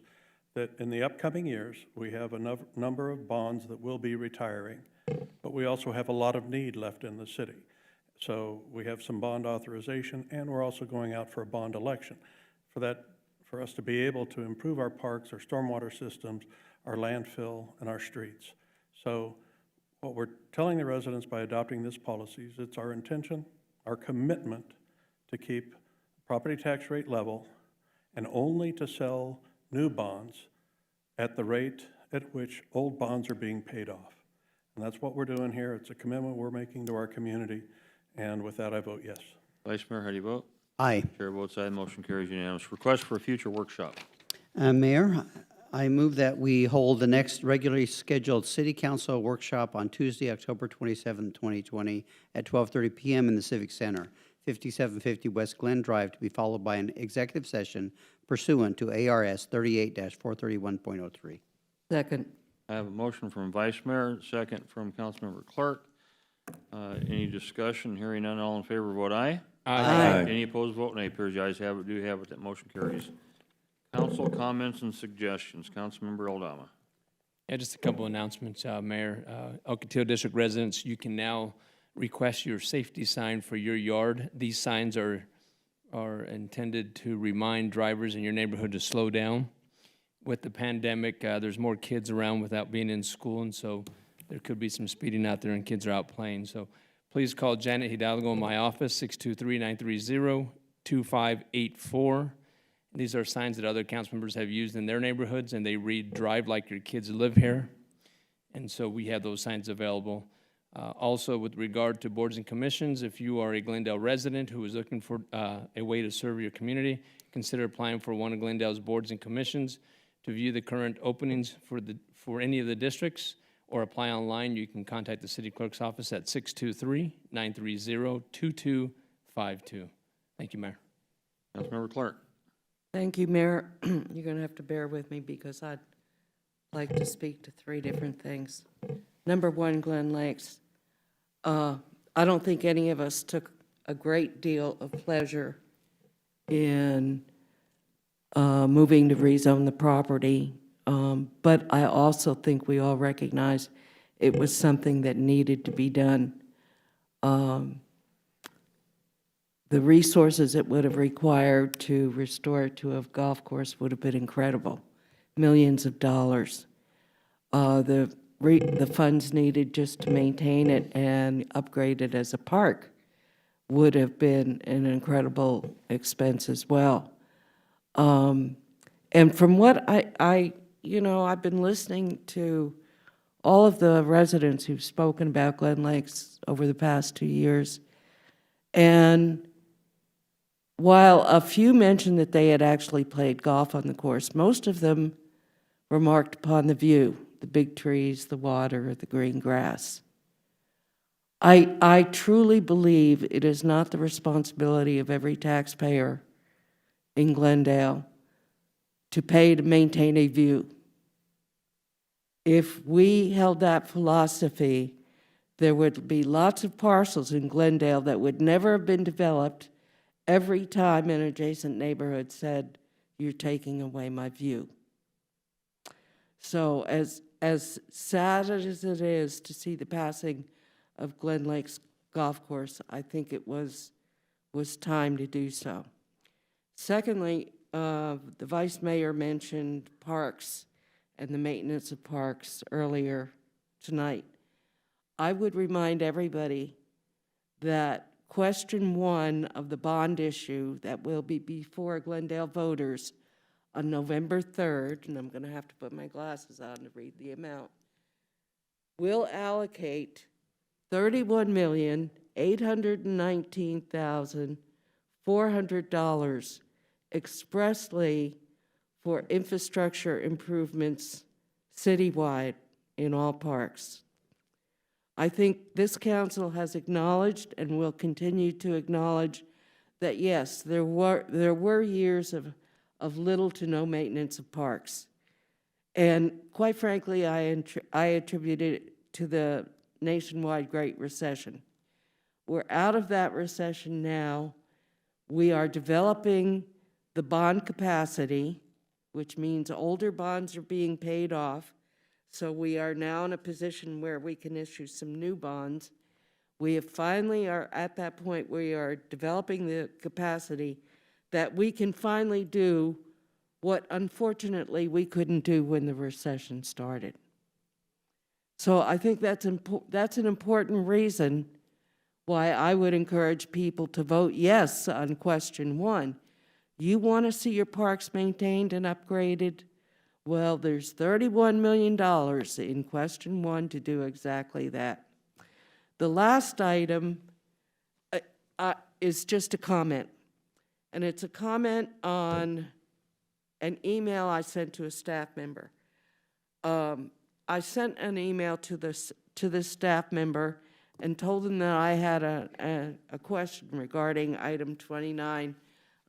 that in the upcoming years, we have a number of bonds that will be retiring, but we also have a lot of need left in the city. So we have some bond authorization, and we're also going out for a bond election. For us to be able to improve our parks, our stormwater systems, our landfill, and our streets. So what we're telling the residents by adopting this policy is it's our intention, our commitment to keep property tax rate level and only to sell new bonds at the rate at which old bonds are being paid off. And that's what we're doing here. It's a commitment we're making to our community. And with that, I vote yes. Vice Mayor, how do you vote? Aye. Chair votes aye. Motion carries unanimous. Request for a future workshop. Mayor, I move that we hold the next regularly scheduled city council workshop on Tuesday, October 27, 2020, at 12:30 p.m. in the Civic Center, 5750 West Glen Drive, to be followed by an executive session pursuant to ARS 38-431.03. Second. I have a motion from Vice Mayor, second from Councilmember Clark. Any discussion? Hearing none, all in favor, vote aye. Aye. Any opposed, vote nay. Appears the ayes have it, do have it, that motion carries. Council comments and suggestions. Councilmember Aldama. Yeah, just a couple announcements, Mayor. Ocotillo District residents, you can now request your safety sign for your yard. These signs are intended to remind drivers in your neighborhood to slow down. With the pandemic, there's more kids around without being in school, and so there could be some speeding out there and kids are out playing. So please call Janet Hidalgo in my office, 623-930-2584. These are signs that other council members have used in their neighborhoods, and they read, "Drive like your kids live here." And so we have those signs available. Also, with regard to boards and commissions, if you are a Glendale resident who is looking for a way to serve your community, consider applying for one of Glendale's boards and commissions. To view the current openings for any of the districts or apply online, you can contact the city clerk's office at 623-930-2252. Thank you, Mayor. Councilmember Clark. Thank you, Mayor. You're going to have to bear with me because I'd like to speak to three different things. Number one, Glen Lakes. I don't think any of us took a great deal of pleasure in moving to rezone the property, but I also think we all recognize it was something that needed to be done. The resources it would have required to restore it to a golf course would have been incredible, millions of dollars. The funds needed just to maintain it and upgrade it as a park would have been an incredible expense as well. And from what I've been listening to all of the residents who've spoken about Glen Lakes over the past 2 years, and while a few mentioned that they had actually played golf on the course, most of them remarked upon the view, the big trees, the water, the green grass. I truly believe it is not the responsibility of every taxpayer in Glendale to pay to maintain a view. If we held that philosophy, there would be lots of parcels in Glendale that would never have been developed every time an adjacent neighborhood said, "You're taking away my view." So as sad as it is to see the passing of Glen Lakes Golf Course, I think it was time to do so. Secondly, the Vice Mayor mentioned parks and the maintenance of parks earlier tonight. I would remind everybody that question 1 of the bond issue that will be before Glendale voters on November 3rd, and I'm going to have to put my glasses on to read the amount, will allocate $31,819,400 expressly for infrastructure improvements citywide in all parks. I think this council has acknowledged and will continue to acknowledge that, yes, there were years of little to no maintenance of parks. And quite frankly, I attribute it to the nationwide Great Recession. We're out of that recession now. We are developing the bond capacity, which means older bonds are being paid off. So we are now in a position where we can issue some new bonds. We have finally are at that point where we are developing the capacity that we can finally do what unfortunately we couldn't do when the recession started. So I think that's an important reason why I would encourage people to vote yes on question 1. You want to see your parks maintained and upgraded? Well, there's $31 million in question 1 to do exactly that. The last item is just a comment, and it's a comment on an email I sent to a staff member. I sent an email to this staff member and told them that I had a question regarding item 29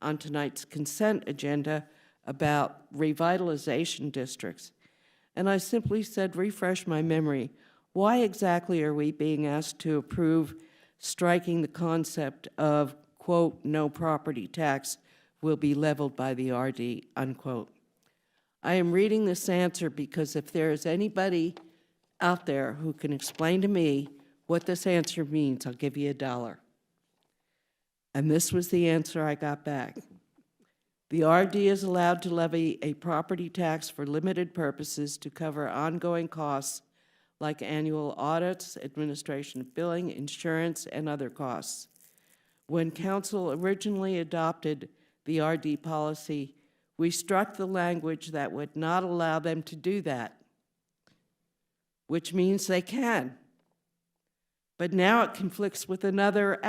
on tonight's consent agenda about revitalization districts. And I simply said, refresh my memory. Why exactly are we being asked to approve striking the concept of, quote, no property tax will be leveled by the RD, unquote? I am reading this answer because if there is anybody out there who can explain to me what this answer means, I'll give you $1. And this was the answer I got back. The RD is allowed to levy a property tax for limited purposes to cover ongoing costs like annual audits, administration of billing, insurance, and other costs. When council originally adopted the RD policy, we struck the language that would not allow them to do that, which means they can. But now it conflicts with another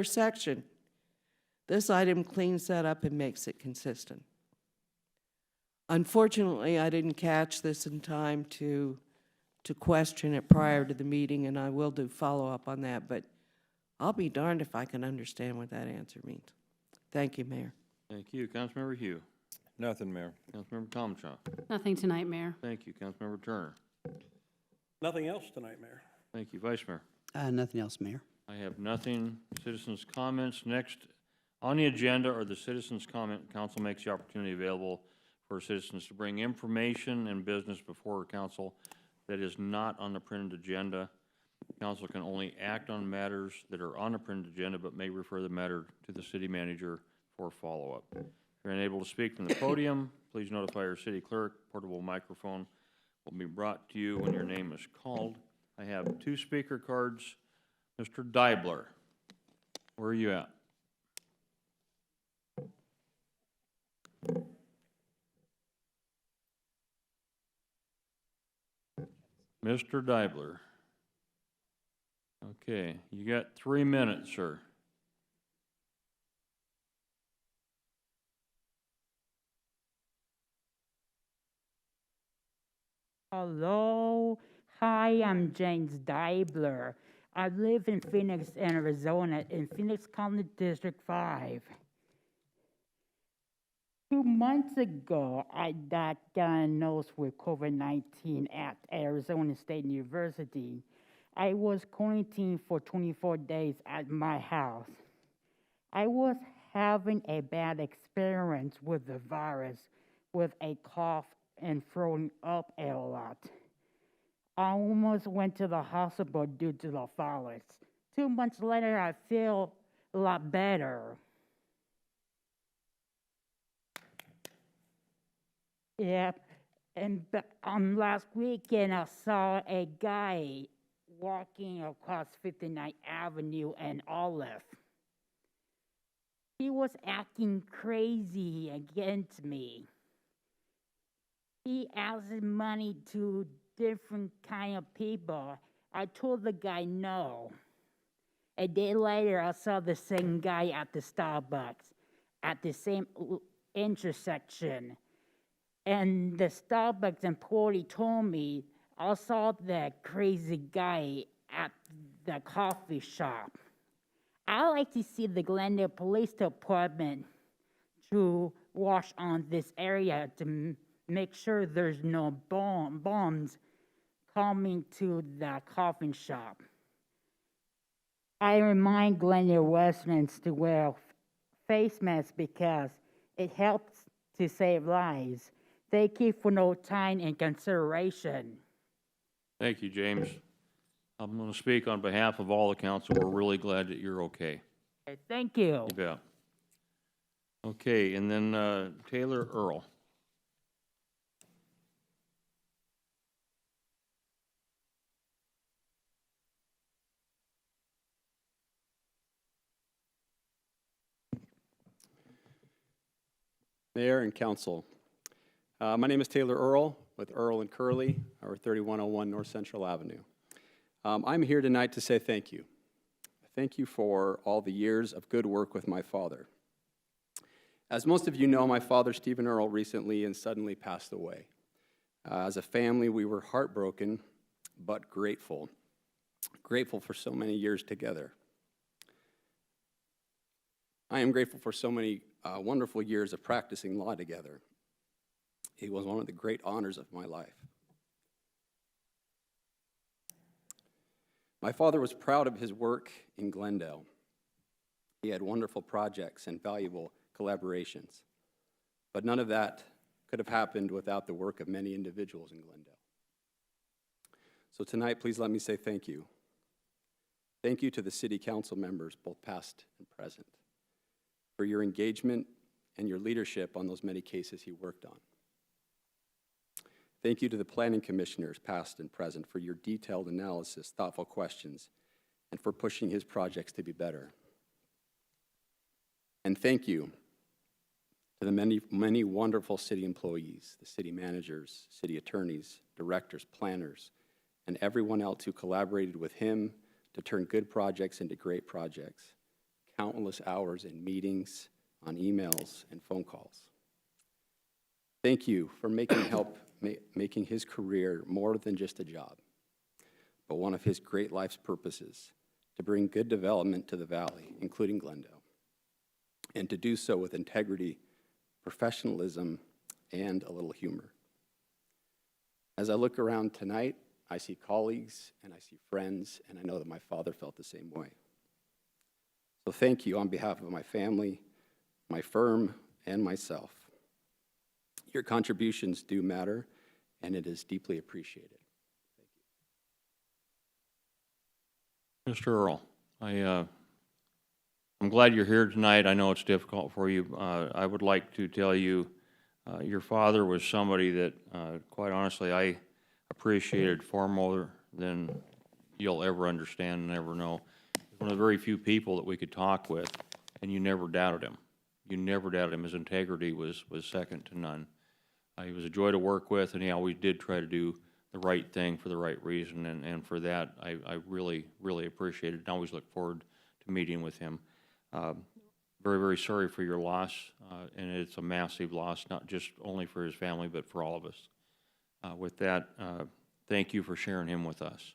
section. This item cleans that up and makes it consistent. Unfortunately, I didn't catch this in time to question it prior to the meeting, and I will do follow-up on that, but I'll be darned if I can understand what that answer means. Thank you, Mayor. Thank you. Councilmember Hugh. Nothing, Mayor. Councilmember Tomshaw. Nothing tonight, Mayor. Thank you. Councilmember Turner. Nothing else tonight, Mayor. Thank you. Vice Mayor. Nothing else, Mayor. I have nothing. Citizens' comments. Next on the agenda are the citizens' comment. Council makes the opportunity available for citizens to bring information and business before council that is not on the printed agenda. Council can only act on matters that are on the printed agenda, but may refer the matter to the city manager for follow-up. If you're unable to speak from the podium, please notify your city clerk. Portable microphone will be brought to you when your name is called. I have 2 speaker cards. Mr. Deibler, where are you at? Mr. Deibler. Okay, you got 3 minutes, sir. Hello. Hi, I'm James Deibler. I live in Phoenix, Arizona, in Phoenix County District 5. 2 months ago, I got diagnosed with COVID-19 at Arizona State University. I was quarantined for 24 days at my house. I was having a bad experience with the virus, with a cough and throwing up a lot. I almost went to the hospital due to the virus. 2 months later, I feel a lot better. Yeah, and last weekend I saw a guy walking across 59th Avenue and Olive. He was acting crazy against me. He asked money to different kind of people. I told the guy no. A day later, I saw the same guy at the Starbucks at the same intersection. And the Starbucks employee told me I saw that crazy guy at the coffee shop. I like to see the Glendale Police Department to watch on this area to make sure there's no bombs coming to the coffee shop. I remind Glendale residents to wear face masks because it helps to save lives. Thank you for no time and consideration. Thank you, James. I'm going to speak on behalf of all the council. We're really glad that you're okay. Thank you. You bet. Okay, and then Taylor Earl. Mayor and Council. My name is Taylor Earl with Earl and Curley, our 3101 North Central Avenue. I'm here tonight to say thank you. Thank you for all the years of good work with my father. As most of you know, my father, Stephen Earl, recently and suddenly passed away. As a family, we were heartbroken, but grateful. Grateful for so many years together. I am grateful for so many wonderful years of practicing law together. It was one of the great honors of my life. My father was proud of his work in Glendale. He had wonderful projects and valuable collaborations, but none of that could have happened without the work of many individuals in Glendale. So tonight, please let me say thank you. Thank you to the city council members, both past and present, for your engagement and your leadership on those many cases he worked on. Thank you to the planning commissioners, past and present, for your detailed analysis, thoughtful questions, and for pushing his projects to be better. And thank you to the many, many wonderful city employees, the city managers, city attorneys, directors, planners, and everyone else who collaborated with him to turn good projects into great projects. Countless hours in meetings, on emails, and phone calls. Thank you for making his career more than just a job, but one of his great life's purposes, to bring good development to the valley, including Glendale, and to do so with integrity, professionalism, and a little humor. As I look around tonight, I see colleagues and I see friends, and I know that my father felt the same way. So thank you on behalf of my family, my firm, and myself. Your contributions do matter, and it is deeply appreciated. Mr. Earl, I'm glad you're here tonight. I know it's difficult for you. I would like to tell you, your father was somebody that, quite honestly, I appreciated far more than you'll ever understand and ever know. One of the very few people that we could talk with, and you never doubted him. You never doubted him. His integrity was second to none. He was a joy to work with, and he always did try to do the right thing for the right reason, and for that, I really, really appreciate it, and always look forward to meeting with him. Very, very sorry for your loss, and it's a massive loss, not just only for his family, but for all of us. With that, thank you for sharing him with us.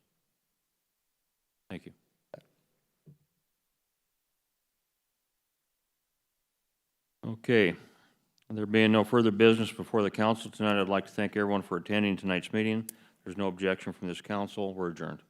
Thank you. Okay. There being no further business before the council tonight, I'd like to thank everyone for attending tonight's meeting. There's no objection from this council. We're adjourned.